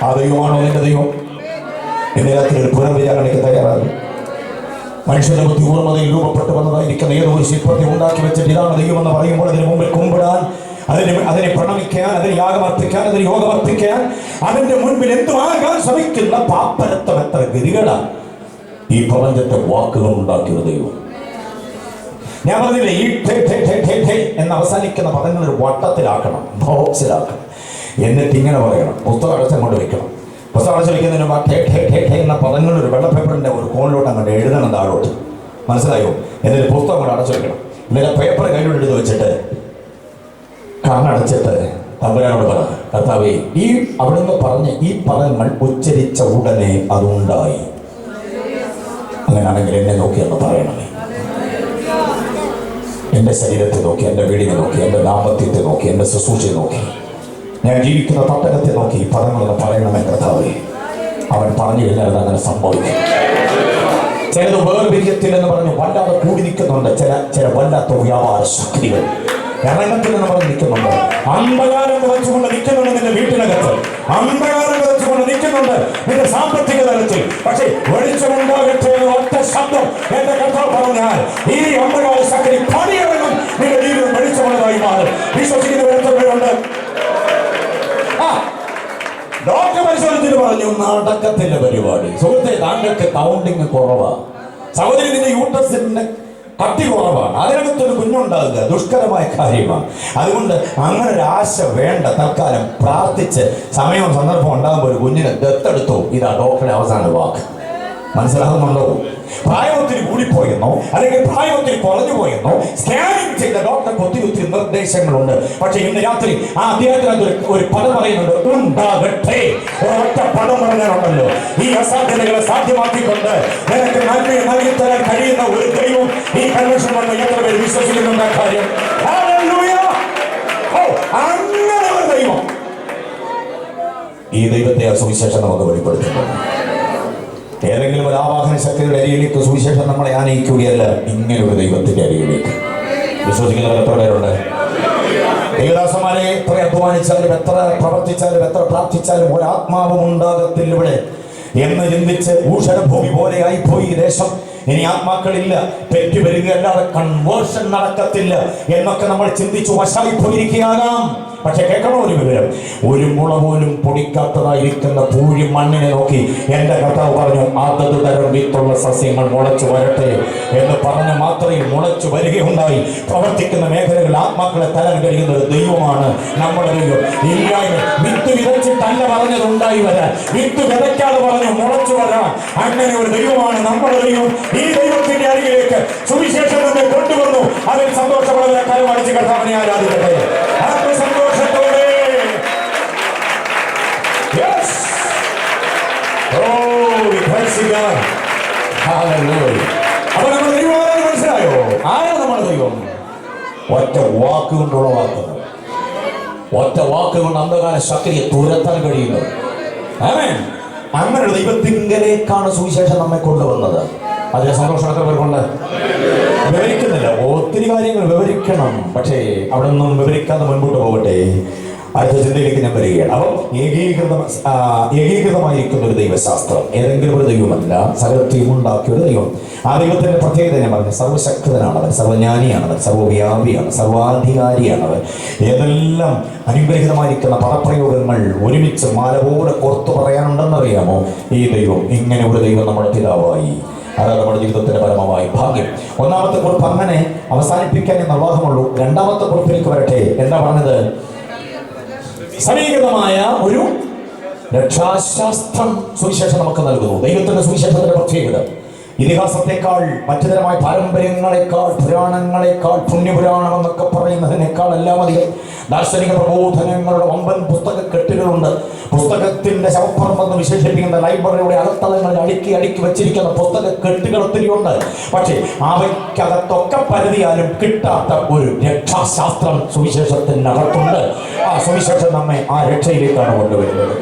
ആ ദൈവമാണോ നിന്റെ ദൈവം? ഇന്ന് രാത്രി ഒരു പുനർവിചാരണയ്ക്ക് തയ്യാറാകും. മനുഷ്യന്റെ ബുദ്ധി ഓർമ്മതയിൽ രൂപപ്പെട്ടു വന്നതായിരിക്കുന്ന ഏതോ ഒരു ശില്പത്തെ ഉണ്ടാക്കി വെച്ചിട്ട് ഇതാണ് ദൈവമെന്ന് പറയുമ്പോൾ അതിന് മുമ്പിൽ കുമ്പിടാൻ, അതിനെ പ്രണമിക്കാൻ, അതിന് യാഗമർപ്പിക്കാൻ, അതിന് യോഗമർപ്പിക്കാൻ, അതിന്റെ മുൻപിൽ എന്തുമാകാൻ ശ്രമിക്കുന്ന പാപ്പരത്വം എത്ര ഗതികളാണ് ഈ പ്രപഞ്ചത്തെ വാക്കുകൾ ഉണ്ടാക്കിയ ദൈവം. ഞാൻ പറഞ്ഞില്ലേ, ഈ എന്ന് അവസാനിക്കുന്ന പദങ്ങൾ ഒരു വട്ടത്തിലാക്കണം, ബോക്സിലാക്കണം. എന്നിട്ട് ഇങ്ങനെ പറയണം, പുസ്തകം അടച്ചങ്ങോട്ട് വെക്കണം. പുസ്തകം അടച്ചു വയ്ക്കുന്നതിന് മുമ്പ് എന്ന പദങ്ങൾ ഒരു വെള്ള പേപ്പറിന്റെ ഒരു കോണിലോട്ട് അങ്ങോട്ട് എഴുതണം, താഴോട്ട്. മനസ്സിലായോ? എന്നിട്ട് പുസ്തകം അങ്ങോട്ട് അടച്ചു വെക്കണം. എന്നിട്ട് പേപ്പർ കയ്യിലോട്ട് എടുത്ത് വെച്ചിട്ട് കണ്ണടച്ചിട്ട് തമ്പുരാനോട് പറ, കർത്താവേ, ഈ അവിടുന്ന് പറഞ്ഞ ഈ പദങ്ങൾ ഉച്ചരിച്ച ഉടനെ അതുണ്ടായി. അങ്ങനെയാണെങ്കിൽ എന്നെ നോക്കി എന്ന് പറയണമേ. എൻ്റെ ശരീരത്തെ നോക്കി, എൻ്റെ വീടിനെ നോക്കി, എൻ്റെ ദാമ്പത്യത്തെ നോക്കി, എൻ്റെ ശുശ്രൂഷയെ നോക്കി, ഞാൻ ജീവിക്കുന്ന പട്ടണത്തെ നോക്കി ഈ പദങ്ങളെന്ന് പറയണമേ കർത്താവേ. അവൻ പറഞ്ഞു കഴിഞ്ഞാൽ അതങ്ങനെ സംഭവിക്കും. ചിലത് വേർപിരിയത്തില്ലെന്ന് പറഞ്ഞു വല്ലാതെ കൂടി നിൽക്കുന്നുണ്ട്. ചില വല്ലാത്ത വ്യാപാര ശക്തികൾ എറണത്തിൽ നിന്ന് പറഞ്ഞ് നിൽക്കുന്നുണ്ട്. അന്ധകാരം വെച്ചുകൊണ്ട് നിൽക്കുന്നുണ്ട് നിന്റെ വീട്ടിനകത്ത്, അന്ധകാരം വെച്ചുകൊണ്ട് നിൽക്കുന്നുണ്ട് നിന്റെ സാമ്പത്തിക തലത്തിൽ. പക്ഷേ വെളിച്ചമുണ്ടാകട്ടെ ഒറ്റ ശബ്ദം എന്റെ കർത്താവ് പറഞ്ഞാൽ ഈ അന്ധകാര ശക്തി പണിയിറങ്ങും, നിന്റെ ജീവിതം വെളിച്ചമുള്ളതായി മാറും. വിശ്വസിക്കുന്നവർ എത്ര പേരുണ്ട്? ഡോക്ടർ പരിശോധിച്ചിട്ട് പറഞ്ഞു നടക്കത്തില്ല പരിപാടി. സുഹൃത്തെ, താങ്കൾക്ക് കൗണ്ടിങ് കുറവാണ്. സഹോദരി, നിന്റെ യൂട്രസിന്റെ കട്ടി കുറവാണ്. അതിനകത്തൊരു കുഞ്ഞുണ്ടാകുക ദുഷ്കരമായ കാര്യമാണ്. അതുകൊണ്ട് അങ്ങനെ ഒരു ആശ വേണ്ട. തൽക്കാലം പ്രാർത്ഥിച്ച് സമയവും സന്ദർഭം ഉണ്ടാകുമ്പോൾ ഒരു കുഞ്ഞിനെ ദത്തെടുത്തു. ഇതാ ഡോക്ടറുടെ അവസാന വാക്ക്. മനസ്സിലാകുന്നുണ്ടോ? പ്രായമൊത്തിരി കൂടിപ്പോയെന്നോ അല്ലെങ്കിൽ പ്രായമൊത്തിരി കുറഞ്ഞു പോയെന്നോ സ്കാനിങ് ചെയ്ത ഡോക്ടർക്ക് ഒത്തിരി നിർദ്ദേശങ്ങളുണ്ട്. പക്ഷെ ഇന്ന് രാത്രി ആ അദ്ദേഹത്തിന് ഒരു പദം പറയുന്നുണ്ട്, ഉണ്ടാകട്ടെ. ഒരൊറ്റ പദം പറഞ്ഞാലുണ്ടല്ലോ, ഈ അസാധ്യതകളെ സാധ്യമാക്കിക്കൊണ്ട് നിനക്ക് നന്മയെ നൽകി തരാൻ കഴിയുന്ന ഒരു ദൈവം ഈ കൺവെൻഷൻ വന്ന് എത്ര പേര് വിശ്വസിക്കുന്നുണ്ട് ആ കാര്യം? അങ്ങനെ ഒരു ദൈവം, ഈ ദൈവത്തെ ആ സുവിശേഷം നമുക്ക് വെളിപ്പെടുത്തുന്നുണ്ട്. ഏതെങ്കിലും ഒരു ആവാഹന ശക്തിയുടെ അരിയിലേക്ക് സുവിശേഷം നമ്മളെ ആനയിക്കുകയല്ല, ഇങ്ങനെ ഒരു ദൈവത്തിന്റെ അരിയിലേക്ക്. വിശ്വസിക്കുന്നവർ എത്ര പേരുണ്ട്? ദൈവദാസന്മാരെ എത്ര അധ്വാനിച്ചാലും, എത്ര പ്രവർത്തിച്ചാലും, എത്ര പ്രാർത്ഥിച്ചാലും ഒരാത്മാവും ഉണ്ടാകത്തില്ല ഇവിടെ എന്ന് ചിന്തിച്ച് ഊഷരഭൂമി പോലെ ആയിപ്പോയി ഈ ദേശം. ഇനി ആത്മാക്കളില്ല, പെറ്റു വരികയല്ലാതെ കൺവേർഷൻ നടക്കത്തില്ല എന്നൊക്കെ നമ്മൾ ചിന്തിച്ചു വശായി പോയിരിക്കുകയാകാം. പക്ഷെ കേൾക്കണോ ഒരു വിവരം? ഒരു മുള പോലും പൊടിക്കാത്തതായിരിക്കുന്ന പൂഴി മണ്ണിനെ നോക്കി എൻ്റെ കർത്താവ് പറഞ്ഞു, അതത് തരം വിത്തുള്ള സസ്യങ്ങൾ മുളച്ചു വരട്ടെ എന്ന് പറഞ്ഞ മാത്രമേ മുളച്ചു വരികയുണ്ടായി. പ്രവർത്തിക്കുന്ന മേഖലകളിൽ ആത്മാക്കളെ തരാൻ കഴിയുന്ന ഒരു ദൈവമാണ് നമ്മുടെ ദൈവം. ഇല്ലായ്മ വിത്ത് വിതച്ചിട്ടല്ല പറഞ്ഞതുണ്ടായി വരാൻ, വിത്ത് വിതയ്ക്കാതെ പറഞ്ഞു മുളച്ചു വരാൻ. അങ്ങനെ ഒരു ദൈവമാണ് നമ്മുടെ ദൈവം. ഈ ദൈവത്തിന്റെ അരികിലേക്ക് സുവിശേഷം നമ്മെ കൊണ്ടുവന്നു. അതിൽ സന്തോഷമുള്ളവരെ കരമടിച്ച് കർത്താവിനെ ആരാധിക്കട്ടെ. സന്തോഷത്തോടെ. Yes. Oh. അപ്പൊ നമ്മുടെ ദൈവം ആരാണ് മനസ്സിലായോ? ആരാണ് നമ്മുടെ ദൈവം? ഒറ്റ വാക്ക് കൊണ്ട് ഉളവാക്കുന്നത്, ഒറ്റ വാക്ക് കൊണ്ട് അന്ധകാര ശക്തിയെ തുരത്താൻ കഴിയുന്നത്. അങ്ങനെ ഒരു ദൈവത്തിങ്കലേക്കാണ് സുവിശേഷം നമ്മെ കൊണ്ടുവന്നത്. അതിലെ സന്തോഷം എത്ര പേർക്കുണ്ട്? വിവരിക്കുന്നില്ല, ഒത്തിരി കാര്യങ്ങൾ വിവരിക്കണം, പക്ഷേ അവിടെ നിന്നും വിവരിക്കാതെ മുൻപോട്ട് പോകട്ടെ. അടുത്ത ചിന്തയിലേക്ക് ഞാൻ വരികയാണ്. അപ്പം ഏകീകൃതമായിരിക്കുന്ന ഒരു ദൈവശാസ്ത്രം, ഏതെങ്കിലും ഒരു ദൈവമല്ല, സകലത്തെയും ഉണ്ടാക്കിയ ഒരു ദൈവം. ആ ദൈവത്തിന്റെ പ്രത്യേകത ഞാൻ പറഞ്ഞു, സർവശക്തനാണവൻ, സർവജ്ഞാനിയാണവൻ, സർവവ്യാപിയാണ്, സർവാധികാരിയാണവൻ. ഏതെല്ലാം അനുഗ്രഹിതമായിരിക്കുന്ന പദപ്രയോഗങ്ങൾ ഒരുമിച്ച് മാല പോലെ പുറത്തു പറയാനുണ്ടെന്നറിയാമോ? ഈ ദൈവം, ഇങ്ങനെ ഒരു ദൈവം നമ്മുടെ പിതാവായി. അതാണ് നമ്മുടെ ജീവിതത്തിന്റെ പരമമായ ഭാഗ്യം. ഒന്നാമത്തെ കുറിപ്പ് അങ്ങനെ അവസാനിപ്പിക്കാൻ നിർവാഹമുള്ളൂ. രണ്ടാമത്തെ കുറിപ്പിലേക്ക് വരട്ടെ. എന്താ പറഞ്ഞത്? സമീകൃതമായ ഒരു രക്ഷാശാസ്ത്രം സുവിശേഷം നമുക്ക് നൽകുന്നു. ദൈവത്തിന്റെ സുവിശേഷത്തിന്റെ പ്രത്യേകത ഇതിഹാസത്തെക്കാൾ, മറ്റുതരമായ പാരമ്പര്യങ്ങളെക്കാൾ, പുരാണങ്ങളെക്കാൾ, പുണ്യപുരാണം എന്നൊക്കെ പറയുന്നതിനേക്കാൾ എല്ലാം അധികം ദാർശനിക പ്രബോധനങ്ങളുടെ വമ്പൻ പുസ്തക കെട്ടുകളുണ്ട്. പുസ്തകത്തിന്റെ ശവപ്പുറമെന്ന് വിശേഷിപ്പിക്കുന്ന ലൈബ്രറിയുടെ അകത്തളങ്ങളിൽ അടുക്കി വെച്ചിരിക്കുന്ന പുസ്തക കെട്ടുകൾ ഒത്തിരിയുണ്ട്. പക്ഷേ അവയ്ക്കകത്തൊക്കെ പരിധിയാലും കിട്ടാത്ത ഒരു രക്ഷാശാസ്ത്രം സുവിശേഷത്തിനകത്തുണ്ട്. ആ സുവിശേഷം നമ്മെ ആ രക്ഷയിലേക്കാണ് കൊണ്ടുവരുന്നത്.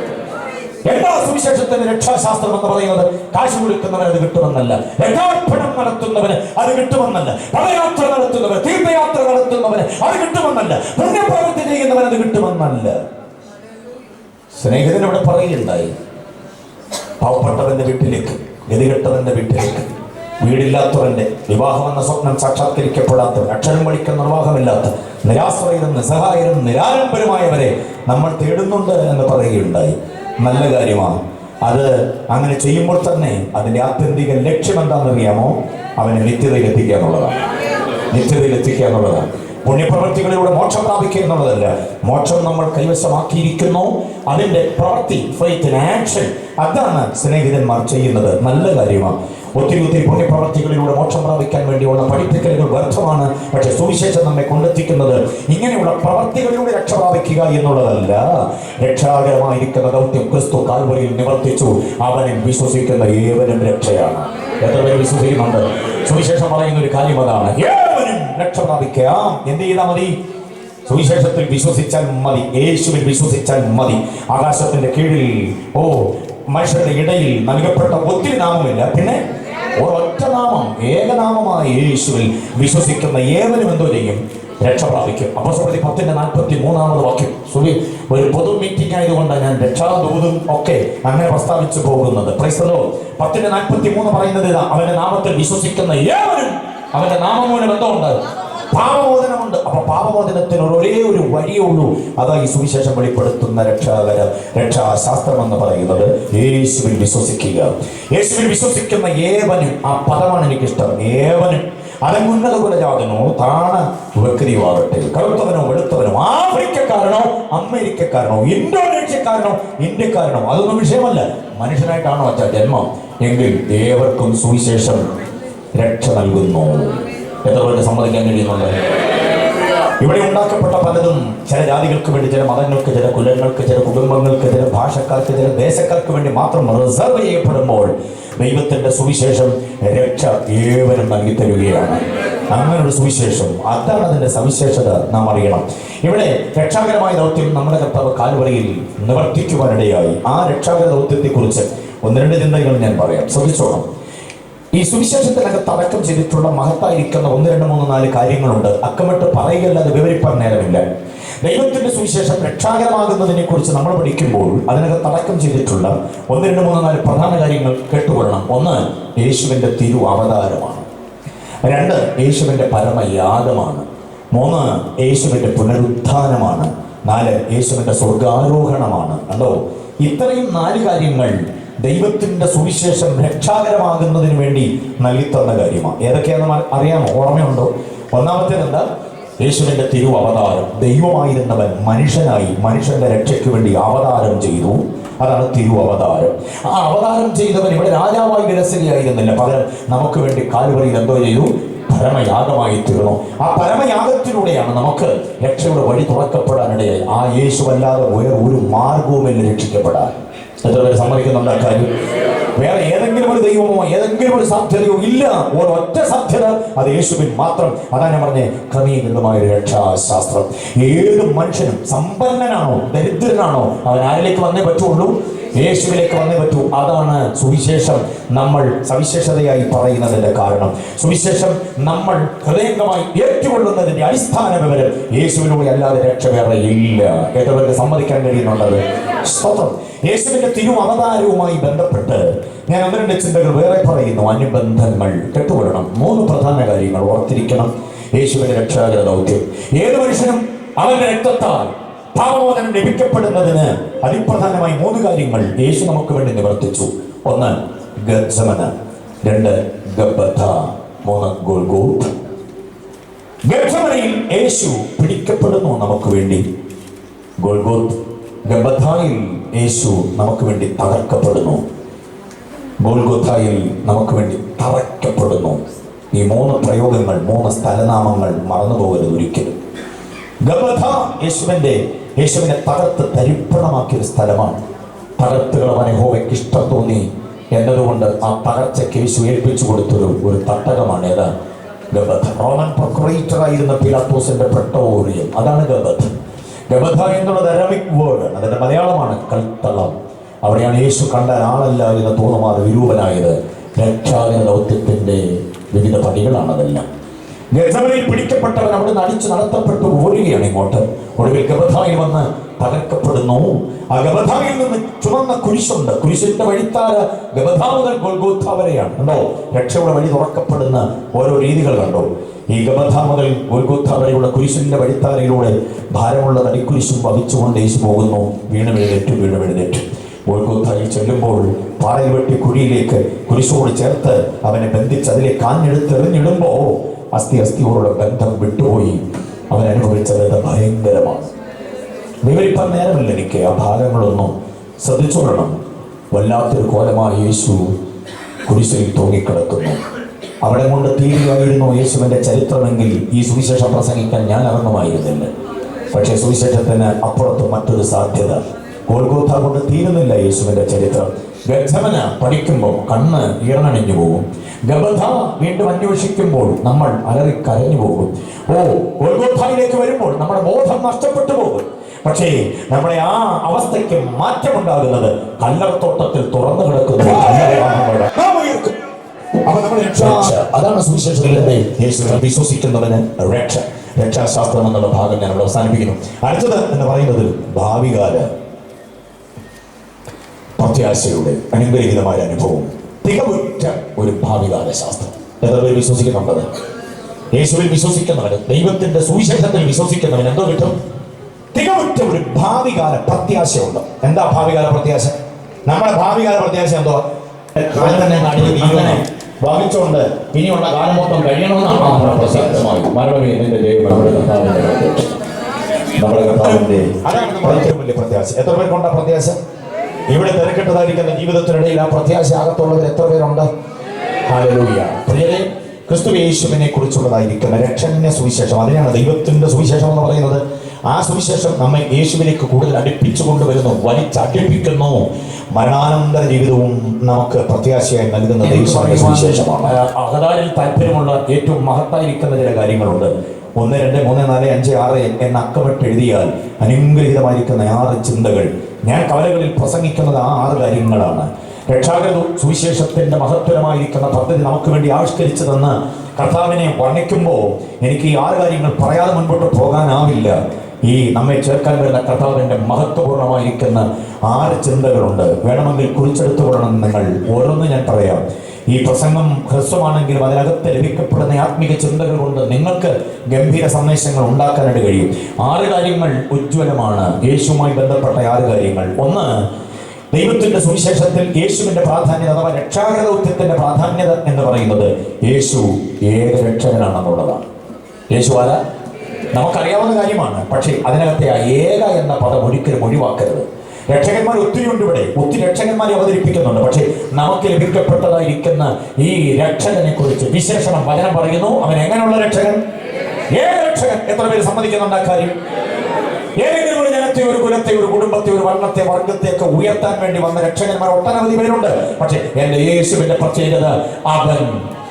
എന്താ സുവിശേഷത്തിന്റെ രക്ഷാശാസ്ത്രം എന്ന് പറയുന്നത്? കാശ് കൊടുക്കുന്നവന് അത് കിട്ടുമെന്നല്ല, രക്ഷാർപ്പണം നടത്തുന്നവന് അത് കിട്ടുമെന്നല്ല, പദയാത്ര നടത്തുന്നവന്, തീർത്ഥയാത്ര നടത്തുന്നവന് അത് കിട്ടുമെന്നല്ല, പുണ്യപ്രവൃത്തി ചെയ്യുന്നവന് അത് കിട്ടുമെന്നല്ല. സ്നേഹിതൻ ഇവിടെ പറയുകയുണ്ടായി, പാവപ്പെട്ടവന്റെ വീട്ടിലേക്ക്, ഗതികെട്ടവന്റെ വീട്ടിലേക്ക്, വീടില്ലാത്തവന്റെ, വിവാഹമെന്ന സ്വപ്നം സാക്ഷാത്കരിക്കപ്പെടാത്തവൻ, അക്ഷരം പഠിക്കുന്ന നിർവാഹമില്ലാത്ത, നിരാശ്രയരും നിസ്സഹായരും നിരാലംബരുമായവരെ നമ്മൾ തേടുന്നുണ്ട് എന്ന് പറയുകയുണ്ടായി. നല്ല കാര്യമാണ്. അത് അങ്ങനെ ചെയ്യുമ്പോൾ തന്നെ അതിൻ്റെ ആത്യന്തിക ലക്ഷ്യം എന്താണെന്നറിയാമോ? അവനെ നിത്യതയിൽ എത്തിക്കുക എന്നുള്ളതാണ്. നിത്യതയിൽ എത്തിക്കുക എന്നുള്ളതാണ്. പുണ്യപ്രവൃത്തികളിലൂടെ മോക്ഷം പ്രാപിക്കുക എന്നുള്ളതല്ല. മോക്ഷം നമ്മൾ കൈവശമാക്കിയിരിക്കുന്നു, അതിൻ്റെ പ്രവൃത്തി, ഫെയ്ത്ത് ആൻഡ് ആക്ഷൻ, അതാണ് സ്നേഹിതന്മാർ ചെയ്യുന്നത്. നല്ല കാര്യമാണ്. ഒത്തിരി പുണ്യപ്രവൃത്തികളിലൂടെ മോക്ഷം പ്രാപിക്കാൻ വേണ്ടിയുള്ള പഠിപ്പിക്കലുകൾ വ്യർത്ഥമാണ്. പക്ഷെ സുവിശേഷം നമ്മെ കൊണ്ടെത്തിക്കുന്നത് ഇങ്ങനെയുള്ള പ്രവൃത്തികളിലൂടെ രക്ഷ പ്രാപിക്കുക എന്നുള്ളതല്ല. രക്ഷാകരമായിരിക്കുന്ന ദൗത്യം ക്രിസ്തു കാൽവരിയിൽ നിവർത്തിച്ചു. അവനിൽ വിശ്വസിക്കുന്ന ഏവനും രക്ഷയാണ്. എത്ര പേര് വിശ്വസിക്കുന്നുണ്ട്? സുവിശേഷം പറയുന്ന ഒരു കാര്യം അതാണ്, ഏവനും രക്ഷ പ്രാപിക്കാം. എന്ത് ചെയ്താൽ മതി? സുവിശേഷത്തിൽ വിശ്വസിച്ചാൽ മതി, യേശുവിൽ വിശ്വസിച്ചാൽ മതി. ആകാശത്തിന്റെ കീഴിൽ മനുഷ്യരുടെ ഇടയിൽ നൽകപ്പെട്ട ഒത്തിരി നാമമില്ല, പിന്നെ ഒരൊറ്റ നാമം, ഏകനാമമായ യേശുവിൽ വിശ്വസിക്കുന്ന ഏവനും എന്തോ ചെയ്യും? രക്ഷ പ്രാപിക്കും. അപ്പോസ്തലപ്രവൃത്തി 10:43 വാക്യം. ഒരു പൊതു മീറ്റിംഗ് ആയതുകൊണ്ടാണ് ഞാൻ രക്ഷാദൂതും ഒക്കെ അങ്ങനെ പ്രസ്താവിച്ചു പോകുന്നത്. Price the Lord. 10:43 പറയുന്നത് ഇതാ, അവന്റെ നാമത്തിൽ വിശ്വസിക്കുന്ന ഏവനും, അവന്റെ നാമം മൂലം ബന്ധമുണ്ട്, പാപമോചനമുണ്ട്. അപ്പൊ പാപമോചനത്തിന് ഒരേ ഒരു വഴിയേ ഉള്ളൂ. അതാ ഈ സുവിശേഷം വെളിപ്പെടുത്തുന്ന രക്ഷാശാസ്ത്രം എന്ന് പറയുന്നത്. യേശുവിൽ വിശ്വസിക്കുക. യേശുവിൽ വിശ്വസിക്കുന്ന ഏവനും, ആ പദമാണ് എനിക്കിഷ്ടം. ഏവനും, അതെങ്ങുന്നത കുലജാതനോ താണ വ്യക്തിയുമാകട്ടെ, കറുത്തവനോ വെളുത്തവനോ, ആഫ്രിക്കക്കാരനോ അമേരിക്കക്കാരനോ, ഇന്തോനേഷ്യക്കാരനോ ഇന്ത്യക്കാരനോ, അതൊന്നും വിഷയമല്ല. മനുഷ്യനായിട്ടാണോ അച്ഛാ ജന്മം എങ്കിൽ ഏവർക്കും സുവിശേഷം രക്ഷ നൽകുന്നു. എത്ര പേർക്ക് സമ്മതിക്കാൻ കഴിയുന്നുണ്ട്? ഇവിടെ ഉണ്ടാക്കപ്പെട്ട പലതും ചില ജാതികൾക്ക് വേണ്ടി, ചില മതങ്ങൾക്ക്, ചില കുലങ്ങൾക്ക്, ചില കുടുംബങ്ങൾക്ക്, ചില ഭാഷക്കാർക്ക്, ചില ദേശക്കാർക്ക് വേണ്ടി മാത്രം റിസർവ് ചെയ്യപ്പെടുമ്പോൾ ദൈവത്തിന്റെ സുവിശേഷം രക്ഷ ഏവരും നൽകി തരികയാണ്. അങ്ങനൊരു സുവിശേഷം, അതാണ് അതിന്റെ സവിശേഷത നാം അറിയണം. ഇവിടെ രക്ഷാകരമായ ദൗത്യം നമ്മുടെ കർത്താവ് കാൽവരിയിൽ നിവർത്തിക്കുവാനിടയായി. ആ രക്ഷാകര ദൗത്യത്തെ കുറിച്ച് 1-2 ചിന്തകൾ ഞാൻ പറയാം, ശ്രദ്ധിച്ചോണം. ഈ സുവിശേഷത്തിനകത്ത് അടക്കം ചെയ്തിട്ടുള്ള മഹത്തായിരിക്കുന്ന 1, 2, 3, 4 കാര്യങ്ങളുണ്ട്. അക്കമിട്ട് പറയുകയല്ലാതെ വിവരിപ്പാൻ നേരമില്ല. ദൈവത്തിന്റെ സുവിശേഷം രക്ഷാകരമാകുന്നതിനെ കുറിച്ച് നമ്മൾ പഠിക്കുമ്പോൾ അതിനകത്ത് അടക്കം ചെയ്തിട്ടുള്ള 1, 2, 3, 4 പ്രധാന കാര്യങ്ങൾ കേട്ടുകൊള്ളണം. 1, യേശുവിന്റെ തിരു അവതാരമാണ്. 2, യേശുവിന്റെ പരമയാഗമാണ്. 3, യേശുവിന്റെ പുനരുത്ഥാനമാണ്. 4, യേശുവിന്റെ സ്വർഗാരോഹണമാണ്. കണ്ടോ, ഇത്രയും 4 കാര്യങ്ങൾ ദൈവത്തിന്റെ സുവിശേഷം രക്ഷാകരമാകുന്നതിന് വേണ്ടി നൽകിത്തന്ന കാര്യമാണ്. ഏതൊക്കെയാണെന്ന് അറിയാമോ? ഓർമ്മയുണ്ടോ? ഒന്നാമത്തേത് എന്താ? യേശുവിന്റെ തിരു അവതാരം. ദൈവമായിരുന്നവൻ മനുഷ്യനായി മനുഷ്യന്റെ രക്ഷയ്ക്ക് വേണ്ടി അവതാരം ചെയ്തു. അതാണ് തിരു അവതാരം. ആ അവതാരം ചെയ്തവൻ ഇവിടെ രാജാവായി വിലസരിയായിരുന്നില്ല, പകരം നമുക്ക് വേണ്ടി കാൽവരിയിൽ എന്തോ ചെയ്തു? പരമയാഗമായി തീർന്നു. ആ പരമയാഗത്തിലൂടെയാണ് നമുക്ക് രക്ഷയുടെ വഴി തുറക്കപ്പെടാനിടയായി. ആ യേശുവല്ലാതെ വേറെ ഒരു മാർഗവുമില്ല രക്ഷിക്കപ്പെടാൻ. എത്ര പേര് സമ്മതിക്കുന്നുണ്ട് ആ കാര്യം? വേറെ ഏതെങ്കിലും ഒരു ദൈവമോ ഏതെങ്കിലും ഒരു സാധ്യതയോ ഇല്ല. ഒരൊറ്റ സാധ്യത, അത് യേശുവിൻ മാത്രം. അതാണ് ഞാൻ പറഞ്ഞേ, ക്രമീകൃതമായ ഒരു രക്ഷാശാസ്ത്രം. ഏത് മനുഷ്യനും, സമ്പന്നനാണോ ദരിദ്രനാണോ, അവൻ ആരിലേക്ക് വന്നേ പറ്റുള്ളൂ? യേശുവിലേക്ക് വന്നേ പറ്റൂ. അതാണ് സുവിശേഷം നമ്മൾ സവിശേഷതയായി പറയുന്നതിന്റെ കാരണം. സുവിശേഷം നമ്മൾ ഹൃദയംഗമായി ഏറ്റുകൊള്ളുന്നതിന്റെ അടിസ്ഥാന വിവരം യേശുവിലൂടെ അല്ലാതെ രക്ഷ വേറെ ഇല്ല. ഏറ്റവും സമ്മതിക്കാൻ കഴിയുന്നുള്ളത് സ്തോത്രം. യേശുവിന്റെ തിരു അവതാരവുമായി ബന്ധപ്പെട്ട് ഞാൻ ഒന്ന് രണ്ട് ചിന്തകൾ വേറെ പറയുന്നു. അനുബന്ധങ്ങൾ കെട്ടുകൊള്ളണം. 3 പ്രധാന കാര്യങ്ങൾ ഓർത്തിരിക്കണം. യേശുവിന്റെ രക്ഷാകര ദൗത്യം, ഏത് മനുഷ്യനും അവന്റെ രക്തത്താൽ പാപമോചനം ലഭിക്കപ്പെടുന്നതിന് അതിപ്രധാനമായി 3 കാര്യങ്ങൾ യേശു നമുക്ക് വേണ്ടി നിവർത്തിച്ചു. 1 ഗത്സമന, 2 ഗബ്ബഥ, 3 ഗോൽഗോത്ത്. ഗത്സമനയിൽ യേശു പിടിക്കപ്പെടുന്നു നമുക്ക് വേണ്ടി. ഗോൽഗോത്ത് ഗബ്ബഥായിൽ യേശു നമുക്ക് വേണ്ടി തകർക്കപ്പെടുന്നു. ഗോൽഗോഥായിൽ നമുക്ക് വേണ്ടി തറയ്ക്കപ്പെടുന്നു. ഈ 3 പ്രയോഗങ്ങൾ, 3 സ്ഥലനാമങ്ങൾ മറന്നു പോകരുത് ഒരിക്കലും. ഗബ്ബഥ യേശുവിനെ തകർത്ത് തരിപ്പണമാക്കിയൊരു സ്ഥലമാണ്. തകർത്തുകളവൻ യഹോവയ്ക്ക് ഇഷ്ടം തോന്നി എന്നതുകൊണ്ട് ആ തകർച്ചയ്ക്ക് യേശു ഏൽപ്പിച്ചു കൊടുത്തൊരു തട്ടകമാണ്. ഏതാ? ഗബ്ബഥ. റോമൻ പ്രൊക്രേറ്റർ ആയിരുന്ന പിലാത്തോസിന്റെ പ്രട്ടോറിയം, അതാണ് ഗബ്ബഥ. ഗബ്ബഥ എന്നുള്ളത് അരമിക് വേർഡ്, അതിന്റെ മലയാളമാണ് കൽത്തളം. അവിടെയാണ് യേശു കണ്ടാൽ ആളല്ല എന്ന് തോന്നുമാറ് വിരൂപനായത്. രക്ഷാകര ദൗത്യത്തിന്റെ വിവിധ പടികളാണ് അതെല്ലാം. ഗത്സമനയിൽ പിടിക്കപ്പെട്ടവൻ അവിടെ അടിച്ചു നടത്തപ്പെട്ടു പോരുകയാണ് ഇങ്ങോട്ട്. ഒടുവിൽ ഗബ്ബഥായിൽ വന്ന് തകർക്കപ്പെടുന്നു. ആ ഗബ്ബഥായിൽ നിന്ന് ചുമന്ന കുരിശുണ്ട്. കുരിശിന്റെ വഴിത്താര ഗബ്ബഥ മുതൽ ഗോൽഗോഥ വരെയാണ്. കണ്ടോ, രക്ഷയുടെ വഴി തുറക്കപ്പെടുന്ന ഓരോ രീതികൾ കണ്ടോ. ഈ ഗബ്ബഥ മുതൽ ഗോൽഗോഥ വരെയുള്ള കുരിശിന്റെ വഴിത്താരയിലൂടെ ഭാരമുള്ള തടിക്കുരിശും വഹിച്ചുകൊണ്ട് യേശു പോകുന്നു. വീണ് എഴുന്നേറ്റു. ഗോൽഗോഥയിൽ ചെല്ലുമ്പോൾ പാറയിൽ വെട്ടി കുഴിയിലേക്ക് കുരിശോട് ചേർത്ത് അവനെ ബന്ധിച്ച് അതിലേക്ക് കാഞ്ഞെടുത്തെറിഞ്ഞിടുമ്പോ അസ്ഥിയോടുള്ള ബന്ധം വിട്ടുപോയി. അവൻ അനുഭവിച്ചത് ഭയങ്കരമാണ്. വിവരിപ്പാൻ നേരമില്ല എനിക്ക്. ആ ഭാഗങ്ങളൊന്നും ശ്രദ്ധിച്ചോളണം. വല്ലാത്തൊരു കോലമായി യേശു കുരിശിൽ തൂങ്ങിക്കിടക്കുന്നു. അവിടെ കൊണ്ട് തീരുകയായിരുന്നു യേശുവിന്റെ ചരിത്രമെങ്കിൽ ഈ സുവിശേഷം പ്രസംഗിക്കാൻ ഞാൻ ഇറങ്ങുമായിരുന്നില്ല. പക്ഷേ സുവിശേഷത്തിന് അപ്പുറത്ത് മറ്റൊരു സാധ്യത. ഗോൽഗോഥ കൊണ്ട് തീരുന്നില്ല യേശുവിന്റെ ചരിത്രം. ഗത്സമന പഠിക്കുമ്പോൾ കണ്ണ് ഈറനണിഞ്ഞു പോകും. ഗബ്ബഥ വീണ്ടും അന്വേഷിക്കുമ്പോൾ നമ്മൾ അലറിക്കരഞ്ഞു പോകും. ഗോൽഗോഥയിലേക്ക് വരുമ്പോൾ നമ്മുടെ ബോധം നഷ്ടപ്പെട്ടു പോകും. പക്ഷേ നമ്മുടെ ആ അവസ്ഥയ്ക്ക് മാറ്റമുണ്ടാകുന്നത് കല്ലറത്തോട്ടത്തിൽ തുറന്നു കിടക്കുന്നു. അതാണ് സുവിശേഷത്തിലെ യേശുവിനെ വിശ്വസിക്കുന്നവന് രക്ഷാശാസ്ത്രം എന്നുള്ള ഭാഗം ഞാൻ അവിടെ അവസാനിപ്പിക്കുന്നു. അടുത്തത് എന്ന് പറയുന്നത് ഭാവികാല പ്രത്യാശയുടെ അനുഗ്രഹീതമായ അനുഭവം, തികവുറ്റ ഒരു ഭാവികാല ശാസ്ത്രം. എത്ര പേര് വിശ്വസിക്കുന്നുണ്ടത്? യേശുവിൽ വിശ്വസിക്കുന്നവന്, ദൈവത്തിന്റെ സുവിശേഷത്തിൽ വിശ്വസിക്കുന്നവന് എന്തോ കിട്ടും? തികവുറ്റ ഒരു ഭാവികാല പ്രത്യാശയുണ്ട്. എന്താ ഭാവികാല പ്രത്യാശ? നമ്മുടെ ഭാവികാല പ്രത്യാശ എന്തോ? അങ്ങനെ ഭാവിച്ചുകൊണ്ട് ഇനിയുള്ള കാലം മൊത്തം കഴിയണമെന്നാണ് നമ്മുടെ പ്രസക്തമായി നമ്മുടെ കർത്താവിന്റെ അതാണ് നമ്മുടെ ഏറ്റവും വലിയ പ്രത്യാശ. എത്ര പേർക്കുണ്ട് പ്രത്യാശ? ഇവിടെ തിരക്കിട്ടതായിരിക്കുന്ന ജീവിതത്തിനിടയിൽ ആ പ്രത്യാശ അകത്തുള്ളവർ എത്ര പേരുണ്ട്? ഹല്ലേലൂയ. പ്രിയരെ, ക്രിസ്തു യേശുവിനെ കുറിച്ചുള്ളതായിരിക്കുന്ന രക്ഷണീയ സുവിശേഷം, അതിനാണ് ദൈവത്തിന്റെ സുവിശേഷം എന്ന് പറയുന്നത്. ആ സുവിശേഷം നമ്മെ യേശുവിലേക്ക് കൂടുതൽ അടുപ്പിച്ചു കൊണ്ടുവരുന്നു, വലിച്ചടുപ്പിക്കുന്നു. മരണാനന്തര ജീവിതവും നമുക്ക് പ്രത്യാശയായി നൽകുന്ന ദൈവത്തിന്റെ സുവിശേഷമാണ്. അകതാരിൽ താല്പര്യമുള്ള ഏറ്റവും മഹത്തായിരിക്കുന്ന ചില കാര്യങ്ങളുണ്ട്. 1, 2, 3, 4, 5, 6 എന്ന അക്കമിട്ട് എഴുതിയാൽ അനുഗ്രഹീതമായിരിക്കുന്ന 6 ചിന്തകൾ. ഞാൻ കവലകളിൽ പ്രസംഗിക്കുന്നത് ആ 6 കാര്യങ്ങളാണ്. രക്ഷാകര സുവിശേഷത്തിന്റെ മഹത്വരമായിരിക്കുന്ന പദ്ധതി നമുക്ക് വേണ്ടി ആവിഷ്കരിച്ചു തന്ന് കർത്താവിനെ വർണ്ണിക്കുമ്പോൾ എനിക്ക് ഈ 6 കാര്യങ്ങൾ പറയാതെ മുൻപോട്ട് പോകാനാവില്ല. ഈ നമ്മെ ചേർക്കാൻ വരുന്ന കർത്താവിന്റെ മഹത്വപൂർണമായിരിക്കുന്ന 6 ചിന്തകളുണ്ട്. വേണമെങ്കിൽ കുറിച്ചെടുത്തുകൊള്ളണം നിങ്ങൾ. ഓരോന്ന് ഞാൻ പറയാം. ഈ പ്രസംഗം ഹ്രസ്വമാണെങ്കിലും അതിനകത്ത് ലഭിക്കപ്പെടുന്ന ആത്മീക ചിന്തകൾ കൊണ്ട് നിങ്ങൾക്ക് ഗംഭീര സന്ദേശങ്ങൾ ഉണ്ടാക്കാനായിട്ട് കഴിയും. 6 കാര്യങ്ങൾ ഉജ്ജ്വലമാണ്. യേശുവുമായി ബന്ധപ്പെട്ട 6 കാര്യങ്ങൾ. 1, ദൈവത്തിന്റെ സുവിശേഷത്തിൽ യേശുവിന്റെ പ്രാധാന്യത അഥവാ രക്ഷാകര ദൗത്യത്തിന്റെ പ്രാധാന്യത എന്ന് പറയുന്നത് യേശു ഏക രക്ഷകനാണെന്നുള്ളതാണ്. യേശു ആരാ? നമുക്കറിയാവുന്ന കാര്യമാണ്. പക്ഷേ അതിനകത്തെ ആ ഏക എന്ന പദം ഒരിക്കലും ഒഴിവാക്കരുത്. രക്ഷകന്മാർ ഒത്തിരി ഉണ്ട് ഇവിടെ, ഒത്തിരി രക്ഷകന്മാരെ അവതരിപ്പിക്കുന്നുണ്ട്. പക്ഷേ നമുക്ക് ലഭിക്കപ്പെട്ടതായിരിക്കുന്ന ഈ രക്ഷകനെ കുറിച്ച് വിശേഷണം വചനം പറയുന്നു. അവൻ എങ്ങനെയുള്ള രക്ഷകൻ? ഏക രക്ഷകൻ. എത്ര പേര് സമ്മതിക്കുന്നുണ്ട് ആ കാര്യം? ഏതെങ്കിലും ഒരു ജനത്തെ രാജ്യത്തെ, ഒരു കുലത്തെ, ഒരു കുടുംബത്തെ, ഒരു വർണ്ണത്തെ, വർഗത്തെയൊക്കെ ഉയർത്താൻ വേണ്ടി വന്ന രക്ഷകന്മാർ ഒട്ടനവധി പേരുണ്ട്. പക്ഷെ എന്റെ യേശുവിന്റെ പ്രത്യേകത, അവൻ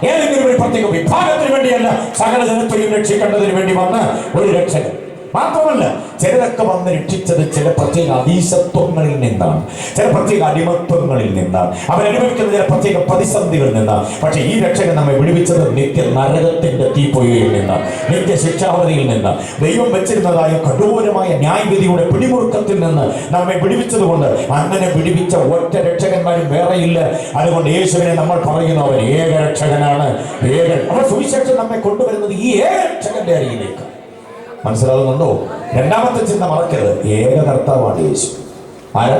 ഏതെങ്കിലും ഒരു പ്രത്യേക വിഭാഗത്തിന് വേണ്ടിയല്ല, സകല ജനത്തെയും രക്ഷിക്കേണ്ടതിന് വേണ്ടി വന്ന ഒരു രക്ഷകൻ. മാത്രമല്ല, ചിലരൊക്കെ വന്ന് രക്ഷിച്ചത് ചില പ്രത്യേക അധീശത്വങ്ങളിൽ നിന്നാണ്, ചില പ്രത്യേക അടിമത്വങ്ങളിൽ നിന്നാണ്, അവരനുഭവിക്കുന്ന ചില പ്രത്യേക പ്രതിസന്ധികളിൽ നിന്നാണ്. പക്ഷെ ഈ രക്ഷകൻ നമ്മെ വിടുവിച്ചത് നിത്യ നരകത്തിന്റെ തീപ്പൊയ്കയിൽ നിന്ന്, നിത്യ ശിക്ഷാവധിയിൽ നിന്ന്, ദൈവം വെച്ചിരുന്നതായ കഠോരമായ ന്യായവിധിയുടെ പിടിമുറുക്കത്തിൽ നിന്ന് നമ്മെ വിടുവിച്ചത് കൊണ്ട്, അങ്ങനെ വിടുവിച്ച ഒറ്റ രക്ഷകന്മാരും വേറെയില്ല. അതുകൊണ്ട് യേശുവിനെ നമ്മൾ പറയുന്നു, അവൻ ഏക രക്ഷകനാണ്, ഏകൻ. അപ്പോൾ സുവിശേഷം നമ്മെ കൊണ്ടുവരുന്നത് ഈ ഏക രക്ഷകന്റെ അരികിലേക്ക്. മനസ്സിലാകുന്നുണ്ടോ? രണ്ടാമത്തെ ചിന്ത മറക്കരുത്, ഏക കർത്താവാണ് യേശു. ആരാ?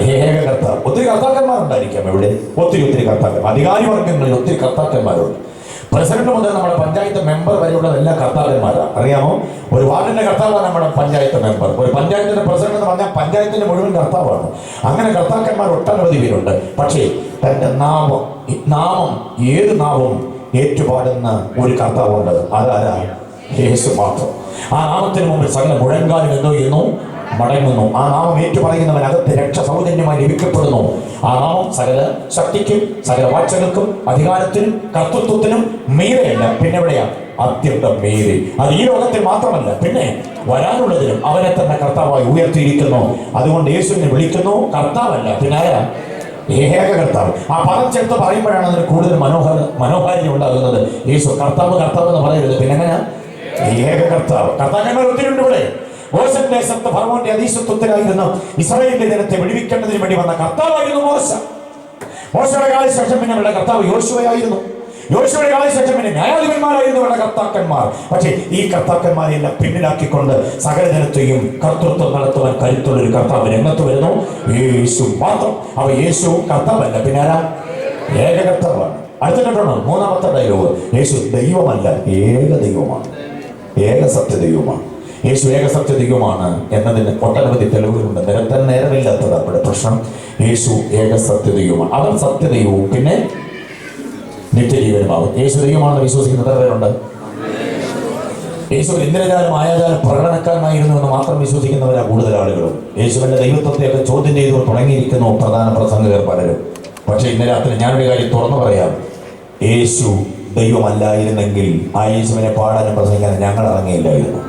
ഏക കർത്താവ്. ഒത്തിരി കർത്താക്കന്മാരുണ്ടായിരിക്കാം ഇവിടെ, ഒത്തിരി കർത്താക്കന്മാർ. അധികാരി വർഗങ്ങളിൽ ഒത്തിരി കർത്താക്കന്മാരുണ്ട്. പ്രസിഡന്റ് മുതൽ നമ്മുടെ പഞ്ചായത്ത് മെമ്പർ വരെയുള്ള എല്ലാ കർത്താക്കന്മാരാണ്. അറിയാമോ? ഒരു വാർഡിന്റെ കർത്താവാണ് നമ്മുടെ പഞ്ചായത്ത് മെമ്പർ. ഒരു പഞ്ചായത്തിന്റെ പ്രസിഡന്റ് എന്ന് പറഞ്ഞാൽ പഞ്ചായത്തിന്റെ മുഴുവൻ കർത്താവാണ്. അങ്ങനെ കർത്താക്കന്മാർ ഒട്ടനവധി പേരുണ്ട്. പക്ഷേ തന്റെ നാമം ഏത് നാമം ഏറ്റുപാടുന്ന ഒരു കർത്താവുണ്ട്. അതാരാ? യേശു മാത്രം. ആ നാമത്തിന് മുമ്പിൽ സകല മുഴങ്കാലും എന്തോ ചെയ്യുന്നു? മടങ്ങുന്നു. ആ നാമം ഏറ്റുപറയുന്നവനകത്ത് രക്ഷ സൗജന്യമായി ലഭിക്കപ്പെടുന്നു. ആ നാമം സകല ശക്തിക്കും, സകല വാഴ്ചകൾക്കും, അധികാരത്തിനും, കർത്തൃത്വത്തിനും മീരെയല്ല, പിന്നെ എവിടെയാണ്? അത്യന്തം മീരെ. അത് ഈ ലോകത്തിൽ മാത്രമല്ല, പിന്നെ വരാനുള്ളതിനും അവനെ തന്നെ കർത്താവായി ഉയർത്തിയിരിക്കുന്നു. അതുകൊണ്ട് യേശുവിനെ വിളിക്കുന്നു കർത്താവല്ല, പിന്നെ ആരാ? ഏക കർത്താവ്. ആ പദം ചേർത്ത് പറയുമ്പോഴാണ് അതിന് കൂടുതൽ മനോഹാരിത ഉണ്ടാകുന്നത്. യേശു കർത്താവ് എന്ന് പറയരുത്, പിന്നെ എങ്ങനെ? ഏക കർത്താവ്. കർത്താക്കന്മാർ ഒത്തിരി ഉണ്ട് ഇവിടെ. മോശം ദേശത്ത് ഫറവോന്റെ അധീശത്വത്തിലായിരുന്നു ഇസ്രായേലിന്റെ ജനത്തെ വിടുവിക്കേണ്ടതിന് വേണ്ടി വന്ന കർത്താവായിരുന്നു മോശ. മോശയുടെ കാലശേഷം പിന്നെ ഇവിടെ കർത്താവ് യോശുവയായിരുന്നു. യോശുവയുടെ കാലശേഷം പിന്നെ ന്യായാധിപന്മാരായിരുന്നു ഇവിടെ കർത്താക്കന്മാർ. പക്ഷേ ഈ കർത്താക്കന്മാരെല്ലാം പിന്നിലാക്കിക്കൊണ്ട് സകല ജനത്തെയും കർത്തൃത്വം നടത്തുവാൻ കരുത്തുള്ളൊരു കർത്താവ് രംഗത്ത് വരുന്നു, യേശു മാത്രം. അവ യേശു കർത്താവല്ല, പിന്നെ ആരാ? ഏക കർത്താവാണ്. അടുത്തിട്ടുണ്ടോ? മൂന്നാമത്തെ ഡയലോഗ്, യേശു ദൈവമല്ല, ഏക ദൈവമാണ്, ഏക സത്യദൈവമാണ്. യേശു ഏക സത്യദൈവമാണ് എന്നതിന് ഒട്ടനവധി തെളിവുകളുണ്ട്. നിരത്താൻ നേരമില്ലാത്തത് അവിടെ പ്രശ്നം. യേശു ഏക സത്യദൈവമാണ്. അവൻ സത്യദൈവവും പിന്നെ നിത്യജീവനുമാകും. യേശു ദൈവമാണെന്ന് വിശ്വസിക്കുന്ന എത്ര പേരുണ്ട്? യേശു ഇന്ദ്രജാലം മായാജാലം പ്രകടനക്കാരനായിരുന്നു എന്ന് മാത്രം വിശ്വസിക്കുന്നവരാ കൂടുതൽ ആളുകളും. യേശുവിന്റെ ദൈവത്വത്തെയൊക്കെ ചോദ്യം ചെയ്തു തുടങ്ങിയിരിക്കുന്നു പ്രധാന പ്രസംഗകർ പലരും. പക്ഷെ ഇന്ന് രാത്രി ഞാനൊരു കാര്യം തുറന്നു പറയാം, യേശു ദൈവമല്ലായിരുന്നെങ്കിൽ ആ യേശുവിനെ പാടാനും പ്രസംഗിക്കാനും ഞങ്ങൾ ഇറങ്ങിയില്ലായിരുന്നു.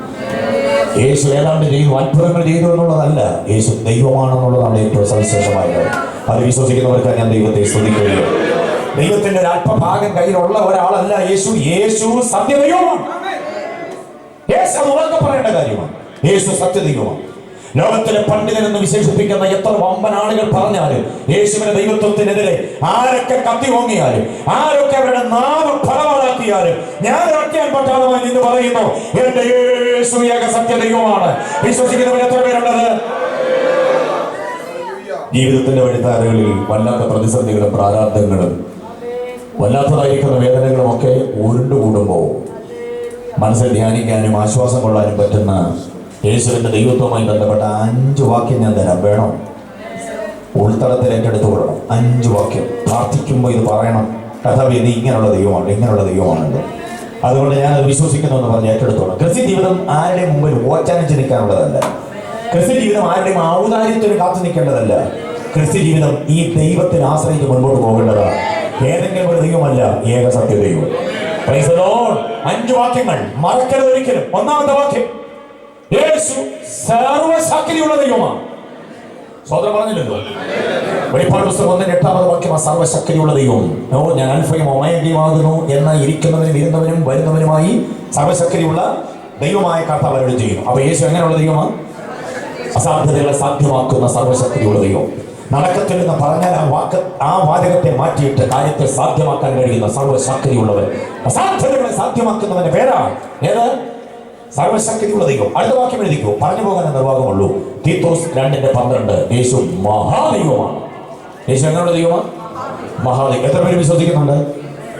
യേശു ഏതാണ്ട് ചെയ്തു, അത്ഭുതങ്ങൾ ചെയ്തു എന്നുള്ളതല്ല, യേശു ദൈവമാണെന്നുള്ളതാണ് ഏറ്റവും സവിശേഷമായത്. അത് വിശ്വസിക്കുന്നവർക്ക് ഞാൻ ദൈവത്തെ സ്തുതിക്കുകയും, ദൈവത്തിന്റെ ഒരു അല്പഭാഗം കയ്യിലുള്ള ഒരാളല്ല യേശു. യേശു സത്യദൈവമാണ്. യേശു അത് ഉറക്കെ പറയേണ്ട കാര്യമാണ്. യേശു സത്യദൈവമാണ്. ലോകത്തിലെ പണ്ഡിതനെന്ന് വിശേഷിപ്പിക്കുന്ന എത്ര വമ്പൻ ആളുകൾ പറഞ്ഞാലും, യേശുവിന്റെ ദൈവത്വത്തിനെതിരെ ആരൊക്കെ കത്തി ഓങ്ങിയാലും, ആരൊക്കെ അവരുടെ നാവ് ഫലമാക്കിയാലും, ഞാൻ ഒറ്റയാൻ പറ്റാതമായി എന്ന് പറയുന്നു, എന്റെ യേശു ഏക സത്യദൈവമാണ്. വിശ്വസിക്കുന്നവർ എത്ര പേരുള്ളത്? ജീവിതത്തിന്റെ വഴിത്താരകളിൽ വല്ലാത്ത പ്രതിസന്ധികളും പ്രാരാബ്ധങ്ങളും വല്ലാത്തതായിരിക്കുന്ന വേദനകളും ഒക്കെ ഉരുണ്ടുകൂടുമ്പോൾ മനസ്സിൽ ധ്യാനിക്കാനും ആശ്വാസം കൊള്ളാനും പറ്റുന്ന യേശുവിന്റെ ദൈവത്വവുമായി ബന്ധപ്പെട്ട 5 വാക്യം ഞാൻ തരാം. വേണോ? ഉൾത്തടത്തിൽ ഏറ്റെടുത്തു കൊള്ളണം. 5 വാക്യം പ്രാർത്ഥിക്കുമ്പോൾ ഇത് പറയണം. കഥാവി ഇത് ഇങ്ങനെയുള്ള ദൈവമാണല്ലോ. അതുകൊണ്ട് ഞാനത് വിശ്വസിക്കുന്നു എന്ന് പറഞ്ഞ് ഏറ്റെടുത്തോളാം. ക്രിസ്ത്യൻ ജീവിതം ആരുടെയും മുമ്പിൽ ഓച്ചാനിച്ച് നിൽക്കാനുള്ളതല്ല. ക്രിസ്ത്യൻ ജീവിതം ആരുടെയും ഔദാര്യത്തിന് കാത്തു നിൽക്കേണ്ടതല്ല. ക്രിസ്ത്യൻ ജീവിതം ഈ ദൈവത്തിന് ആശ്രയിച്ച് മുൻപോട്ട് പോകേണ്ടതാണ്. ഏതെങ്കിലും ഒരു ദൈവമല്ല, ഏക സത്യദൈവം. 5 വാക്യങ്ങൾ മറക്കരുത് ഒരിക്കലും. ഒന്നാമത്തെ വാക്യം, യേശു സർവശക്തിയുള്ള ദൈവമാണ്. സ്വതന്ത്രം പറഞ്ഞില്ലല്ലോ. വെളിപ്പാട് പുസ്തകം 1:8 വാക്യം, സർവശക്തിയുള്ള ദൈവം. ഞാൻ അൽഫയും ഒമേഗയുമാകുന്നു എന്ന ഇരിക്കുന്നവനും ഇരുന്നവനും വരുന്നവനുമായി സർവശക്തിയുള്ള ദൈവമായ കർത്താവ് അവരോട് ചെയ്യുന്നു. അപ്പൊ യേശു എങ്ങനെയുള്ള ദൈവമാണ്? അസാധ്യതകളെ സാധ്യമാക്കുന്ന സർവശക്തിയുള്ള ദൈവം. നടക്കത്തില്ലെന്ന് പറഞ്ഞാൽ ആ വാചകത്തെ മാറ്റിയിട്ട് കാര്യത്തെ സാധ്യമാക്കാൻ കഴിയുന്ന സർവശക്തിയുള്ളവൻ. അസാധ്യതകളെ സാധ്യമാക്കുന്നവന്റെ പേരാണ് ഏത്? സർവശക്തിയുള്ള ദൈവം. അടുത്ത വാക്യം എഴുതിക്കോ, പറഞ്ഞു പോകാൻ നിർവാഹമുള്ളൂ. തീത്തോസ് 2:12, യേശു മഹാദൈവമാണ്. യേശു എങ്ങനെയുള്ള ദൈവമാണ്? മഹാദൈവം. എത്ര പേര് വിശ്വസിക്കുന്നുണ്ട്?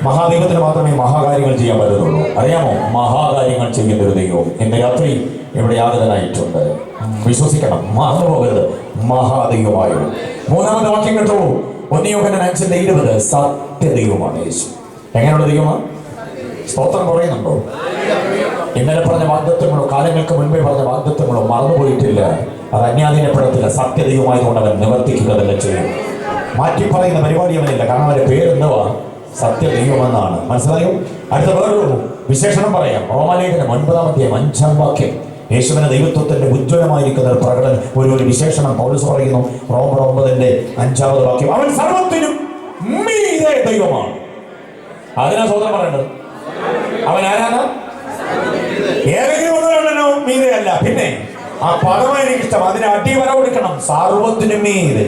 മഹാദൈവത്തിന് മാത്രമേ മഹാകാര്യങ്ങൾ ചെയ്യാൻ പറ്റുന്നുള്ളൂ. അറിയാമോ? മഹാകാര്യങ്ങൾ ചെയ്യുന്ന ഒരു ദൈവവും ഇന്ന് രാത്രി ഇവിടെ യാതനായിട്ടുണ്ട്. വിശ്വസിക്കണം, മറന്നു പോകരുത്. മഹാദൈവമായോ. മൂന്നാമത്തെ വാക്യം കേട്ടോ, 1 യോഹന്നാൻ 5:20, സത്യദൈവമാണ് യേശു. എങ്ങനെയുള്ള ദൈവമാണ്? സ്തോത്രം പറയുന്നുണ്ടോ? ഇന്നലെ പറഞ്ഞ വാഗ്ദത്വങ്ങളോ കാലങ്ങൾക്ക് മുൻപേ പറഞ്ഞ വാഗ്ദത്വങ്ങളോ മറന്നുപോയിട്ടില്ല. അത് അന്യാധീനപ്പെടത്തില്ല. സത്യദൈവമായതുകൊണ്ട് അവൻ നിവർത്തിക്കുക തന്നെ ചെയ്യും. മാറ്റി പറയുന്ന പരിപാടി അവനില്ല. കാരണം അവന്റെ പേരെന്തുവാ? സത്യദൈവമെന്നാണ്. മനസ്സിലായോ? അടുത്ത വേറൊരു വിശേഷണം പറയാം. റോമാലേഖനം 9:5 യേശുവിന്റെ ദൈവത്വത്തിന്റെ ഉജ്ജ്വലമായിരിക്കുന്ന ഒരു പ്രകടനം, ഒരു വിശേഷണം പൗലോസ് പറയുന്നു. റോമർ 9:5 അവൻ സർവത്തിനും മീതെ ദൈവമാണ്. അതിനാ സ്വതന്ത്രം പറയേണ്ടത്. അവൻ ആരാണ്? ഏതെങ്കിലും ഒന്നോ മീതെയല്ല. പിന്നെ ആ പദമായി എനിക്ക് ഇഷ്ടം. അതിന് അടിവര കൊടുക്കണം. സർവത്തിനും മീതെ.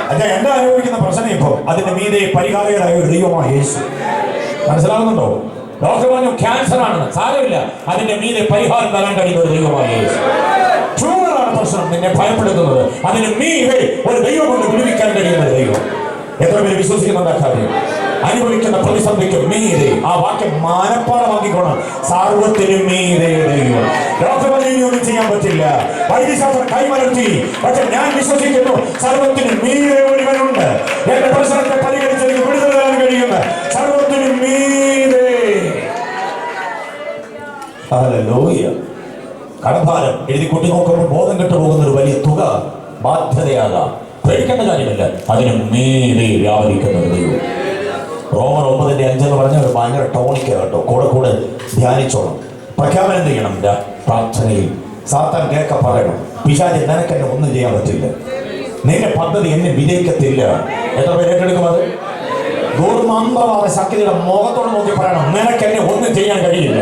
അച്ഛാ, എന്താ അനുഭവിക്കുന്ന പ്രശ്നം ഇപ്പൊ? അതിന്റെ മീതെ പരിഹാരകരായ ഒരു ദൈവമാണ് യേശു. മനസ്സിലാകുന്നുണ്ടോ? ഡോക്ടർ പറഞ്ഞു ക്യാൻസർ ആണെന്ന്. സാരമില്ല, അതിന്റെ മീതെ പരിഹാരം തരാൻ കഴിയുന്ന ഒരു ദൈവമാണ് യേശു. ട്യൂമറാണ് പ്രശ്നം നിന്നെ ഭയപ്പെടുത്തുന്നത്. അതിന് മീതെ ഒരു ദൈവം കൊണ്ട് വിടുവിക്കാൻ കഴിയുന്ന ഒരു ദൈവം. എത്ര പേര് വിശ്വസിക്കുന്നുണ്ട്? കാര്യം അനുഭവിക്കുന്ന പ്രതിസന്ധിക്ക് മീതെ. ആ വാക്യം മാനപ്പാടമാക്കിക്കോണം. സർവത്തിനും മീതെ ദൈവം. ഡോക്ടർമാരെ ഒന്നും ചെയ്യാൻ പറ്റില്ല. വൈദ്യശാസ്ത്രം കൈമലർത്തി. പക്ഷെ ഞാൻ വിശ്വസിക്കുന്നു സർവത്തിനും മീതെ ഒരുവനുണ്ട്. എന്റെ പ്രശ്നത്തെ പരിഹരിച്ച് എനിക്ക് വിടുതൽ തരാൻ കഴിയുന്ന സർവത്തിനും മീതെ. ഹല്ലേലൂയ. കടഭാരം എഴുതി കൂട്ടി നോക്കുമ്പോൾ ബോധം കെട്ടു പോകുന്ന ഒരു വലിയ തുക ബാധ്യതയാകാം. പേടിക്കേണ്ട കാര്യമില്ല. അതിന് മീതെ വ്യാപരിക്കുന്ന ഒരു ദൈവം. റോമർ 9:5 എന്ന് പറഞ്ഞ ഒരു ഭയങ്കര ടോണിക്ക കേട്ടോ. കൂടെ ധ്യാനിച്ചോണം. പ്രഖ്യാപനം ചെയ്യണം. പ്രാർത്ഥനയിൽ സാത്താൻ കേൾക്ക പറയണം. പിശാച് നിനക്കെന്നെ ഒന്നും ചെയ്യാൻ പറ്റില്ല. നിന്റെ പദ്ധതി എന്നെ വിജയിക്കത്തില്ല. എത്ര പേര് ഏറ്റെടുക്കും അത്? ദുർമന്ത്രവാദ ശക്തിയുടെ മുഖത്തോട് നോക്കി പറയണം, നിനക്കെന്നെ ഒന്നും ചെയ്യാൻ കഴിയില്ല.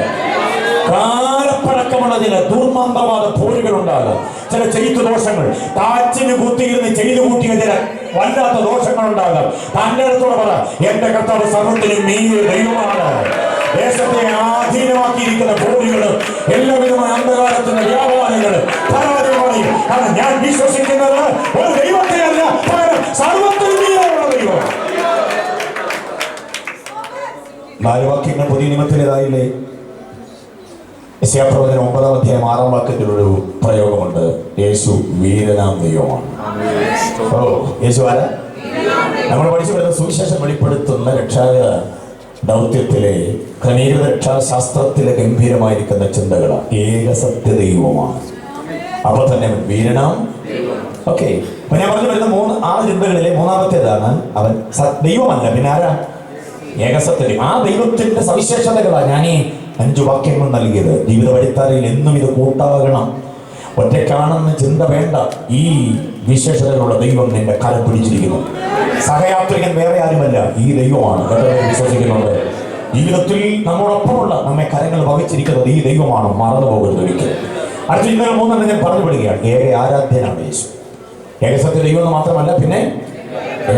കാലപ്പഴക്കമുള്ള ചില ദുർമന്ത്രവാദ പോരുകൾ ഉണ്ടാകും. ചില ചെയ്തു ദോഷങ്ങൾ കാച്ചിന് കുത്തിയിരുന്ന് ചെയ്തു കൂട്ടിയ ചില വല്ലാത്ത ദോഷങ്ങൾ ഉണ്ടാകാം. തന്റെ അടുത്തോടെ പറ, എന്റെ കർത്താവ് സർവത്തിനും മീതെ ദൈവമാണ്. ദേശത്തെ ആധീനമാക്കിയിരിക്കുന്ന പോരുകൾ, എല്ലാവിധമായ അന്ധകാരത്തിന്റെ വ്യാപാരങ്ങൾ പരാജയമായി. കാരണം ഞാൻ വിശ്വസിക്കുന്നത് ഒരു ദൈവത്തെയല്ല, സർവത്തിനും മീതെയുള്ള ദൈവം. 4 വാക്യങ്ങൾ പുതിയ നിയമത്തിലേതായില്ലേ? യശയ്യാപ്രവചനം 9:6 പ്രയോഗമുണ്ട്. യേശു വീരനാം ദൈവമാണ്. ഓ, യേശു ആരാ? നമ്മൾ പഠിച്ചു വരുന്ന സുവിശേഷം വെളിപ്പെടുത്തുന്ന രക്ഷാക ദൗത്യത്തിലെ ക്രമീകൃത രക്ഷാശാസ്ത്രത്തിലെ ഗംഭീരമായിരിക്കുന്ന ചിന്തകളാണ്. ഏക സത്യ ദൈവമാണ്. അപ്പൊ തന്നെ വീരനാം. ഓക്കെ, അപ്പൊ ഞാൻ പറഞ്ഞു വരുന്ന 6 ചിന്തകളിലെ മൂന്നാമത്തേതാണ് അവൻ ദൈവമല്ല, പിന്നെ ആരാ? ഏകസത്യം. ആ ദൈവത്തിന്റെ സവിശേഷതകളാണ് ഞാൻ ഈ 5 വാക്യങ്ങൾ നൽകിയത്. ജീവിത വഴിത്താരയിൽ എന്നും ഇത് കൂട്ടാകണം. ഒറ്റയ്ക്കാണെന്ന് ചിന്ത വേണ്ട. ഈ വിശേഷതകളുള്ള ദൈവം നിന്റെ കരം പിടിച്ചിരിക്കുന്നു. സഹയാത്രികൻ വേറെ ആരുമല്ല, ഈ ദൈവമാണ്. വിശ്വസിക്കുന്നുണ്ട്. ജീവിതത്തിൽ നമ്മോടൊപ്പമുള്ള നമ്മെ കരങ്ങൾ വഹിച്ചിരിക്കുന്നത് ഈ ദൈവമാണ്. മറന്നു പോകരുത് ഒരിക്കലും. അടുത്ത ഇന്നലെ 3 ഞാൻ പറഞ്ഞു വിടുകയാണ്. ഏക ആരാധ്യനാണ് യേശു. ഏകസത്യ ദൈവം എന്ന് മാത്രമല്ല, പിന്നെ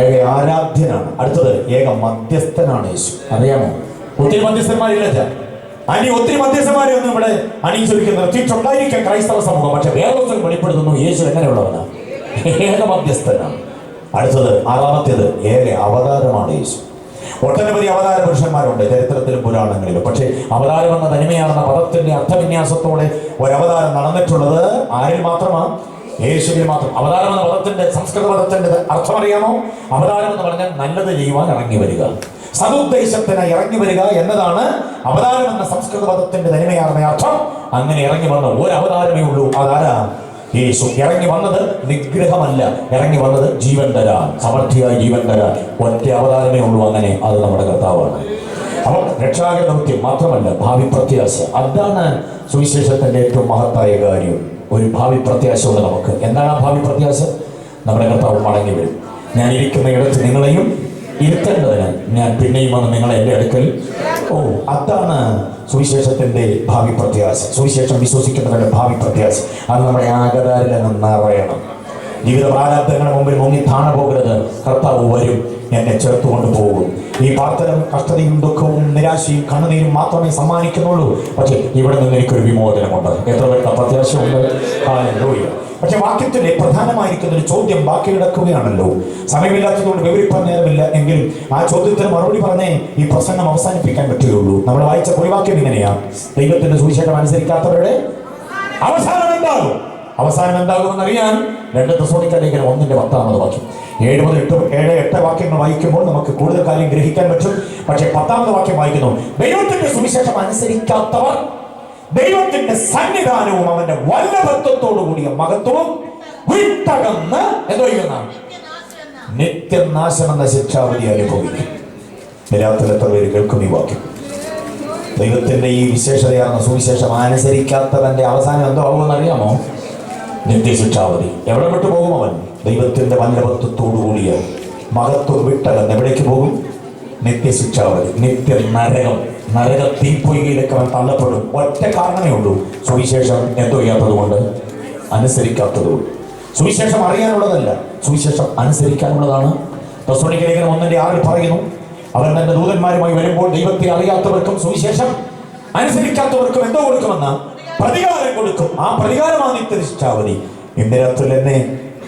ഏക ആരാധ്യനാണ്. അടുത്തത് ഏക മധ്യസ്ഥനാണ് യേശു. അറിയാമോ? ഒത്തിരി മധ്യസ്ഥന്മാരില്ല. ഒത്തിരി മധ്യസ്ഥന്മാരെ ഒന്നും ഇവിടെ അണിയിച്ചൊരുക്കുന്നത് തീർച്ചയായിരിക്കാം ക്രൈസ്തവ സമൂഹം. പക്ഷെ വേറെ വെളിപ്പെടുത്തുന്നു യേശു എങ്ങനെയുള്ളവനാണ്? ഏക മധ്യസ്ഥനാണ്. അടുത്തത് 6ാമത്തേത് ഏക അവതാരമാണ് യേശു. ഒട്ടനവധി അവതാര പുരുഷന്മാരുണ്ട് ചരിത്രത്തിലും പുരാണങ്ങളിലും. പക്ഷേ അവതാരം എന്ന തനിമയാണെന്ന പദത്തിന്റെ അർത്ഥവിന്യാസത്തോടെ ഒരവതാരം നടന്നിട്ടുള്ളത് ആരിൽ മാത്രമാണ്? യേശുവിൽ മാത്രം. അവതാരം എന്ന പദത്തിന്റെ സംസ്കൃത പദത്തിന്റെ അർത്ഥം അറിയാമോ? അവതാരം എന്ന് പറഞ്ഞാൽ നല്ലത് ചെയ്യുവാൻ ഇറങ്ങി വരിക, സതുദ്ദേശത്തിന് ഇറങ്ങി വരിക എന്നതാണ് അവതാരം എന്ന സംസ്കൃത പദത്തിന്റെ തനിമയാർന്ന അർത്ഥം. അങ്ങനെ ഇറങ്ങി വന്ന ഒരു അവതാരമേ ഉള്ളൂ. അതാരാ? യേശു. ഇറങ്ങി വന്നത് നിഗ്രഹമല്ല, ഇറങ്ങി വന്നത് ജീവൻ തരാൻ, സമൃദ്ധിയായി ജീവൻ തരാൻ. ഒറ്റ അവതാരമേ ഉള്ളൂ. അങ്ങനെ അത് നമ്മുടെ കർത്താവാണ്. അപ്പോൾ രക്ഷാകര ദൗത്യം മാത്രമല്ല, ഭാവി പ്രത്യാശ. അതാണ് സുവിശേഷത്തിന്റെ ഏറ്റവും മഹത്തായ കാര്യം. ഒരു ഭാവി പ്രത്യാശയുണ്ട് നമുക്ക്. എന്താണ് ആ ഭാവി പ്രത്യാശ? നമ്മുടെ കർത്താവ് മടങ്ങി വരും. ഞാൻ ഇരിക്കുന്ന ഇടത്ത് നിങ്ങളെയും ഇരുത്തേണ്ടതിന് ഞാൻ പിന്നെയും വന്ന് നിങ്ങളെ എൻ്റെ അടുക്കൽ. ഓ, അതാണ് സുവിശേഷത്തിന്റെ ഭാവി പ്രത്യാശ. സുവിശേഷം വിശ്വസിക്കുന്നവരുടെ ഭാവി പ്രത്യാശ. അത് നമ്മുടെ ആകതാരിൽ നിറയണം. ജീവിത പ്രാരാബ്ദങ്ങളുടെ മുമ്പിൽ മുങ്ങി താണ പോകരുത്. കർത്താവ് വരും, എന്നെ ചേർത്തുകൊണ്ട് പോകും. ഈ പ്രാർത്ഥനയും കഷ്ടതയും ദുഃഖവും നിരാശയും കണ്ണുനീരും മാത്രമേ സമ്മാനിക്കുന്നുള്ളൂ. പക്ഷെ ഇവിടെ നിന്ന് എനിക്കൊരു വിമോചനമുണ്ട്. എത്ര പേർക്ക് പ്രത്യാശയുണ്ട്? ഹല്ലേലൂയ. പക്ഷെ വാക്യത്തിലെ പ്രധാനമായിരിക്കുന്ന ഒരു ചോദ്യം ബാക്കി കിടക്കുകയാണല്ലോ. സമയമില്ലാത്തതുകൊണ്ട് വിവരിപ്പാൻ നേരമില്ല. എങ്കിൽ ആ ചോദ്യത്തിന് മറുപടി പറഞ്ഞേ ഈ പ്രസംഗം അവസാനിപ്പിക്കാൻ പറ്റുകയുള്ളൂ. നമ്മൾ വായിച്ച കുറിവാക്യം ഇങ്ങനെയാ: ദൈവത്തിന്റെ സുവിശേഷം അനുസരിക്കാത്തവരുടെ അവസാനം എന്താകും? അവസാനം എന്താകുമെന്നറിയാൻ 2 തെസ്സലോനിക്കലേഖനം 1:10 വാക്യം. 7 മുതൽ 8 വാക്യങ്ങൾ വായിക്കുമ്പോൾ നമുക്ക് കൂടുതൽ കാര്യം ഗ്രഹിക്കാൻ പറ്റും. പക്ഷെ 10ാമത് വാക്യം വായിക്കുന്നു: ദൈവത്തിന്റെ സുവിശേഷം അനുസരിക്കാത്തവർ ദൈവത്തിന്റെ സന്നിധാനവും അവന്റെ വല്ലഭത്വത്തോടു കൂടിയ മഹത്വവും വിട്ടകന്ന് എന്തോ ചെയ്യുന്ന നിത്യനാശം എന്ന ശിക്ഷാവധി അനുഭവിക്കും. രാത്രി എത്ര പേര് കേൾക്കും ഈ വാക്യം? ദൈവത്തിന്റെ ഈ വിശേഷതയാർന്ന സുവിശേഷം അനുസരിക്കാത്തവന്റെ അവസാനം എന്തോ ആവുമെന്ന് അറിയാമോ? നിത്യശിക്ഷാവധി. എവിടെ വിട്ടു പോകും അവൻ? ദൈവത്തിന്റെ വല്ലഭത്വത്തോടു കൂടിയ മഹത്വം വിട്ടകന്ന് എവിടേക്ക് പോകും? നിത്യശിക്ഷാവധി, നിത്യ നരകം, നരക തീപ്പൊയ്കയിലേക്ക് അവൻ തള്ളപ്പെടും. ഒറ്റ കാരണമേ ഉള്ളൂ, സുവിശേഷം എന്തോ ചെയ്യാത്തത് കൊണ്ട്, അനുസരിക്കാത്തത് കൊണ്ട്. സുവിശേഷം അറിയാനുള്ളതല്ല, സുവിശേഷം അനുസരിക്കാനുള്ളതാണ്. തെസ്സലോനിക്ക ലേഖനം 1:6 പറയുന്നു, അവൻ തന്റെ ദൂതന്മാരുമായി വരുമ്പോൾ ദൈവത്തെ അറിയാത്തവർക്കും സുവിശേഷം അനുസരിക്കാത്തവർക്കും എന്തോ കൊടുക്കുമെന്ന് പ്രതികാരം കൊടുക്കും. ആ പ്രതികാരമാണ് നിത്യശിക്ഷാവധി. ഇന്ന് രാത്രി എന്നെ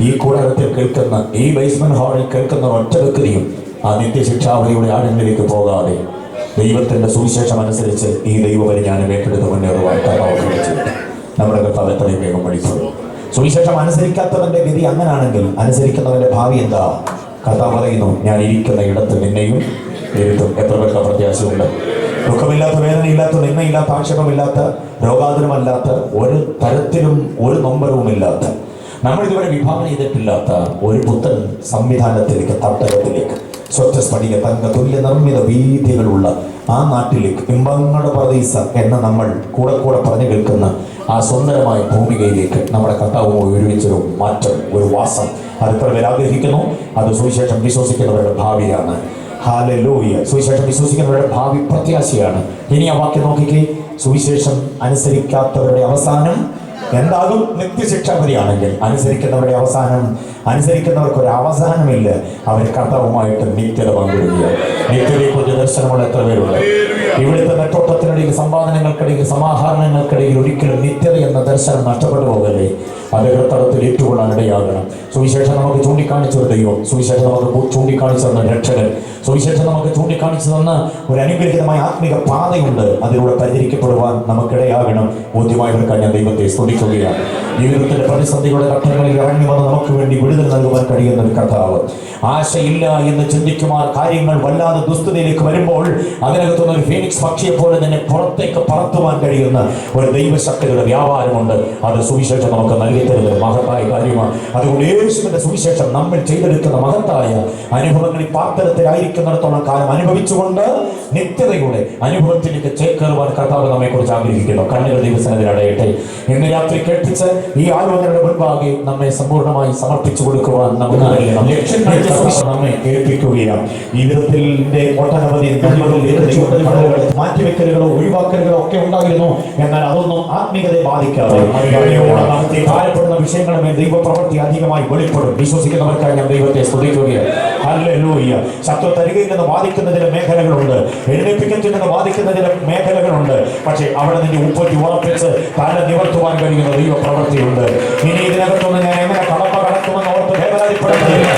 ഈ കൂടാരത്തിൽ കേൾക്കുന്ന, ഈ ബേസ്മെന്റ് ഹാളിൽ കേൾക്കുന്ന ഒറ്റ വ്യക്തിയും ആ നിത്യശിക്ഷാവധിയുടെ ആഴങ്ങളിലേക്ക് പോകാതെ ദൈവത്തിന്റെ സുവിശേഷം അനുസരിച്ച് ഈ ദൈവപരിജ്ഞാനം ഏറ്റെടുത്ത് മുന്നേറുവാൻ നമ്മുടെ കർത്താവ് എത്രയും വേഗം പഠിക്കുന്നു. സുവിശേഷം അനുസരിക്കാത്തവന്റെ ഗതി അങ്ങനാണെങ്കിൽ അനുസരിക്കുന്നവന്റെ ഭാവി എന്താ? കർത്താവ് പറയുന്നു, ഞാൻ ഇരിക്കുന്ന ഇടത്ത് നിന്നെയും ഇരുത്തും. എത്ര പേർക്ക് പ്രത്യാശയുണ്ട്? ദുഃഖമില്ലാത്ത, വേദനയില്ലാത്ത, നിന്നയില്ലാത്ത, ആക്ഷേപമില്ലാത്ത, രോഗാതുരമല്ലാത്ത, ഒരു തരത്തിലും ഒരു നൊമ്പരവുമില്ലാത്ത, നമ്മളിതുവരെ വിഭാവന ചെയ്തിട്ടില്ലാത്ത ഒരു പുത്തൻ സംവിധാനത്തിലേക്ക്, തട്ടകത്തിലേക്ക്, സ്വച്ഛ സ്ഫടിക തങ്ക തുല്യ നിർമ്മിത വീഥികളുള്ള ആ നാട്ടിലേക്ക്, ഇമ്പങ്ങളുടെ പ്രതീസ എന്ന നമ്മൾ കൂടെ കൂടെ പറഞ്ഞു കേൾക്കുന്ന ആ സുന്ദരമായ ഭൂമികയിലേക്ക് നമ്മുടെ കർത്താവുമായി ഒരുമിച്ചൊരു മാറ്റം, ഒരു വാസം അതെത്ര പേർ ആഗ്രഹിക്കുന്നു? അത് സുവിശേഷം വിശ്വസിക്കുന്നവരുടെ ഭാവിയാണ്. ഹല്ലേലൂയ. സുവിശേഷം വിശ്വസിക്കുന്നവരുടെ ഭാവി പ്രത്യാശയാണ്. ഇനി ആ വാക്യം നോക്കിക്കേ, സുവിശേഷം അനുസരിക്കാത്തവരുടെ അവസാനം എന്താകും? നിത്യശിക്ഷാവധിയാണെങ്കിൽ അനുസരിക്കുന്നവരുടെ അവസാനം, അനുസരിക്കുന്നവർക്ക് ഒരു അവസാനമില്ല, അവർ കർത്താവുമായിട്ട് നിത്യത പങ്കിടുക. നിത്യതയെക്കുറിച്ച് ദർശനമുള്ള എത്ര പേരുണ്ട്? ഇവിടുത്തെ നെട്ടോട്ടത്തിനിടയിൽ, സമ്പാദനങ്ങൾക്കിടയിൽ, സമാഹരണങ്ങൾക്കിടയിൽ ഒരിക്കലും നിത്യത എന്ന ദർശനം നഷ്ടപ്പെട്ടു പോകല്ലേ. അത് ഹൃദയത്തിൽ ഏറ്റുകൊള്ളാൻ ഇടയാകണം. സുവിശേഷം നമുക്ക് ചൂണ്ടിക്കാണിച്ചു ഒരു ദൈവം, സുവിശേഷം നമുക്ക് ചൂണ്ടിക്കാണിച്ചു തന്ന രക്ഷകൻ, സുവിശേഷം നമുക്ക് ചൂണ്ടിക്കാണിച്ചു തന്ന ഒരു അനുഗ്രഹീതമായ ആത്മിക പാതയുണ്ട്. അതിലൂടെ പരിചരിക്കപ്പെടുവാൻ നമുക്കിടയാകണം. ബോധ്യമായവർക്കാണ് ഞാൻ ദൈവത്തെ സ്തുതിക്കുകയാണ്. ജീവിതത്തിന്റെ പ്രതിസന്ധികളുടെ ഘട്ടങ്ങളിൽ ഇറങ്ങി വന്ന് നമുക്ക് വേണ്ടി വിടുതൽ നൽകുവാൻ കഴിയുന്ന ഒരു കർത്താവ്. ആശയില്ല എന്ന് ചിന്തിക്കുമാർ കാര്യങ്ങൾ വല്ലാതെ ദുസ്ഥിതിയിലേക്ക് വരുമ്പോൾ അതിനകത്തുനിന്ന് ഒരു ഫീനിക്സ് പക്ഷിയെ പോലെ തന്നെ പുറത്തേക്ക് പറത്തുവാൻ കഴിയുന്ന ഒരു ദൈവശക്തിയുടെ വ്യാപാരമുണ്ട്. അത് സുവിശേഷം നമുക്ക് നൽകി തരുന്ന മഹത്തായ കാര്യമാണ്. അതുകൊണ്ട് യേശുവിന്റെ സുവിശേഷം നമ്മൾ ചെയ്തെടുക്കുന്ന മഹത്തായ അനുഭവങ്ങളിൽ പാത്രത്തിലായിരിക്കുന്നിടത്തോളം കാലം അനുഭവിച്ചുകൊണ്ട് നിത്യതയുടെ അനുഭവത്തിലേക്ക് ചേക്കേറുവാൻ കർത്താവ് നമ്മെ കുറിച്ച് ആഗ്രഹിക്കുന്നു. കണ്ണുകൾ ദൈവസന്നിധിയിൽ അടയട്ടെ. ഇന്ന് രാത്രി കേൾപ്പിച്ച് ഈ ആലോചനയുടെ മുൻപാകെ നമ്മെ സമ്പൂർണ്ണമായി സമർപ്പിച്ചു കൊടുക്കുവാൻ നമുക്ക് നമ്മെ ഏൽപ്പിക്കുകയാണ്. ജീവിതത്തിന്റെ ഒട്ടനവധി മാറ്റിവെക്കലുകളോ ഒഴിവാക്കലുകളോ ഒക്കെ ഉണ്ടായിരുന്നു. എന്നാൽ അതൊന്നും ആത്മീയതയെ ബാധിക്കാതെ ഭാരപ്പെടുന്ന വിഷയങ്ങളുമേ ദൈവപ്രവൃത്തി അധികമായി വെളിപ്പെടും. വിശ്വസിക്കുന്നവർക്കായി ഞാൻ ദൈവത്തെ സ്തുതിക്കുകയാണ്. ഹല്ലേലൂയ. ശത്രു തരികയിൽ നിന്ന് വാദിക്കുന്ന ചില മേഖലകളുണ്ട്, എഴുന്നേൽപ്പിക്കത്തിൽ നിന്ന് വാദിക്കുന്ന ചില മേഖലകളുണ്ട്. പക്ഷേ അവിടെ നിന്ന് ഉപ്പറ്റി ഉറപ്പിച്ച് തല നിവർത്തുവാൻ കഴിയുന്ന ദൈവപ്രവൃത്തിയുണ്ട്. ഇനി ഇതിനകത്തൊന്ന് ഞാൻ എങ്ങനെ കടമ്പ കടക്കുമെന്ന് ഓർത്ത് വേദനാതിപ്പെടുന്നില്ല.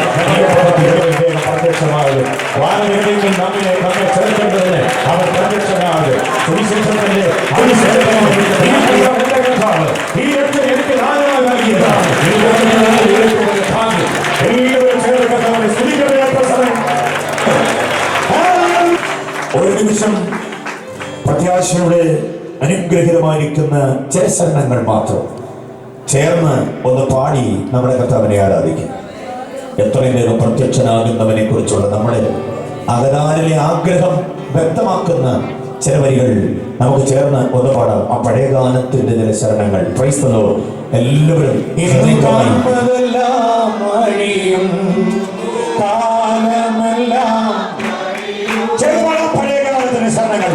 പ്രത്യക്ഷമായത് വാനമെങ്കിൽ നമ്മെ ചേർക്കേണ്ടതിന് അവർ പ്രത്യക്ഷനായത് സുവിശേഷത്തിന്റെ ഈ എനിക്ക് നായകമായി നൽകിയതാണ്. ഒരു നിമിഷം പ്രത്യാശയുടെ അനുഗ്രഹീതമായിരിക്കുന്ന ചില ശരണങ്ങൾ മാത്രം ചേർന്ന് ഒന്ന് പാടി നമ്മുടെ കർത്താവിനെ ആരാധിക്കും. എത്രയും വേഗം പ്രത്യക്ഷനാകുന്നവനെ കുറിച്ചുള്ള നമ്മുടെ അകതാരിലെ ആഗ്രഹം വ്യക്തമാക്കുന്ന ചില വരികൾ നമുക്ക് ചേർന്ന് ഒന്ന് പാടാം. ആ പഴയ ഗാനത്തിന്റെ ചില ശരണങ്ങൾ. Price the Lord. എല്ലാവരും പഴയ ഗാനത്തിന്റെ ശരണങ്ങൾ.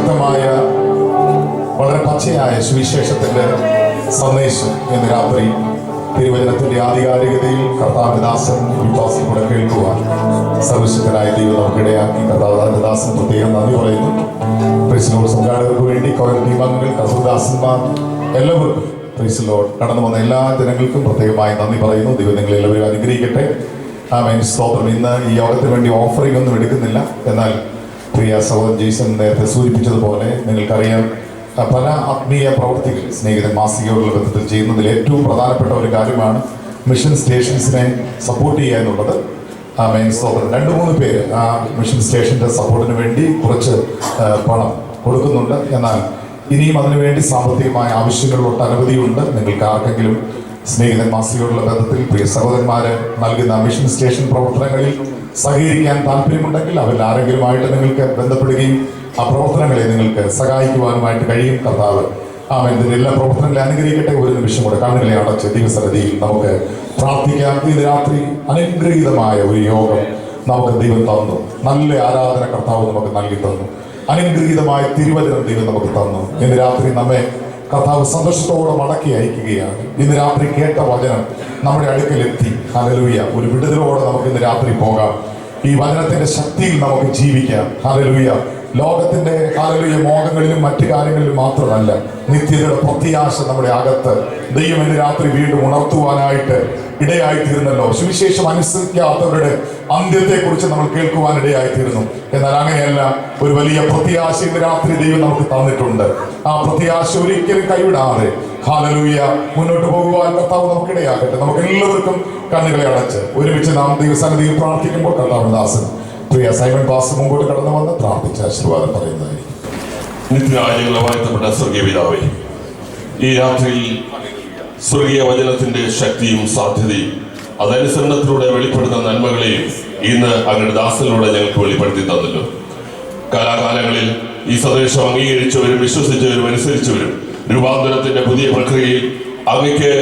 ശക്തമായ വളരെ പച്ചയായ സുവിശേഷത്തിന്റെ സന്ദേശം ഇന്ന് രാത്രി തിരുവചനത്തിന്റെ ആധികാരികതയിൽ കർത്താവിന്റെ ദാസൻ വിശ്വാസം കൂടെ കേൾക്കുവാൻ സർവശക്തനായ ദൈവം നമുക്കിടയാക്കി കർത്താവിന്റെ ദാസൻ പ്രത്യേകം നന്ദി പറയുന്നു. പ്രൈസ് സംഘാടകർക്ക് വേണ്ടി ടീം അംഗങ്ങൾ, കർത്തദാസന്മാർ എല്ലാവർക്കും പ്രൈസ് ലോർഡ് കടന്നു വന്ന എല്ലാ ജനങ്ങൾക്കും പ്രത്യേകമായി നന്ദി പറയുന്നു. ദൈവം നിങ്ങളെ എല്ലാവരും അനുഗ്രഹിക്കട്ടെ. ആമേൻ. സ്തോത്രം. ഇന്ന് ഈ യോഗത്തിന് വേണ്ടി ഓഫറിംഗ് ഒന്നും എടുക്കുന്നില്ല. എന്നാൽ പ്രിയ സഹോദരൻ ജെയ്സൺ നേരത്തെ സൂചിപ്പിച്ചതുപോലെ നിങ്ങൾക്കറിയാം, പല ആത്മീയ പ്രവർത്തികൾ സ്നേഹിതൻ മാസികയോടുള്ള ബന്ധത്തിൽ ചെയ്യുന്നതിൽ ഏറ്റവും പ്രധാനപ്പെട്ട ഒരു കാര്യമാണ് മിഷൻ സ്റ്റേഷൻസിനെ സപ്പോർട്ട് ചെയ്യുക എന്നുള്ളത്. ആമേൻ. സ്തോത്രം. 2-3 പേര് ആ മിഷൻ സ്റ്റേഷൻ്റെ സപ്പോർട്ടിന് വേണ്ടി കുറച്ച് പണം കൊടുക്കുന്നുണ്ട്. എന്നാൽ ഇനിയും അതിനുവേണ്ടി സാമ്പത്തികമായ ആവശ്യങ്ങൾ ഒട്ടനവധിയുണ്ട്. നിങ്ങൾക്ക് ആർക്കെങ്കിലും സ്നേഹിതൻ മാസികയോടുള്ള ബന്ധത്തിൽ പ്രിയ സഹോദരന്മാര് നൽകുന്ന മിഷൻ സ്റ്റേഷൻ പ്രവർത്തനങ്ങളിൽ സഹകരിക്കാൻ താല്പര്യമുണ്ടെങ്കിൽ അവരിൽ ആരെങ്കിലുമായിട്ട് നിങ്ങൾക്ക് ബന്ധപ്പെടുകയും ആ പ്രവർത്തനങ്ങളെ നിങ്ങൾക്ക് സഹായിക്കുവാനുമായിട്ട് കഴിയും. കർത്താവ് ഇതിന്റെ എല്ലാ പ്രവർത്തനങ്ങളെ അനുഗ്രഹിക്കട്ടെ. ഒരു നിമിഷം കൂടെ കണ്ണുകളെ അടച്ച് ദിവസരതിയിൽ നമുക്ക് പ്രാർത്ഥിക്കാം. ഇന്ന് രാത്രി അനുഗ്രഹീതമായ ഒരു യോഗം നമുക്ക് ദൈവം തന്നു. നല്ല ആരാധന കർത്താവ് നമുക്ക് നൽകി തന്നു. അനുഗ്രഹീതമായ തിരുവചനം ദൈവം നമുക്ക് തന്നു. ഇന്ന് രാത്രി നമ്മെ കർത്താവ് സന്തോഷത്തോടെ മടക്കി അയക്കുകയാണ്. ഇന്ന് രാത്രി കേട്ട വചനം നമ്മുടെ അടുക്കലെത്തി. ഹല്ലേലൂയ. ഒരു വിടുതലോടെ നമുക്ക് ഇന്ന് രാത്രി പോകാം. ഈ വചനത്തിന്റെ ശക്തിയിൽ നമുക്ക് ജീവിക്കാം. ഹല്ലേലൂയ. ലോകത്തിന്റെ ഹല്ലേലൂയ മോഹങ്ങളിലും മറ്റു കാര്യങ്ങളിലും മാത്രമല്ല, നിത്യതയുടെ പ്രത്യാശ നമ്മുടെ അകത്ത് ദൈവം ഇന്ന് രാത്രി വീണ്ടും ഉണർത്തുവാനായിട്ട് ഇടയായിത്തീരുന്നല്ലോ. സുവിശേഷം അനുസരിക്കാത്തവരുടെ അന്ത്യത്തെക്കുറിച്ച് നമ്മൾ കേൾക്കുവാൻ ഇടയായിത്തീരുന്നു. എന്നാൽ അങ്ങനെയല്ല, ഒരു വലിയ പ്രത്യാശ ഇന്ന് രാത്രി ദൈവം നമുക്ക് തന്നിട്ടുണ്ട്. ആ പ്രത്യാശ ഒരിക്കലും കൈവിടാതെ ഹല്ലേലൂയ മുന്നോട്ട് പോകുവാൻ കർത്താവ് നമുക്കിടയാകട്ടെ. നമുക്ക് എല്ലാവർക്കും കണ്ണുകളെ അടച്ച് ഒരുമിച്ച് നാം ദൈവസന്നിധിയിൽ പ്രാർത്ഥിക്കുമ്പോൾ കർത്താവിന്റെ ദാസൻ പ്രിയ സൈമൺ പാസ് മുമ്പോട്ട് കടന്നു വന്ന് പ്രാർത്ഥിച്ച ആശീർവാദം പറയുന്നതായിരിക്കും. നിത്യരാജ്യങ്ങളെ വാഴ്ത്തപ്പെട്ട സ്വർഗീയ പിതാവേ, ഈ രാത്രിയിൽ സ്വർഗീയ വചനത്തിന്റെ ശക്തിയും സാധ്യതയും അതനുസരണത്തിലൂടെ വെളിപ്പെടുന്ന നന്മകളെയും ഇന്ന് അങ്ങയുടെ ദാസനിലൂടെ ഞങ്ങൾക്ക് വെളിപ്പെടുത്തി തന്നല്ലോ. കാലാകാലങ്ങളിൽ ഈ സന്ദേശം അംഗീകരിച്ചവരും വിശ്വസിച്ചവരും അനുസരിച്ചവരും രൂപാന്തരത്തിന്റെ പുതിയ പ്രക്രിയയിൽ അങ്ങയ്ക്ക്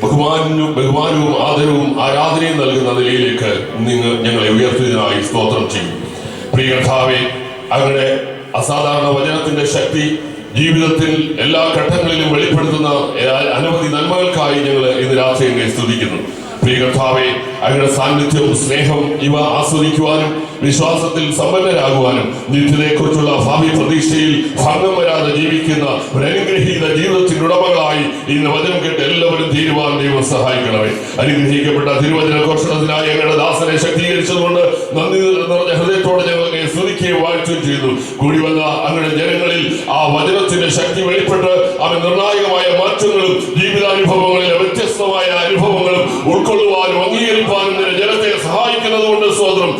ബഹുമാനവും ആദരവും ആരാധനയും നൽകുന്ന നിലയിലേക്ക് ഞങ്ങളെ ഉയർത്തിയതിനായി സ്തോത്രം ചെയ്യും. പ്രിയ കർത്താവേ, അങ്ങയുടെ അസാധാരണ വചനത്തിന്റെ ശക്തി ജീവിതത്തിൽ എല്ലാ ഘട്ടങ്ങളിലും വെളിപ്പെടുത്തുന്ന അനവധി നന്മകൾക്കായി ഞങ്ങൾ ഇന്ന് രാത്രി അങ്ങയെ സ്തുതിക്കുന്നു. പ്രിയ കർത്താവേ, അങ്ങയുടെ സാന്നിധ്യവും സ്നേഹം ഇവ ആസ്വദിക്കുവാനും വിശ്വാസത്തിൽ സമ്പന്നരാകുവാനും നിത്യതയെക്കുറിച്ചുള്ള ഭാവി പ്രതീക്ഷയിൽ ഭംഗം വരാതെ ജീവിക്കുന്ന ഒരു അനുഗ്രഹീത ജീവിതത്തിന്റെ ഉടമകളായി ഇന്ന് വചനം കേട്ട് എല്ലാവരും തീരുവാൻ ദൈവം സഹായിക്കണമേ. അനുഗ്രഹിക്കപ്പെട്ട തിരുവചന ഘോഷണത്തിനായി ഞങ്ങളുടെ ദാസനെ ശക്തീകരിച്ചതുകൊണ്ട് നന്ദി നിറഞ്ഞ ഹൃദയത്തോടെ ഞങ്ങൾ സ്തുതിക്കുകയും വാഴ്ത്തുകയും ചെയ്തു. കൂടി വന്ന അങ്ങയുടെ ജനങ്ങളിൽ ആ വചനത്തിന്റെ ശക്തി വെളിപ്പെട്ട് അവൻ നിർണായകമായ മാറ്റങ്ങളും ജീവിതാനുഭവങ്ങളിലെ വ്യത്യസ്തമായ അനുഭവങ്ങളും ഉൾക്കൊള്ളുവാനും അംഗീകരിക്കാനും ജനത്തെ സഹായിക്കുന്നത് കൊണ്ട് സ്വതന്ത്രം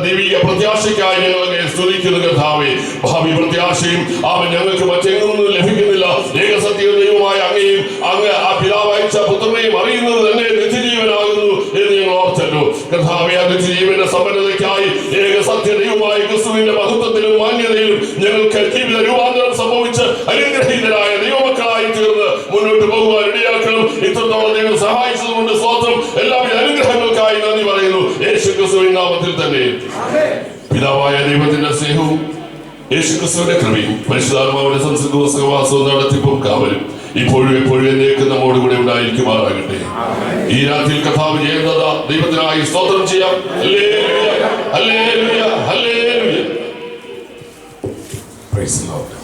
ദൈവിക പ്രത്യാശയ്ക്കായി ഞങ്ങളെ സ്തുതിക്കുന്നു. കർത്താവേ, ഭാവി പ്രത്യാശയും അവൻ ഞങ്ങൾക്ക് മറ്റെങ്ങും ലഭിക്കുന്നില്ല. ഏകസത്യ ദൈവമായ അങ്ങയും അങ്ങ് ആ പിതാവയച്ച പുത്രനെയും അറിയുന്നത് തന്നെ നിത്യജീവനാകുന്നു എന്ന് ഞങ്ങൾ ഓർച്ചല്ലോ. കർത്താവേ, ആ നിത്യജീവന്റെ സമ്പന്നതയ്ക്കായി ഏകസത്യ ദൈവമായ ക്രിസ്തുവിന്റെ മഹത്വത്തിലും മാന്യതയിലും ഞങ്ങൾക്ക് ജീവിത രൂപാന്തരം സംഭവിച്ച് അനുഗ്രഹീതരായ ദൈവമക്കളായി തീർന്ന് മുന്നോട്ട് പോകുവാൻ ഇടയാക്കണം. ഇത്രത്തോളം ദൈവം സഹായിച്ചതുകൊണ്ട് സ്വന്തം എല്ലാവിധ അനുഗ്രഹങ്ങൾക്കായി നന്ദി പറയുന്നു. യേശുക്രിസ്തുവിന്റെ നാമത്തിൽ തന്നെ പിതാവായ ദൈവത്തിന്റെ സ്നേഹവും യേശുക്രിസ്തുവിന്റെ കൃപയും പരിശുദ്ധാത്മാവിന്റെ സംസർഗവും സഹവാസവും നടത്തിപ്പും കാവലും ഇപ്പോഴും എപ്പോഴും എന്നേക്കും നമ്മോട് കൂടെ ഉണ്ടായിരിക്കുമാറാകട്ടെ. ഈ രാത്രിയിൽ കർത്താവ് ചെയ്യുന്നത് ദൈവത്തിനായി സ്തോത്രം ചെയ്യാം. Hallelujah, hallelujah, hallelujah. Price the Lord.